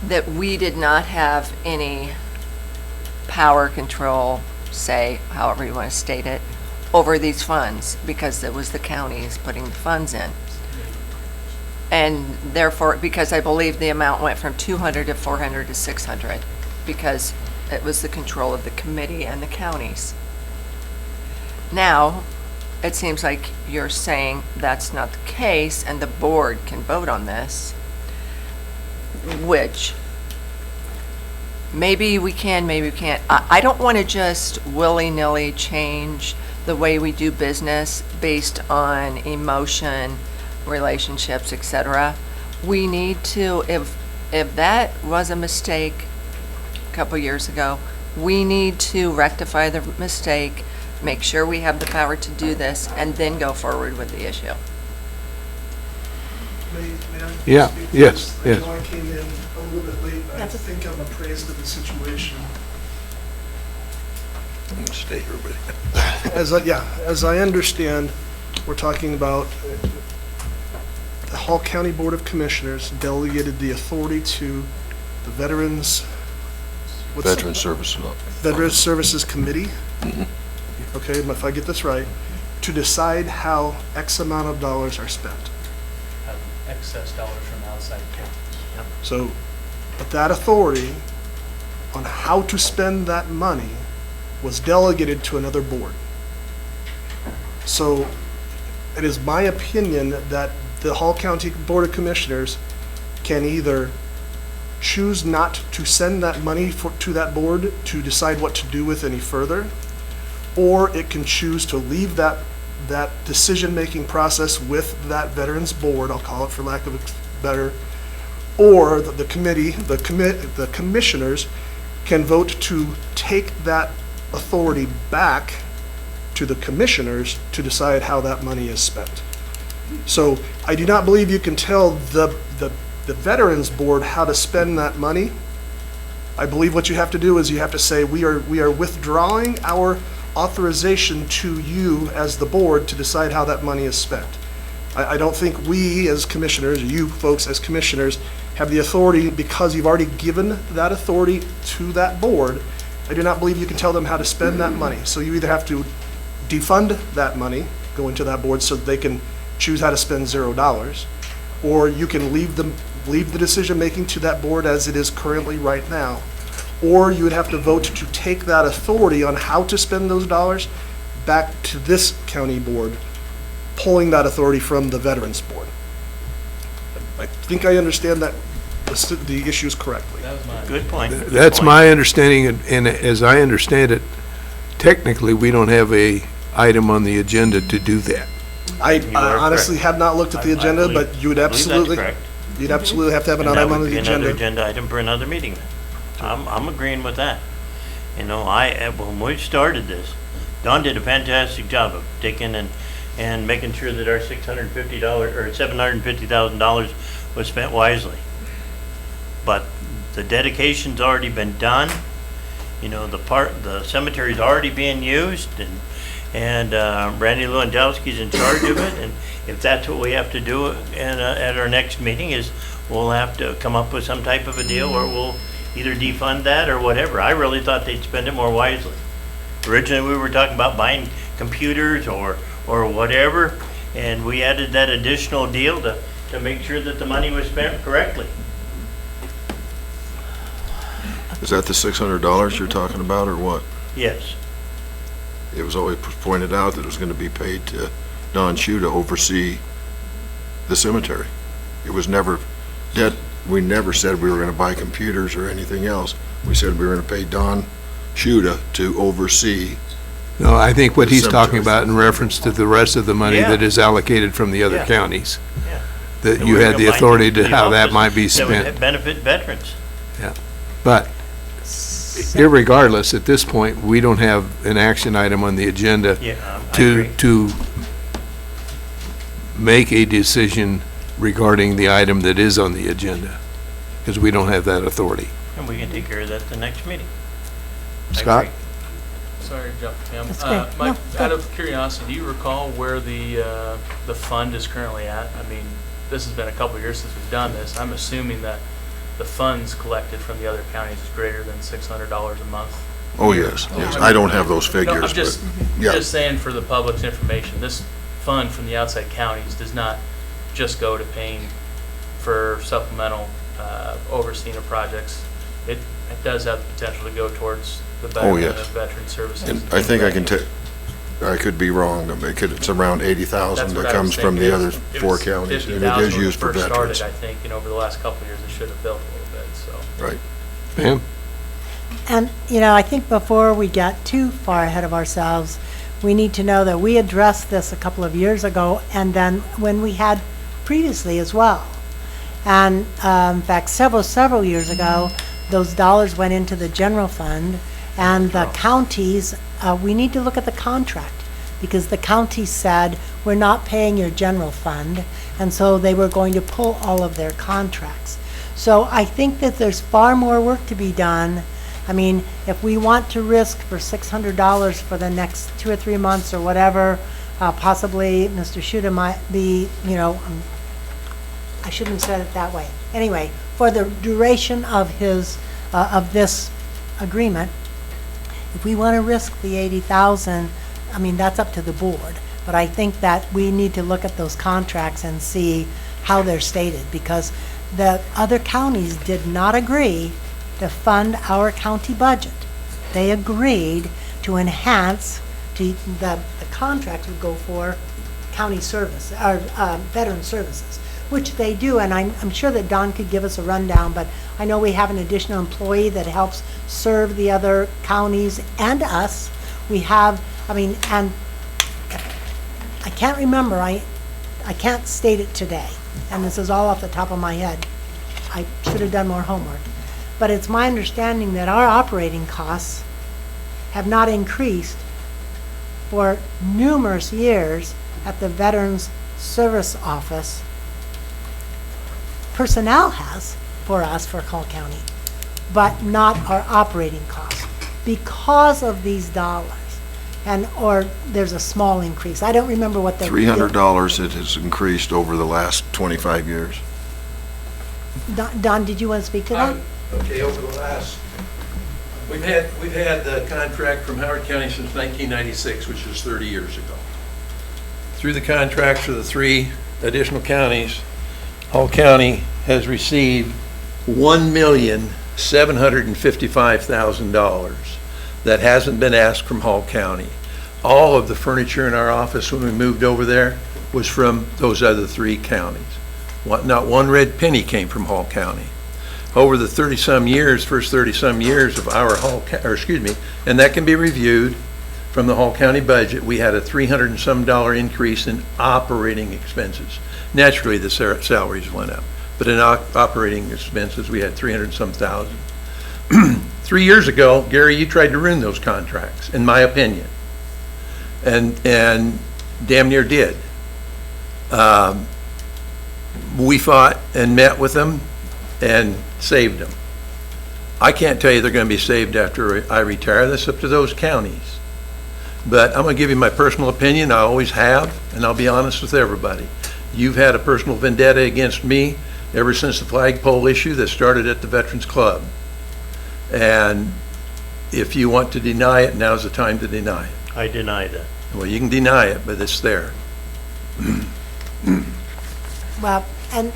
that we did not have any power, control, say, however you want to state it, over these funds, because it was the counties putting the funds in. And therefore, because I believe the amount went from 200 to 400 to 600, because it was the control of the committee and the counties. Now, it seems like you're saying that's not the case, and the board can vote on this, which maybe we can, maybe we can't. I don't want to just willy-nilly change the way we do business based on emotion, relationships, etc. We need to, if that was a mistake a couple years ago, we need to rectify the mistake, make sure we have the power to do this, and then go forward with the issue. May I Yeah, speak yes, first? yes. I know I came in a little bit late, but I think I'm appraised of the situation. Stay here, buddy. As I understand, we're talking about the Hall County Board of Commissioners delegated the authority to the Veterans Veteran Services. Veterans Services Committee. Okay, if I get this right, to decide how X amount of dollars are spent. Have excess dollars from outside accounts. So, but that authority on how to spend that money was delegated to another board. So, it is my opinion that the Hall County Board of Commissioners can either choose not to send that money to that board to decide what to do with any further, or it can choose to leave that decision-making process with that Veterans Board, I'll call it for lack of a better, or the committee, the commissioners can vote to take that authority back to the commissioners to decide how that money is spent. So I do not believe you can tell the Veterans Board how to spend that money. I believe what you have to do is you have to say, we are withdrawing our authorization to you as the board to decide how that money is spent. I don't think we as commissioners, you folks as commissioners, have the authority, because you've already given that authority to that board. I do not believe you can tell them how to spend that money. So you either have to defund that money, go into that board so that they can choose how to spend $0, or you can leave the decision-making to that board as it is currently right now. Or you would have to vote to take that authority on how to spend those dollars back to this county board, pulling that authority from the Veterans Board. I think I understand that the issues correctly. That was my. Good point. That's my understanding, and as I understand it, technically, we don't have a item on the agenda to do that. I are honestly have not looked at the I agenda, believe- but you would I believe that's absolutely, correct. you'd absolutely have to have an And that item on would the be another agenda. agenda item for another meeting. I'm agreeing with that. You know, when we started this, Don did a fantastic job of taking and making sure that our $650 or $750,000 was spent wisely. But the dedication's already been done. You know, the cemetery's already being used, and Randy Lewandowski's in charge of it. And if that's what we have to do at our next meeting, is we'll have to come up with some type of a deal, or we'll either defund that or whatever. I really thought they'd spend it more wisely. Originally, we were talking about buying computers or whatever, and we added that additional deal to make sure that the money was spent correctly. Is that the $600 you're talking about, or what? Yes. It was always pointed out that it was going to be paid to Don Shu to oversee the cemetery. It was never, we never said we were going to buy computers or anything else. We said we were going to pay Don Shuda to oversee. No, I think what The he's talking cemetery. about in reference to the rest of the money Yeah. that is allocated from the other Yeah. counties. Yeah. That And you we're had the gonna buy authority to the how that office might be that would spent. benefit veterans. But irregardless, at this point, we don't have an action item on the agenda Yeah, I agree. to make a decision regarding the item that is on the agenda, because we don't have that authority. And we can take care of that at the next meeting. I Scott? agree. Sorry to jump, Pam. That's okay. Mike, No, out of curiosity, do you recall where the fund is currently at? I mean, this has been a couple of years since we've done this. I'm assuming that the funds collected from the other counties is greater than $600 a month. Oh, yes, yes. I don't have those No, figures, I'm but, just yeah. saying for the public's information, this fund from the outside counties does not just go to paying for supplemental overseeing of projects. It does have the potential to go towards the Oh, betterment yes. of veteran services. And I think I can I could be wrong, it's around 80,000 That's that what I comes was from thinking. the other It four was counties, and it 50,000 is when we used for first veterans. started, I think, and over the last couple of years, it should have built a little bit, so. Right. Pam? And, you know, I think before we get too far ahead of ourselves, we need to know that we addressed this a couple of years ago, and then when we had previously as well. And, in fact, several years ago, those dollars went into the general fund, and the counties, we need to look at the contract, because the county said, we're not paying your general fund, and so they were going to pull all of their contracts. So I think that there's far more work to be done. I mean, if we want to risk for $600 for the next 2 or 3 months or whatever, possibly Mr. Shuda might be, you know, I shouldn't have said it that way. Anyway, for the duration of his, of this agreement, if we want to risk the 80,000, I mean, that's up to the board. But I think that we need to look at those contracts and see how they're stated, because the other counties did not agree to fund our county budget. They agreed to enhance, the contract would go for county service, or veteran services, which they do, and I'm sure that Don could give us a rundown, but I know we have an additional employee that helps serve the other counties and us. We have, and I can't remember, I can't state it today, and this is all off the top of my head. I should have done more homework. But it's my understanding that our operating costs have not increased for numerous years at the Veterans Service Office. Personnel has for us, for Call County, but not our operating costs because of these dollars. Or there's a small increase. I don't remember what the $300 it has increased over the last 25 years. Don, did you want to speak to that? Okay, over the last, we've had the contract from Howard County since 1996, which is 30 years ago. Through the contracts for the 3 additional counties, Hall County has received $1,755,000 that hasn't been asked from Hall County. All of the furniture in our office when we moved over there was from those other 3 counties. Not one red penny came from Hall County. Over the 30-some years, first 30-some years of our and that can be reviewed from the Hall County budget, we had a $300 and some increase in operating expenses. Naturally, the salaries went up, but in operating expenses, we had 300 and some thousand. 3 years ago, Gary, you tried to ruin those contracts, in my opinion, and damn near did. We fought and met with them and saved them. I can't tell you they're going to be saved after I retire. That's up to those counties. But I'm going to give you my personal opinion. I always have, and I'll be honest with everybody. You've had a personal vendetta against me ever since the flagpole issue that started at the Veterans Club. And if you want to deny it, now's the time to deny it. I deny that. Well, you can deny it, but it's there. Well, and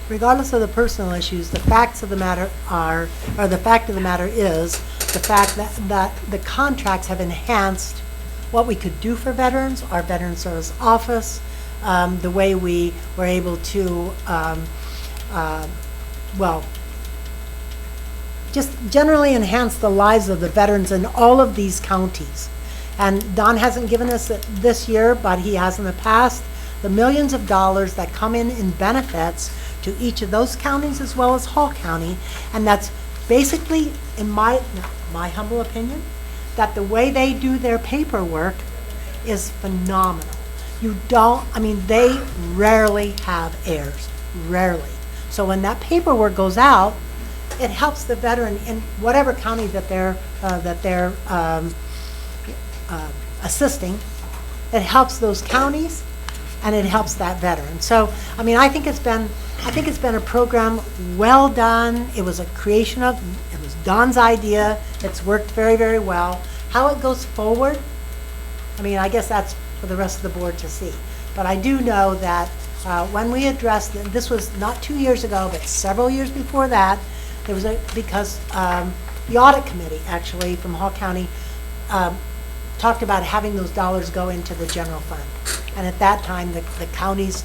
regardless of the personal issues, the facts of the matter are, or the fact of the matter is, the fact that the contracts have enhanced what we could do for veterans, our Veteran Service Office, the way we were able to, just generally enhance the lives of the veterans in all of these counties. And Don hasn't given us it this year, but he has in the past, the millions of dollars that come in benefits to each of those counties as well as Hall County. And that's basically, in my humble opinion, that the way they do their paperwork is phenomenal. They rarely have errors, rarely. So when that paperwork goes out, it helps the veteran in whatever county that they're assisting. It helps those counties, and it helps that veteran. So, I think it's been a program well done. It was it was Don's idea. It's worked very, very well. How it goes forward, I guess that's for the rest of the board to see. But I do know that when we addressed, this was not 2 years ago, but several years before that, there was because the audit committee, actually, from Hall County, talked about having those dollars go into the general fund. And at that time, the counties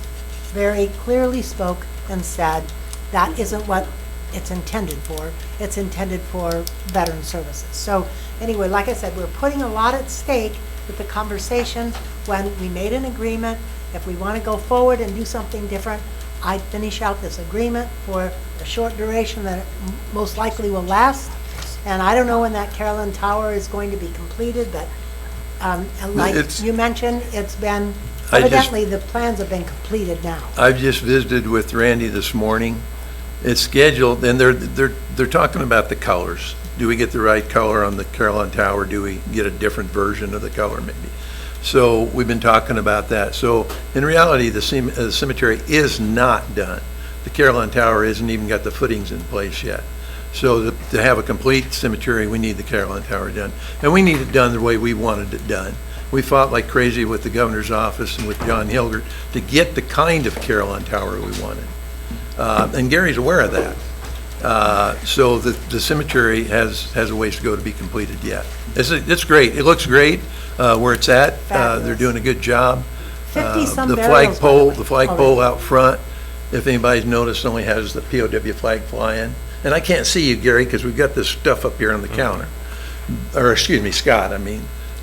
very clearly spoke and said, that isn't what it's intended for. It's intended for veteran services. So anyway, like I said, we're putting a lot at stake with the conversation. When we made an agreement, if we want to go forward and do something different, I'd finish out this agreement for a short duration that it most likely will last. And I don't know when that Carolyn Tower is going to be completed, but like you mentioned, it's been, evidently the plans have been completed now. I've just visited with Randy this morning. It's scheduled, and they're talking about the colors. Do we get the right color on the Carolyn Tower? Do we get a different version of the color maybe? So we've been talking about that. So in reality, the cemetery is not done. The Carolyn Tower hasn't even got the footings in place yet. So to have a complete cemetery, we need the Carolyn Tower done. And we need it done the way we wanted it done. We fought like crazy with the governor's office and with John Hilgert to get the kind of Carillon Tower we wanted. And Gary's aware of that. So the cemetery has a ways to go to be completed yet. It's great. It looks great where it's at. They're doing a good job. 50-some The burials, by the way, flagpole out front, if anybody's noticed, only has the POW flag flying. And I can't see you, Gary, because we've got this stuff up here on the counter. Or, excuse me, Scott,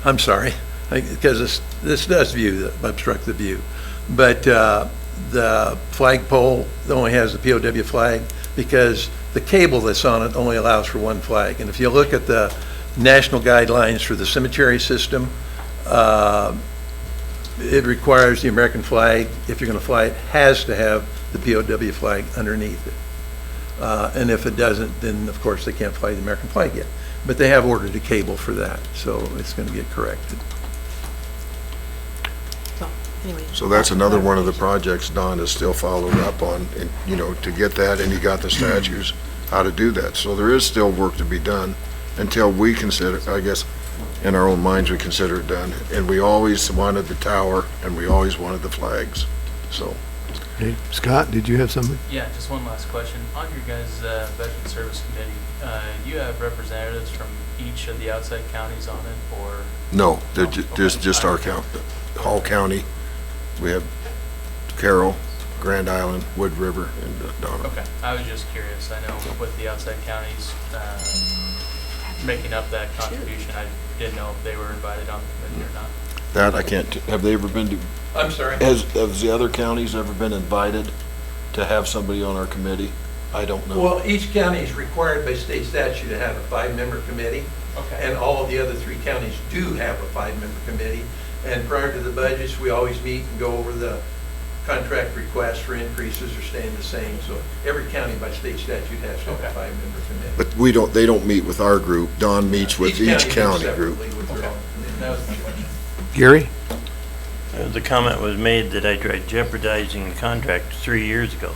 I'm sorry, because this does obstruct the view. But the flagpole only has the POW flag because the cable that's on it only allows for one flag. And if you look at the national guidelines for the cemetery system, it requires the American flag, if you're going to fly it, has to have the POW flag underneath it. And if it doesn't, then of course they can't fly the American flag yet. But they have ordered a cable for that, so it's going to get corrected. Anyway. So that's another one of the projects Don is still following up on, and, you know, to get that, and he got the statues, how to do that. So there is still work to be done until we consider, I guess, in our own minds, we consider it done. And we always wanted the tower, and we always wanted the flags, so. Hey, Scott, did you have something? Yeah, just one last question. On your guys' Veteran Service Committee, do you have representatives from each of the outside counties on it, or? No, they're just our county, Hall County. We have Carroll, Grand Island, Wood River, and Donovan. Okay, I was just curious. I know with the outside counties making up that contribution, I didn't know if they were invited on the committee or not. That I can't, have they ever been to? I'm sorry? Has the other counties ever been invited to have somebody on our committee? I don't know. Well, each county is required by state statute to have a 5-member committee. Okay. And all of the other 3 counties do have a 5-member committee. And prior to the budgets, we always meet and go over the contract requests for increases or staying the same. So every county by state statute has to have a 5-member committee. But they don't meet with our group. Don meets with each county group. separately with their own committee. That was my question. Gary? The comment was made that I tried jeopardizing the contract 3 years ago.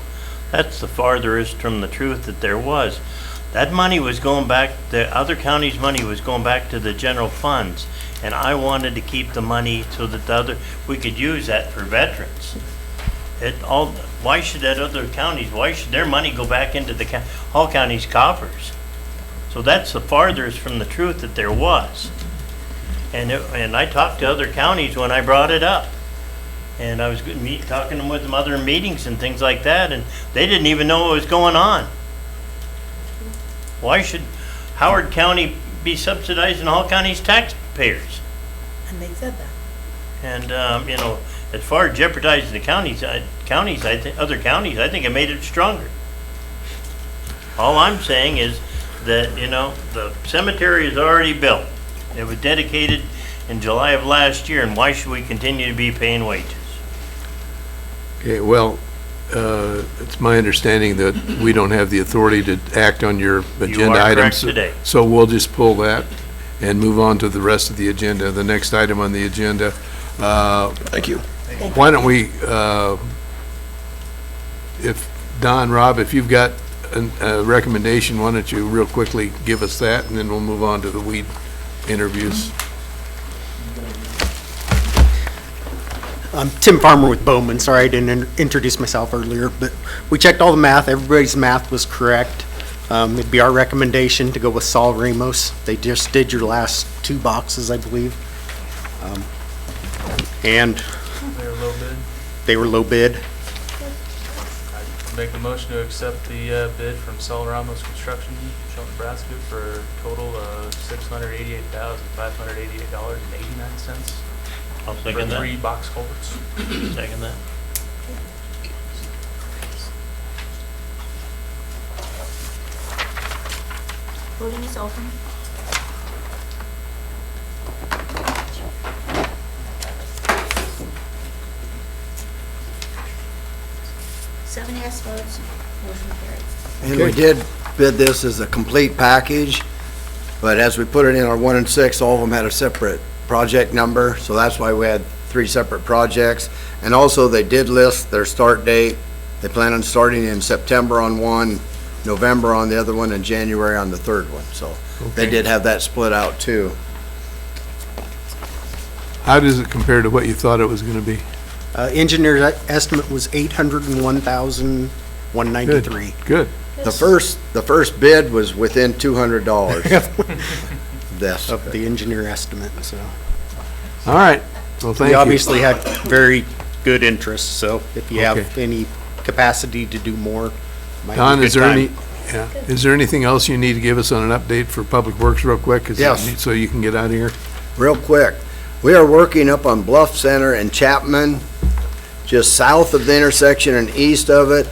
That's the farthest from the truth that there was. That money was going back, the other counties' money was going back to the general funds. And I wanted to keep the money so that we could use that for veterans. Why should why should their money go back into the Hall County's coffers? So that's the farthest from the truth that there was. And I talked to other counties when I brought it up. And I was talking with them other meetings and things like that, and they didn't even know what was going on. Why should Howard County be subsidizing Hall County's taxpayers? And they said that. And, as far as jeopardizing the other counties, I think it made it stronger. All I'm saying is that, the cemetery is already built. It was dedicated in July of last year, and why should we continue to be paying wages? Okay, well, it's my understanding that we don't have the authority to act on your agenda are items. correct today. So we'll just pull that and move on to the rest of the agenda. The next item on the agenda. Thank you. Why don't we, Rob, if you've got a recommendation, why don't you real quickly give us that, and then we'll move on to the weed interviews. I'm Tim Farmer with Bowman. Sorry I didn't introduce myself earlier, but we checked all the math. Everybody's math was correct. It'd be our recommendation to go with Saul Ramos. They just did your last 2 boxes, I believe. And They were low bid. they were low bid. I'd make a motion to accept the bid from Sol Ramos Construction, Shelton, Nebraska, for a total of $688,588.89. I'll second For that. 3 box culverts. Second that. Voting is open. Seven yes votes, motion carried. And we did bid this as a complete package, but as we put it in our 1 and 6, all of them had a separate project number, so that's why we had 3 separate projects. And also, they did list their start date. They plan on starting in September on one, November on the other one, and January on the third one. So they Okay. did have that split out too. How does it compare to what you thought it was gonna be? Engineer's estimate was $801,193. Good. The first bid was within $200. That's Of the engineer estimate, so. All right, well, thank We you. obviously had very good interest, so if you have Okay. any capacity to do more, might be a Don, good is there time. any, is there anything else you need to give us on an update for Public Works real quick? 'Cause Yes. So you can get out of here? Real quick, we are working up on Bluff Center and Chapman, just south of the intersection and east of it.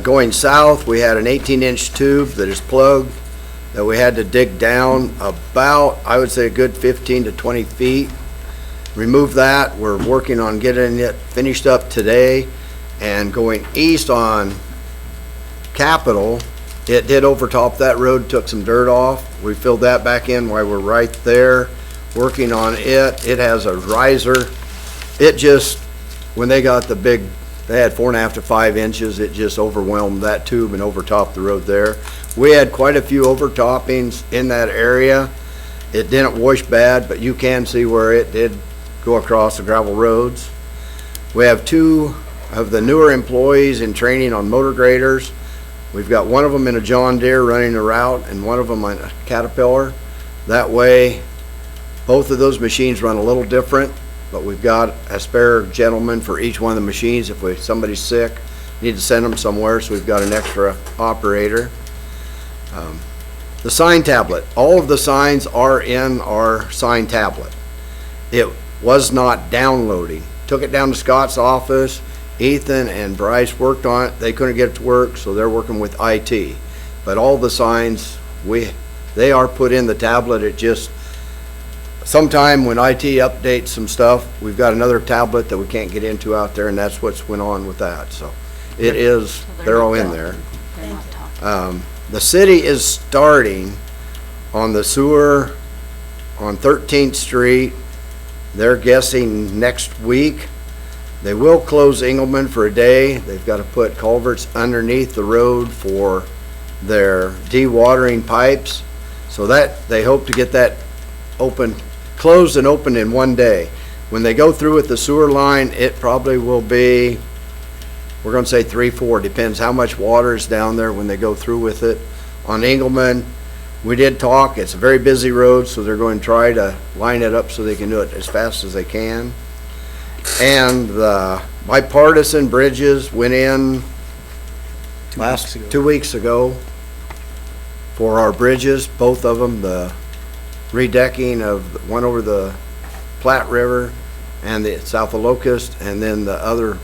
Going south, we had an 18-inch tube that is plugged that we had to dig down about, I would say, a good 15 to 20 feet. Remove that. We're working on getting it finished up today. And going east on Capitol, it did overtop that road, took some dirt off. We filled that back in while we're right there working on it. It has a riser. It just, when they got the big, they had 4.5 to 5 inches, it just overwhelmed that tube and overtopped the road there. We had quite a few overtoppings in that area. It didn't wash bad, but you can see where it did go across the gravel roads. We have 2 of the newer employees in training on motor graders. We've got one of them in a John Deere running the route and one of them on a Caterpillar. That way, both of those machines run a little different, but we've got a spare gentleman for each one of the machines. If somebody's sick, need to send them somewhere, so we've got an extra operator. The sign tablet, all of the signs are in our sign tablet. It was not downloading. Took it down to Scott's office. Ethan and Bryce worked on it. They couldn't get it to work, so they're working with IT. But all the signs, they are put in the tablet. It just, sometime when IT updates some stuff, we've got another tablet that we can't get into out there, and that's what's went on with that. So it is, they're all in there. The city is starting on the sewer on 13th Street. They're guessing next week. They will close Engelman for a day. They've got to put culverts underneath the road for their dewatering pipes. So that, they hope to get that open, closed and open in one day. When they go through with the sewer line, it probably will be, we're going to say 3-4, depends how much water is down there when they go through with it. On Engelman, we did talk, it's a very busy road, so they're going to try to line it up so they can do it as fast as they can. And the bipartisan bridges went in 2 weeks ago for our bridges, both of them, the redecking of one over the Platte River and the south of Locust, and then the other, I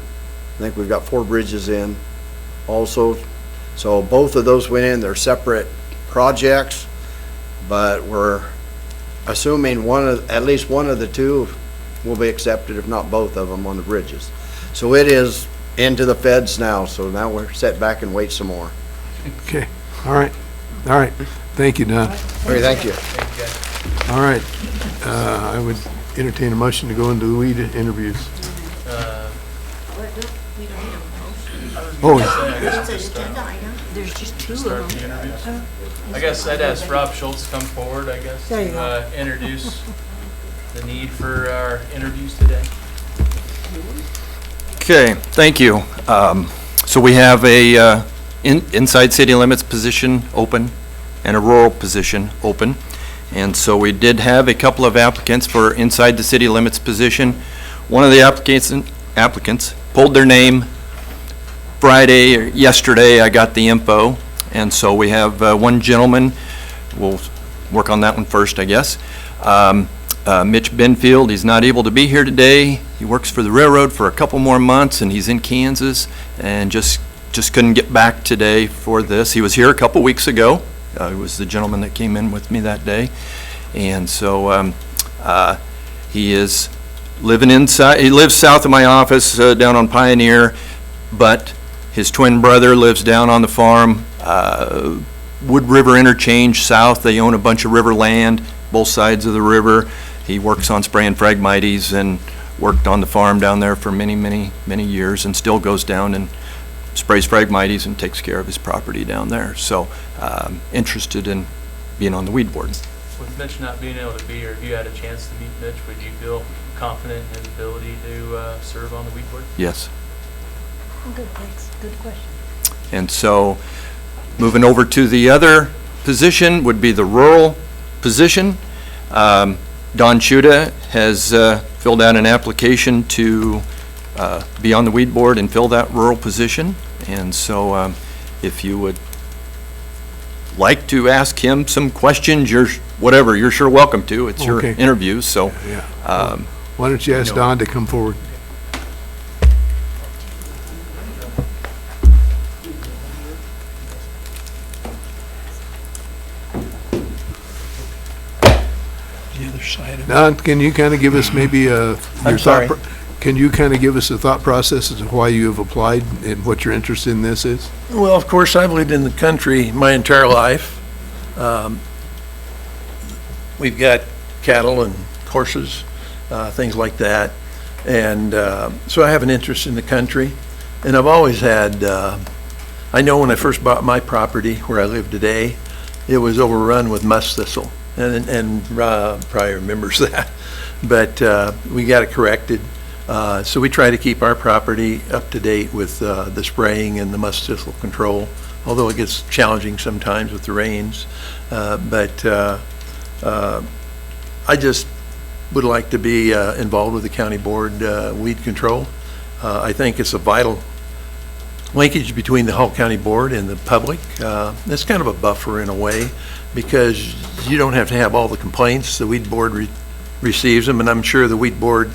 think we've got 4 bridges in also. So both of those went in, they're separate projects, but we're assuming at least one of the 2 will be accepted, if not both of them, on the bridges. So it is into the feds now, so now we're set back and wait some more. Okay, all right. Thank you, Don. Okay, thank you. All right, I would entertain a motion to go into the weed interviews. Oh, There's just 2 Start of the them. interviews. I guess I'd ask Rob Schultz to come forward, I guess, There you go. to introduce the need for our interviews today. Okay, thank you. So we have a inside city limits position open and a rural position open. And so we did have a couple of applicants for inside the city limits position. One of the applicants pulled their name Friday or yesterday. I got the info. And so we have one gentleman. We'll work on that one first, I guess. Mitch Benfield, he's not able to be here today. He works for the railroad for a couple more months, and he's in Kansas, and just couldn't get back today for this. He was here a couple weeks ago. He was the gentleman that came in with me that day. And so he is living inside, he lives south of my office down on Pioneer, but his twin brother lives down on the farm, Wood River Interchange South. They own a bunch of river land, both sides of the river. He works on spraying Phragmites and worked on the farm down there for many, many, many years, and still goes down and sprays Phragmites and takes care of his property down there. So interested in being on the weed board. With Mitch not being able to be here, if you had a chance to meet Mitch, would you feel confident in his ability to serve on the weed board? Yes. Good, thanks. Good question. And so, moving over to the other position would be the rural position. Don Schuda has filled out an application to be on the weed board and fill that rural position. And so, if you would like to ask him some questions, you're sure welcome to. It's your Okay. interview, so. Yeah. Why don't you ask Don to come forward? The other side of it. Don, can you kind of give us maybe your I'm sorry. Can you kind of give us a thought process as to why you have applied and what your interest in this is? Well, of course, I've lived in the country my entire life. We've got cattle and horses, things like that. And so I have an interest in the country. And I've always had, I know when I first bought my property where I live today, it was overrun with musk thistle. And Rob probably remembers that. But we got it corrected. So we try to keep our property up to date with the spraying and the musk thistle control, although it gets challenging sometimes with the rains. But I just would like to be involved with the county board weed control. I think it's a vital linkage between the Hull County Board and the public. It's kind of a buffer in a way, because you don't have to have all the complaints. The weed board receives them, and I'm sure the weed board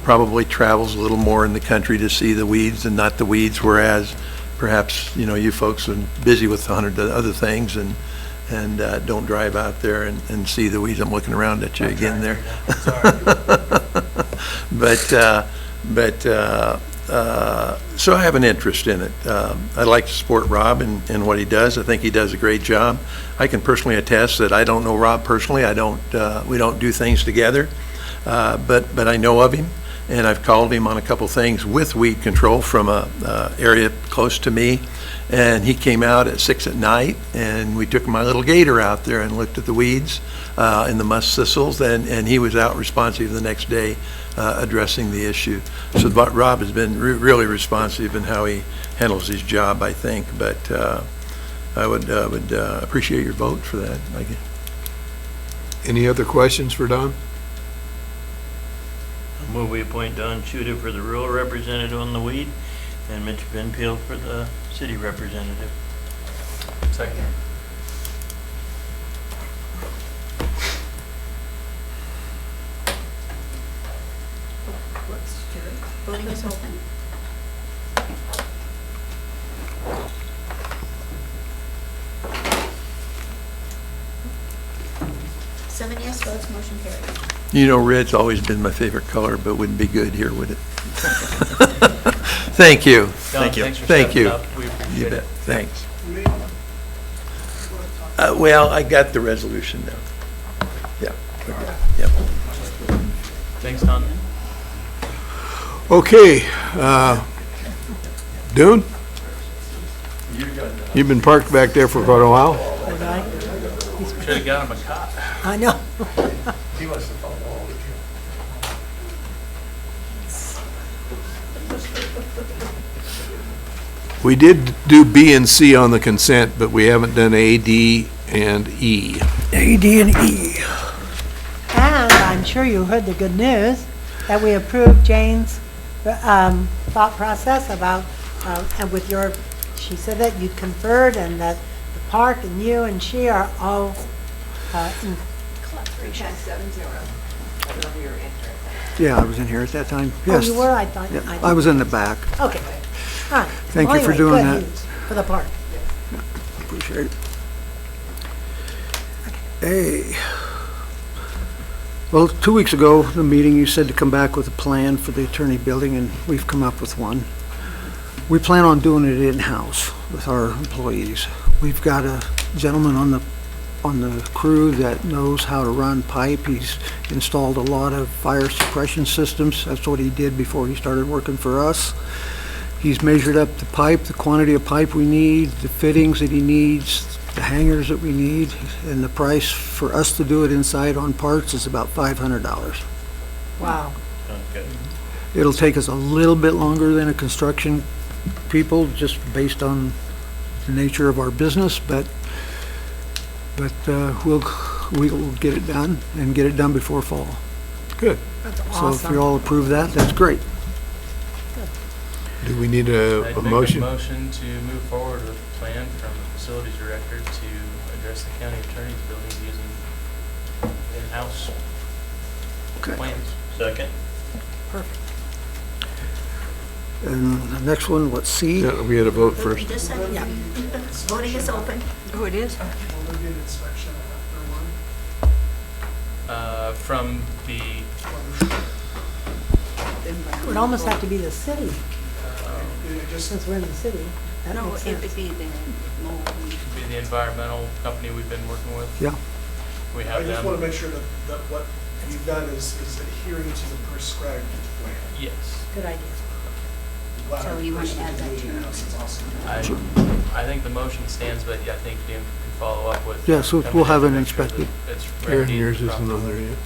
probably travels a little more in the country to see the weeds and not the weeds, whereas perhaps, you folks are busy with 100 other things and don't drive out there and see the weeds. I'm looking around at you again there. So I have an interest in it. I'd like to support Rob in what he does. I think he does a great job. I can personally attest that I don't know Rob personally. We don't do things together, but I know of him, and I've called him on a couple things with weed control from a area close to me. And he came out at 6 at night, and we took my little gator out there and looked at the weeds and the musk thistles, and he was out responsive the next day addressing the issue. So Rob has been really responsive in how he handles his job, I think. But I would appreciate your vote for that. Any other questions for Don? Move we appoint Don Schuda for the rural representative on the weed, and Mitch Benfield for the city representative. Second. Voting is open. Seven yes votes, motion carried. Red's always been my favorite color, but wouldn't be good here, would it? Thank you. Don, thanks for Thank stepping you. up. We appreciate You it. bet. Thanks. Well, I got the resolution now. Yeah. Yep. Thanks, Don. Okay, Dune? You've been parked back there for quite a while? Should have got him a cot. I know. He wants to follow all of you. We did do B and C on the consent, but we haven't done A, D, and E. A, D, and E. And I'm sure you heard the good news that we approved Jane's thought process about, and with your, she said that you conferred and that the park and you and she are all in collaboration. 7-0. I don't know if you were interested. Yeah, I was in here at that time. Oh, Yes. you were? I thought. Yeah, I I was in the back. Okay. All right. Thank Well, you for anyway, doing good that. news for the park. Appreciate it. Hey. Well, 2 weeks ago, the meeting, you said to come back with a plan for the attorney building, and we've come up with one. We plan on doing it in-house with our employees. We've got a gentleman on the crew that knows how to run pipe. He's installed a lot of fire suppression systems. That's what he did before he started working for us. He's measured up the pipe, the quantity of pipe we need, the fittings that he needs, the hangers that we need, and the price for us to do it inside on parts is about $500. Wow. Sounds good. It'll take us a little bit longer than a construction people, just based on the nature of our business, but we'll get it done, and get it done before fall. Good. That's So if awesome. you all approve that, that's great. Do we need I'd a make a motion? motion to move forward with a plan from the facilities director to address the county attorney's building using in-house Okay. plans. Second? Perfect. And the next one, what's C? Yeah, we had a vote first. Just a second, yeah. Voting is open. Oh, it is? Will there be an inspection after one? From the, It would almost have to be the city, Just since we're in the city. That No, makes it would sense. be the mold. be the environmental company we've been working with. Yeah. We I have just want to them. make sure that what you've done is adhering to the prescribed plan. Yes. Good idea. Glad So our you wanna person add is that doing to it in-house. It's awesome. I think the motion stands, but I think Jim can follow up with. Yeah, so coming we'll in have to it make sure inspected. that it's Aaron, ready yours isn't properly. on there yet.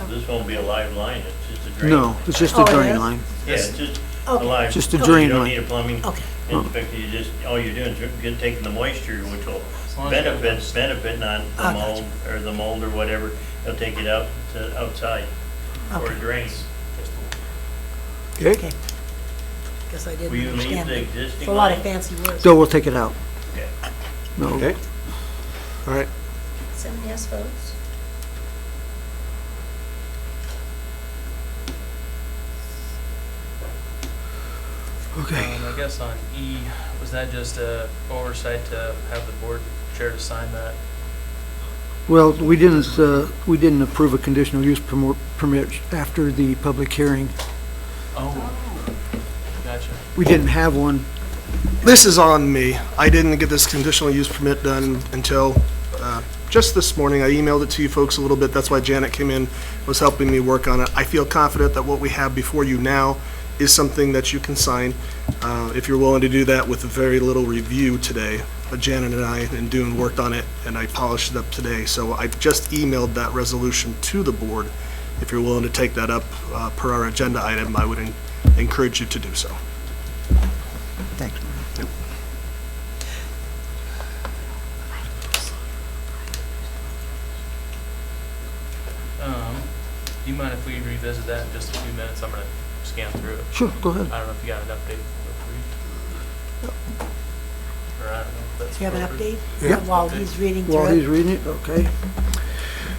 This won't be a live line, it's just a drain. No, it's just Oh, a it drain is? line. Yeah, it's just a Okay. live. Just a You drain don't line. need a plumbing Okay. inspector, you just, all you're doing is taking the moisture, which will As long as you have benefit not the I gotcha. mold, or the mold or whatever, they'll take it out to outside, or Okay. it drains. Okay? Guess I didn't Will you leave understand. the it. existing It's a lot of line? fancy words. So we'll take it out. Okay. No. Okay. All right. 7 yes votes. Okay. I guess on E, was that just a oversight to have the board chair to sign that? Well, we didn't approve a conditional use permit after the public hearing. Oh, gotcha. We didn't have one. This is on me. I didn't get this conditional use permit done until just this morning. I emailed it to you folks a little bit. That's why Janet came in, was helping me work on it. I feel confident that what we have before you now is something that you can sign. If you're willing to do that with very little review today. Janet and I and Dune worked on it, and I polished it up today. So I just emailed that resolution to the board. If you're willing to take that up per our agenda item, I would encourage you to do so. Thanks. Do you mind if we revisit that in just a few minutes? I'm gonna scan through it. Sure, go ahead. I don't know if you got an update. Feel free. Or I don't know if that's Do you have an appropriate. update? Yeah. While he's reading through it? While he's reading it, okay.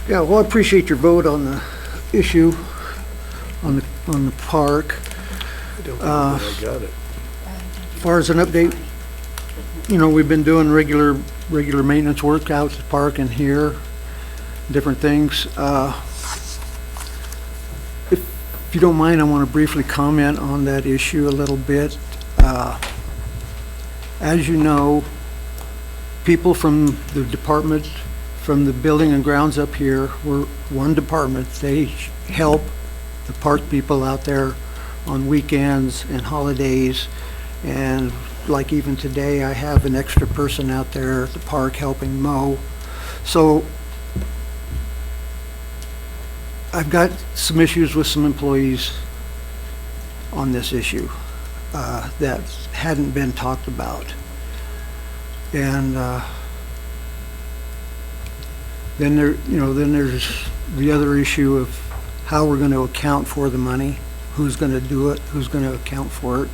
Yeah, well, I appreciate your vote on the issue, on the park. I don't think that I got it. As far as an update, you know, we've been doing regular maintenance work out at the park and here, different things. If you don't mind, I want to briefly comment on that issue a little bit. As you know, people from the department, from the building and grounds up here, we're one department. They help the park people out there on weekends and holidays. And like even today, I have an extra person out there at the park helping mow. So I've got some issues with some employees on this issue that hadn't been talked about. And then there's the other issue of how we're going to account for the money, who's going to do it, who's going to account for it,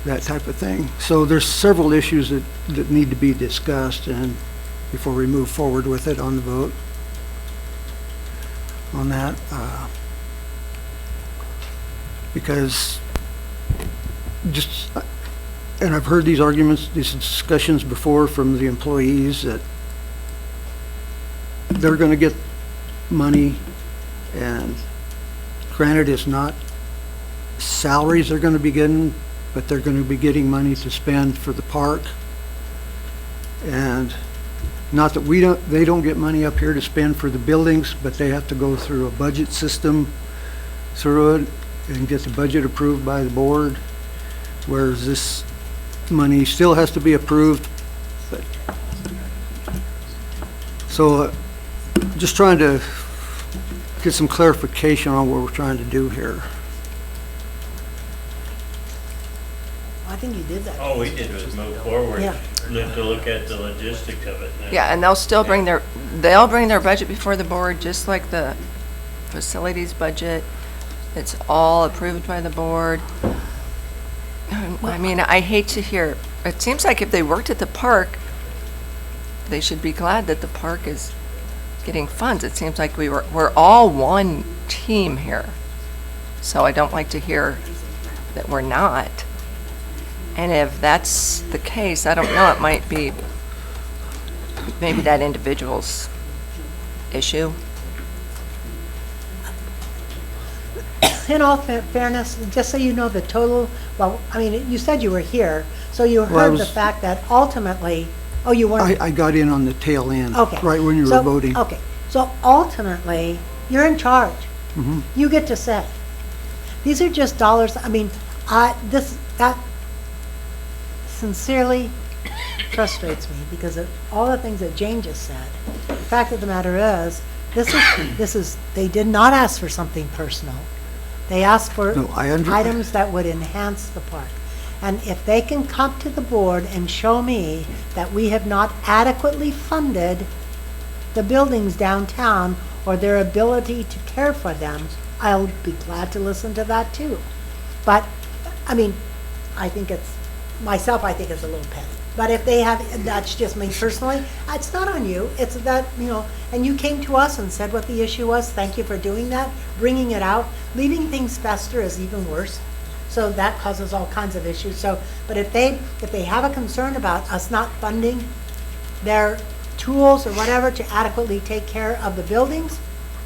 that type of thing. So there's several issues that need to be discussed and before we move forward with it on the vote on that. Because and I've heard these arguments, these discussions before from the employees that they're going to get money, and granted, it's not salaries they're going to be getting, but they're going to be getting money to spend for the park. And not that they don't get money up here to spend for the buildings, but they have to go through a budget system through it and get the budget approved by the board, whereas this money still has to be approved, but So, just trying to get some clarification on what we're trying to do here. I think you did that. All we did was move forward, Yeah. to look at the logistics of it. Yeah, and they'll bring their budget before the board, just like the facilities budget. It's all approved by the board. I mean, I hate to hear, it seems like if they worked at the park, they should be glad that the park is getting funds. It seems like we're all one team here. So I don't like to hear that we're not. And if that's the case, I don't know, it might be maybe that individual's issue. In all fairness, just so you know, the total, well, I mean, you said you were here, so you Well, I heard the was- fact that ultimately, oh, you weren't? I got in on the tail end, Okay. right when you were So- voting. Okay, so ultimately, you're in charge. Mhm. You get to say. These are just dollars, I mean, that sincerely frustrates me because of all the things that Jane just said. The fact of the matter is, they did not ask for something personal. They asked for No, items that would enhance the park. And if they can come to the board and show me that we have not adequately funded the buildings downtown or their ability to care for them, I'll be glad to listen to that too. But, I mean, I think it's a little petty. But if they have, that's just me personally, it's not on you. It's that, and you came to us and said what the issue was. Thank you for doing that, bringing it out. Leaving things fester is even worse. So that causes all kinds of issues. So, but if they have a concern about us not funding their tools or whatever to adequately take care of the buildings,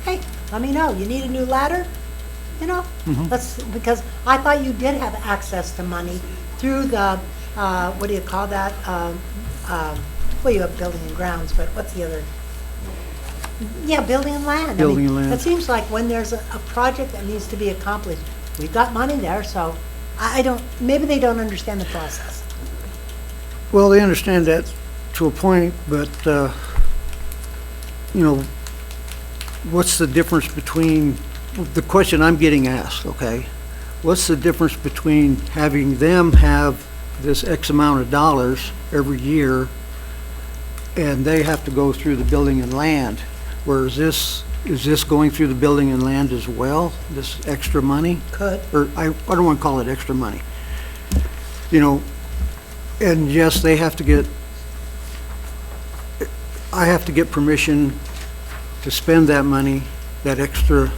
hey, let me know. You need a new ladder? Because I thought you did have access to money through the, what do you call that? Well, you have building and grounds, but what's the other? Yeah, building and land. Building and land. It seems like when there's a project that needs to be accomplished, we've got money there, so maybe they don't understand the process. Well, they understand that to a point, but, what's the difference between, the question I'm getting asked, okay? What's the difference between having them have this X amount of dollars every year and they have to go through the building and land? Whereas is this going through the building and land as well, this extra money? Could. Or I don't want to call it extra money. And yes, I have to get permission to spend that money, that extra,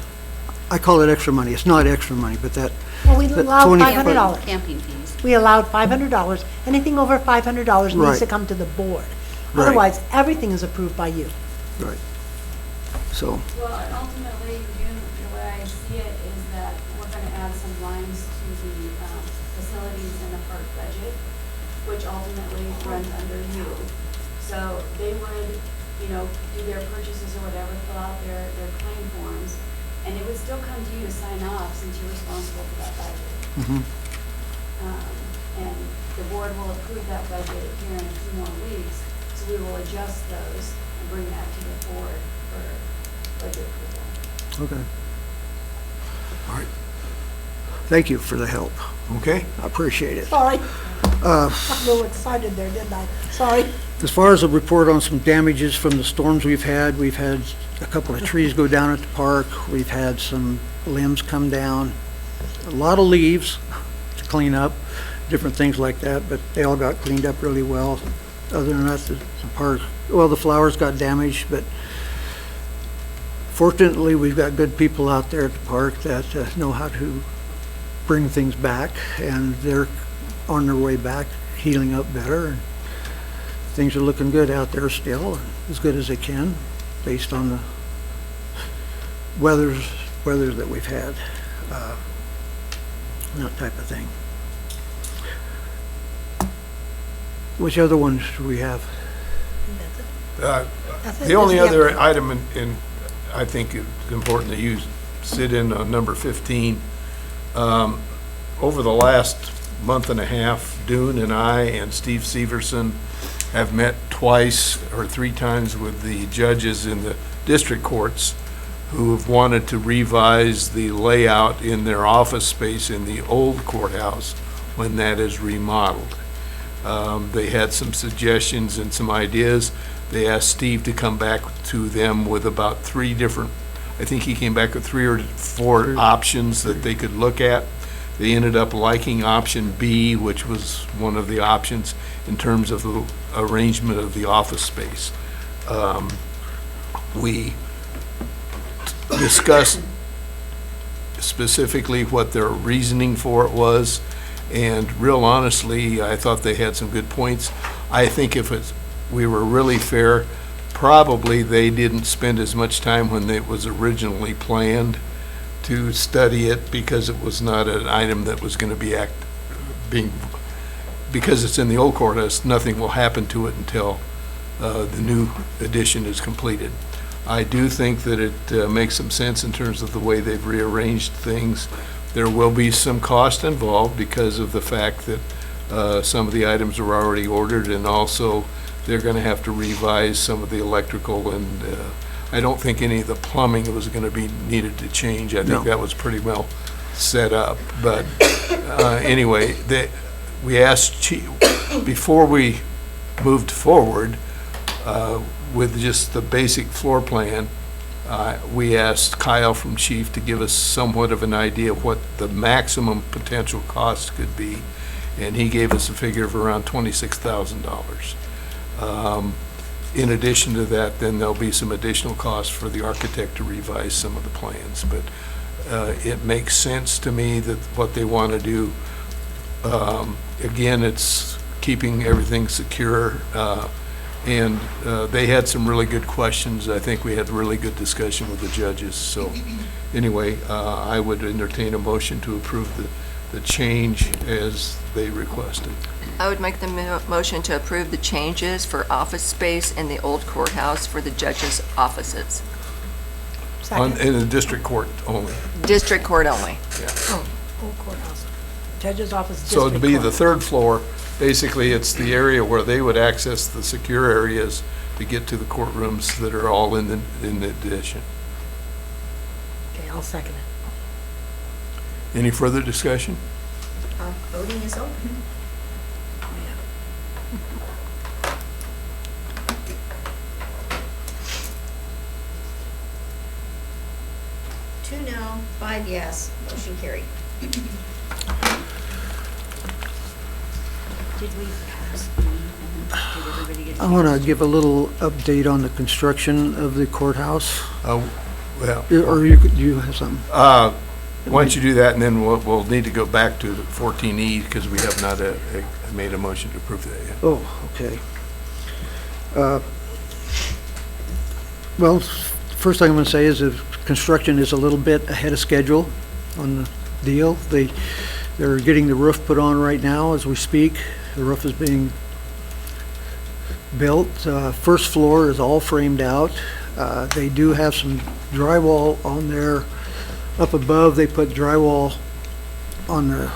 I call it extra money. It's not extra money, but that. Well, we that allowed 20 $500. Camping fees. We allowed $500. Anything over $500 needs Right. to come to the board. Right. Otherwise, everything is approved by you. Right. So, Well, and ultimately, the way I see it is that we're going to add some lines to the facilities and the park budget, which ultimately runs under you. So they would, do their purchases or whatever, fill out their claim forms, and it would still come to you to sign off since you're responsible for that budget. And the board will approve that budget here in a few more weeks, so we will adjust those and bring that to the board for budget approval. okay. All right. Thank you for the help. Okay. I appreciate it. Sorry. Got a little excited there, didn't I? Sorry. As far as a report on some damages from the storms we've had a couple of trees go down at the park. We've had some limbs come down, a lot of leaves to clean up, different things like that, but they all got cleaned up really well. Other than that, the park, well, the flowers got damaged, but fortunately, we've got good people out there at the park that know how to bring things back, and they're on their way back, healing up better. And things are looking good out there still, as good as they can, based on the weather that we've had, that type of thing. Which other ones do we have? The only other item, and I think it's important that you sit in on number 15. Over the last month and a half, Dune and I and Steve Severson have met twice or 3 times with the judges in the district courts who have wanted to revise the layout in their office space in the old courthouse when that is remodeled. They had some suggestions and some ideas. They asked Steve to come back to them with about 3 different, I think he came back with 3 or 4 options that they could look at. They ended up liking option B, which was one of the options in terms of the arrangement of the office space. We discussed specifically what their reasoning for it was, and real honestly, I thought they had some good points. I think if we were really fair, probably they didn't spend as much time when it was originally planned to study it, because it was not an item that was going to be because it's in the old courthouse, nothing will happen to it until the new addition is completed. I do think that it makes some sense in terms of the way they've rearranged things. There will be some cost involved because of the fact that some of the items are already ordered, and also they're going to have to revise some of the electrical, and I don't think any of the plumbing was going to be needed to change. I think that was pretty well set up. But anyway, we asked Chief, before we moved forward with just the basic floor plan, we asked Kyle from Chief to give us somewhat of an idea of what the maximum potential cost could be, and he gave us a figure of around $26,000. In addition to that, then there'll be some additional costs for the architect to revise some of the plans, but it makes sense to me that what they want to do, again, it's keeping everything secure, and they had some really good questions. I think we had really good discussion with the judges. So anyway, I would entertain a motion to approve the change as they requested. I would make the motion to approve the changes for office space in the old courthouse for the judges' offices. In the district court only. District court only. Yeah. Oh, old courthouse. Judge's office, So district to be court. the 3rd floor, basically it's the area where they would access the secure areas to get to the courtrooms that are all in the addition. Okay, I'll second it. Any further discussion? Voting is open. Two no, 5 yes, motion carried. Did we pass the, did everybody get? I want to give a little update on the construction of the courthouse. Well, Or you have something? why don't you do that, and then we'll need to go back to the 14E, because we have not made a motion to approve that yet. Oh, okay. Well, first thing I'm going to say is that construction is a little bit ahead of schedule on the deal. They're getting the roof put on right now as we speak. The roof is being built. First floor is all framed out. They do have some drywall on there. Up above, they put drywall on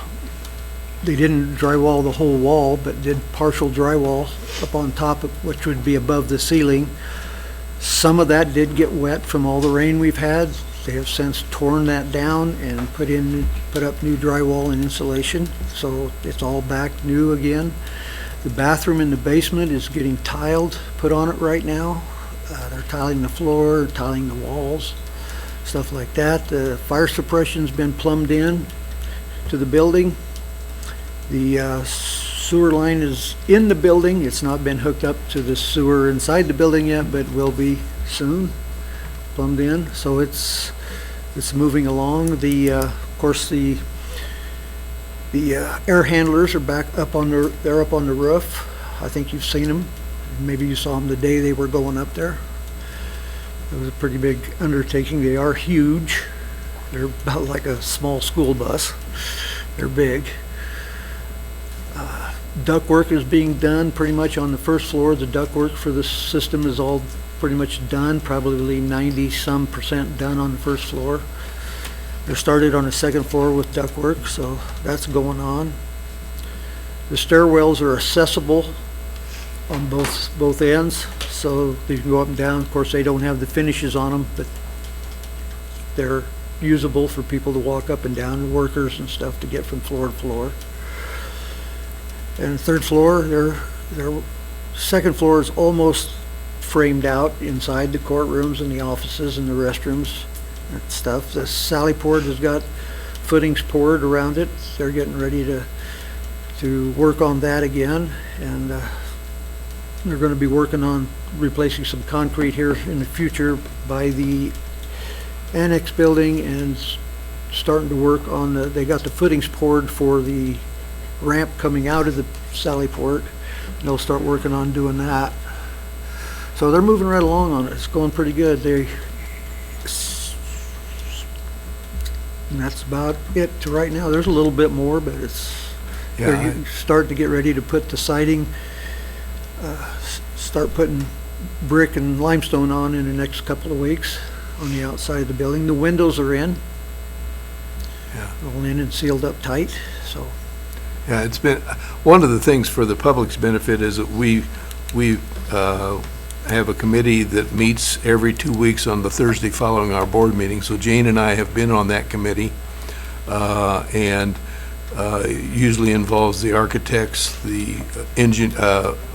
they didn't drywall the whole wall, but did partial drywall up on top of, which would be above the ceiling. Some of that did get wet from all the rain we've had. They have since torn that down and put up new drywall and insulation, so it's all back new again. The bathroom in the basement is getting tiled, put on it right now. They're tiling the floor, tiling the walls, stuff like that. The fire suppression's been plumbed in to the building. The sewer line is in the building. It's not been hooked up to the sewer inside the building yet, but will be soon, plumbed in. So it's moving along. Of course, the air handlers are back up they're up on the roof. I think you've seen them. Maybe you saw them the day they were going up there. It was a pretty big undertaking. They are huge. They're about like a small school bus. They're big. Ductwork is being done pretty much on the first floor. The ductwork for the system is all pretty much done, probably 90-some% done on the first floor. They're started on the second floor with ductwork, so that's going on. The stairwells are accessible on both ends, so they can go up and down. Of course, they don't have the finishes on them, but they're usable for people to walk up and down, workers and stuff to get from floor to floor. And the third floor, their second floor is almost framed out inside the courtrooms and the offices and the restrooms and stuff. The Sallyport has got footings poured around it. They're getting ready to work on that again, and they're going to be working on replacing some concrete here in the future by the annex building and starting to work on they got the footings poured for the ramp coming out of the Sallyport. They'll start working on doing that. So they're moving right along on it. It's going pretty good. And that's about it to right now. There's a little bit more, but they're starting to get ready to put the siding, start putting brick and limestone on in the next couple of weeks on the outside of the building. The windows are in. Yeah. All in and sealed up tight, so. Yeah, it's been, one of the things for the public's benefit is that we have a committee that meets every 2 weeks on the Thursday following our board meeting. So Jane and I have been on that committee, and usually involves the architects, the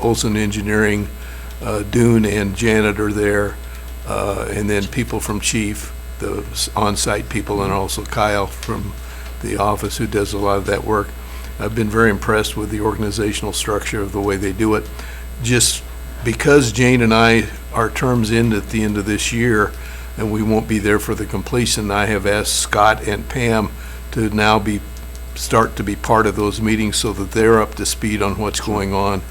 Olson Engineering, Dune and Janet are there, and then people from Chief, the on-site people, and also Kyle from the office who does a lot of that work. I've been very impressed with the organizational structure of the way they do it. Just because Jane and I, our terms end at the end of this year, and we won't be there for the completion, I have asked Scott and Pam to now start to be part of those meetings so that they're up to speed on what's going on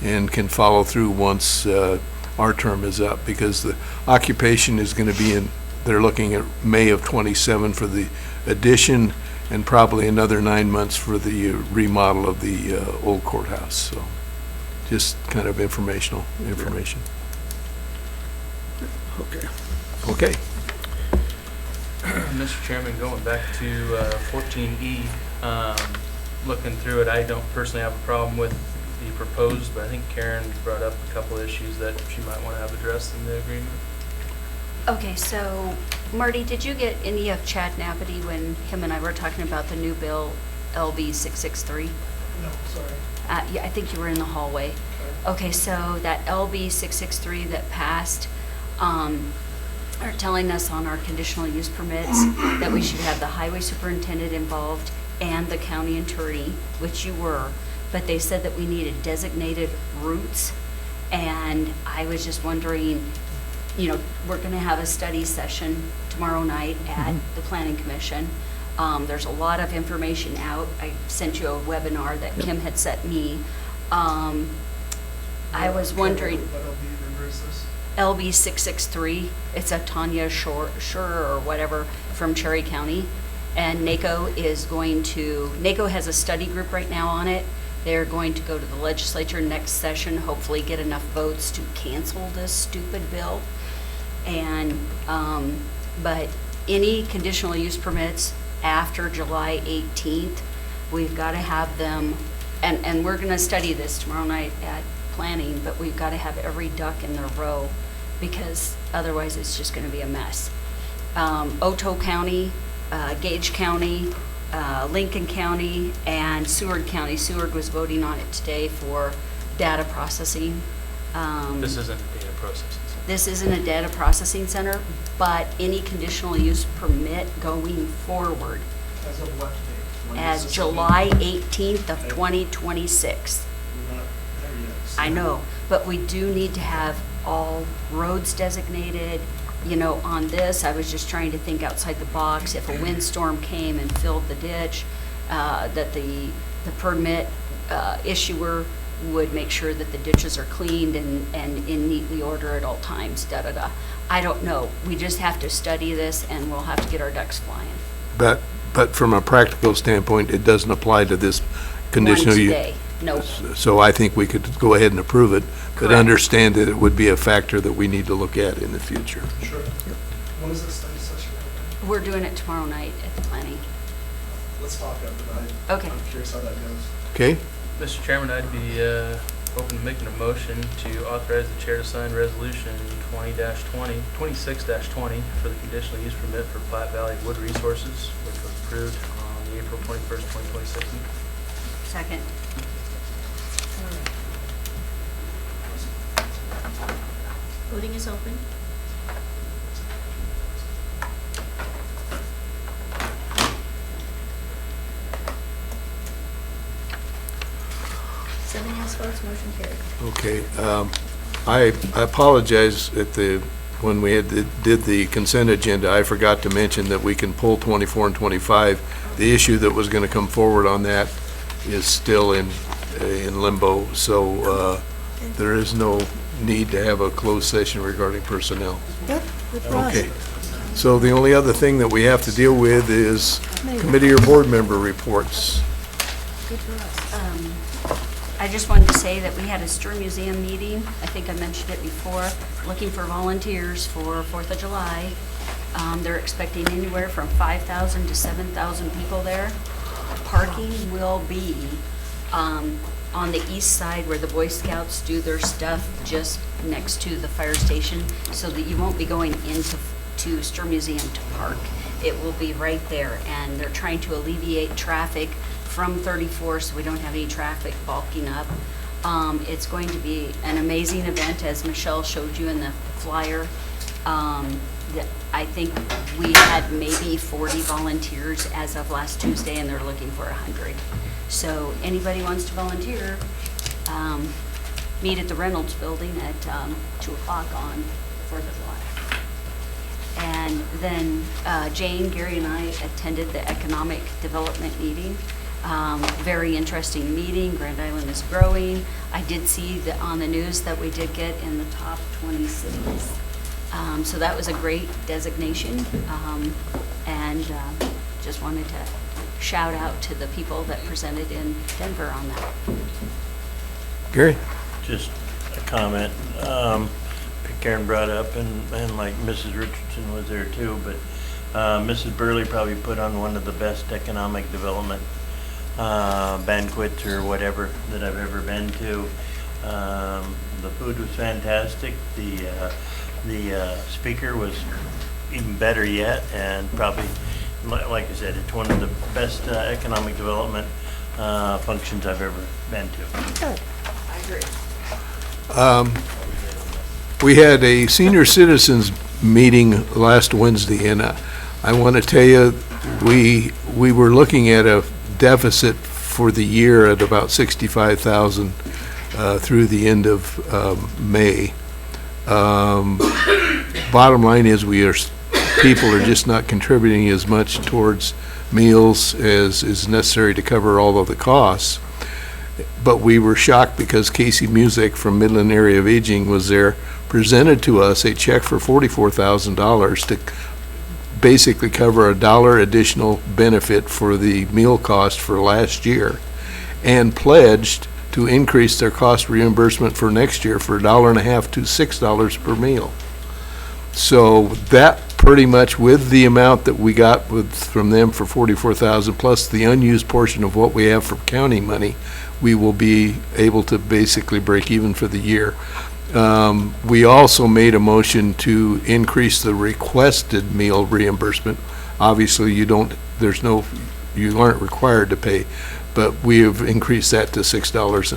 and can follow through once our term is up, because the occupation is going to be they're looking at May of '27 for the addition, and probably another 9 months for the remodel of the old courthouse. So just kind of information. Okay. Okay. Mr. Chairman, going back to 14E, looking through it, I don't personally have a problem with the proposed, but I think Karen brought up a couple of issues that she might want to have addressed in the agreement. Okay, so Marty, did you get any of Chad Napity when him and I were talking about the new bill, LB 663? No, sorry. Yeah, I think you were in the hallway. Okay, so that LB 663 that passed, are telling us on our conditional use permits that we should have the highway superintendent involved and the county attorney, which you were, but they said that we needed designated routes, and I was just wondering, you know, we're gonna have a study session tomorrow night at the Planning Commission. There's a lot of information out. I sent you a webinar that Kim had sent me. I was wondering, LB 663, it's a Tanya Shore or whatever from Cherry County. And NACO has a study group right now on it. They're going to go to the legislature next session, hopefully get enough votes to cancel this stupid bill. And, but any conditional use permits after July 18th, we've got to have them, and we're going to study this tomorrow night at planning, but we've got to have every duck in the row, because otherwise it's just going to be a mess. Otoe County, Gage County, Lincoln County, and Seward County. Seward was voting on it today for data processing. This isn't a data processing center. This isn't a data processing center, but any conditional use permit going forward As of what date? as July 18th of 2026. We're not there yet. so- I know, but we do need to have all roads designated. You know, on this, I was just trying to think outside the box. If a windstorm came and filled the ditch, that the permit issuer would make sure that the ditches are cleaned and in neatly order at all times, da-da-da. I don't know. We just have to study this, and we'll have to get our ducks flying. But from a practical standpoint, it doesn't apply to this conditional One use. today, nope. So I think we could go ahead and approve it, but Correct. understand that it would be a factor that we need to look at in the future. Sure. When is this study session? We're doing it tomorrow night at the planning. Let's talk after that. Okay. I'm curious how that goes. Okay? Mr. Chairman, I'd be open to making a motion to authorize the chair to sign resolution 26-20 for the conditional use permit for Platte Valley Wood Resources, which was approved on the April 21st, 2026 meeting. Second. Voting is open. Seven yes votes, motion carried. Okay, I apologize when we did the consent agenda, I forgot to mention that we can pull 24 and 25. The issue that was going to come forward on that is still in limbo, so there is no need to have a closed session regarding personnel. Good for us. Okay, so the only other thing that we have to deal with is committee or board member reports. Good for us. I just wanted to say that we had a Stir Museum meeting. I think I mentioned it before, looking for volunteers for 4th of July. They're expecting anywhere from 5,000 to 7,000 people there. Parking will be on the east side where the Boy Scouts do their stuff, just next to the fire station, so that you won't be going into Stir Museum to park. It will be right there, and they're trying to alleviate traffic from 34, so we don't have any traffic bulking up. It's going to be an amazing event, as Michelle showed you in the flyer. I think we had maybe 40 volunteers as of last Tuesday, and they're looking for 100. So anybody wants to volunteer, meet at the Reynolds Building at 2 o'clock on 4th of July. And then Jane, Gary, and I attended the Economic Development meeting. Very interesting meeting. Grand Island is growing. I did see on the news that we did get in the top 20 cities. So that was a great designation. And just wanted to shout out to the people that presented in Denver on that. Gary? Just a comment. Karen brought up, and like Mrs. Richardson was there too, but Mrs. Burley probably put on one of the best economic development banquets or whatever that I've ever been to. The food was fantastic. The speaker was even better yet, and probably, like I said, it's one of the best economic development functions I've ever been to. Good. I agree. We had a senior citizens meeting last Wednesday, and I want to tell you, we were looking at a deficit for the year at about 65,000 through the end of May. Bottom line is people are just not contributing as much towards meals as is necessary to cover all of the costs. But we were shocked because Casey Music from Midland Area of Aging was there, presented to us a check for $44,000 to basically cover $1 additional benefit for the meal cost for last year, and pledged to increase their cost reimbursement for next year for $1.50 to $6 per meal. So that pretty much, with the amount that we got from them for $44,000 plus the unused portion of what we have for county money, we will be able to basically break even for the year. We also made a motion to increase the requested meal reimbursement. Obviously, you aren't required to pay, but we have increased that to $6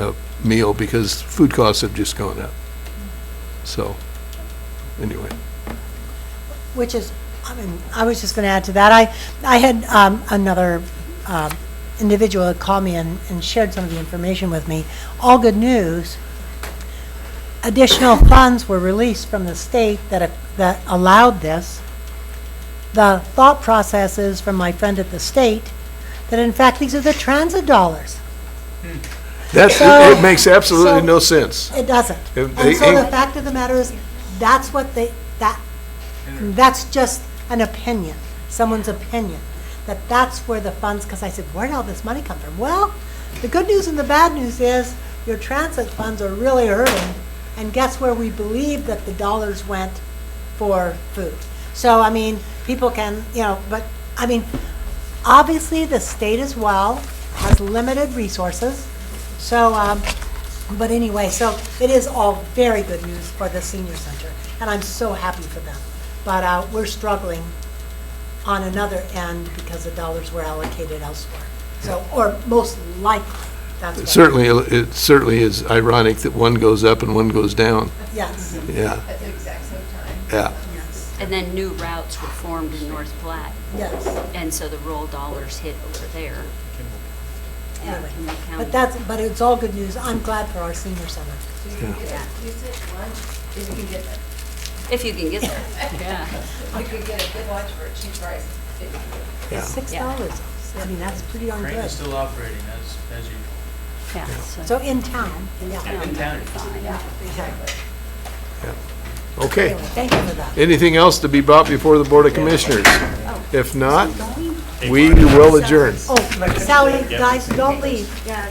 a meal because food costs have just gone up. So, anyway. Which is, I was just going to add to that. I had another individual had called me and shared some of the information with me. All good news. Additional funds were released from the state that allowed this. The thought process is from my friend at the state that in fact these are the transit dollars. It makes absolutely no sense. It doesn't. And so the fact of the matter is, that's just an opinion, someone's opinion, that's where the funds, because I said, where did all this money come from? Well, the good news and the bad news is your transit funds are really hurting, and guess where we believe that the dollars went for food. So, people can, but, obviously the state as well has limited resources. So, But anyway, so it is all very good news for the senior center, and I'm so happy for them. But we're struggling on another end because the dollars were allocated elsewhere. So, or most likely, that's what. It certainly is ironic that one goes up and one goes down. Yes. Yeah, At the exact same time. yeah. Yes. And then new routes were formed in North Platte. Yes. And so the rural dollars hit over there. Anyway, Kimball County. but it's all good news. I'm glad for our senior center. Yeah. You said lunch, if you can get it. If you can get there, yeah. You could get a good lunch for a cheap price. Yeah. $6. I mean, that's pretty darn Crane good. is still operating as usual. Yeah, So in town, yeah. In town. Yeah, exactly. Okay. Anyway, thank you for that. Anything else to be brought before the Board of Commissioners? If not, we will adjourn. Oh, Sally, guys, don't leave. Yeah,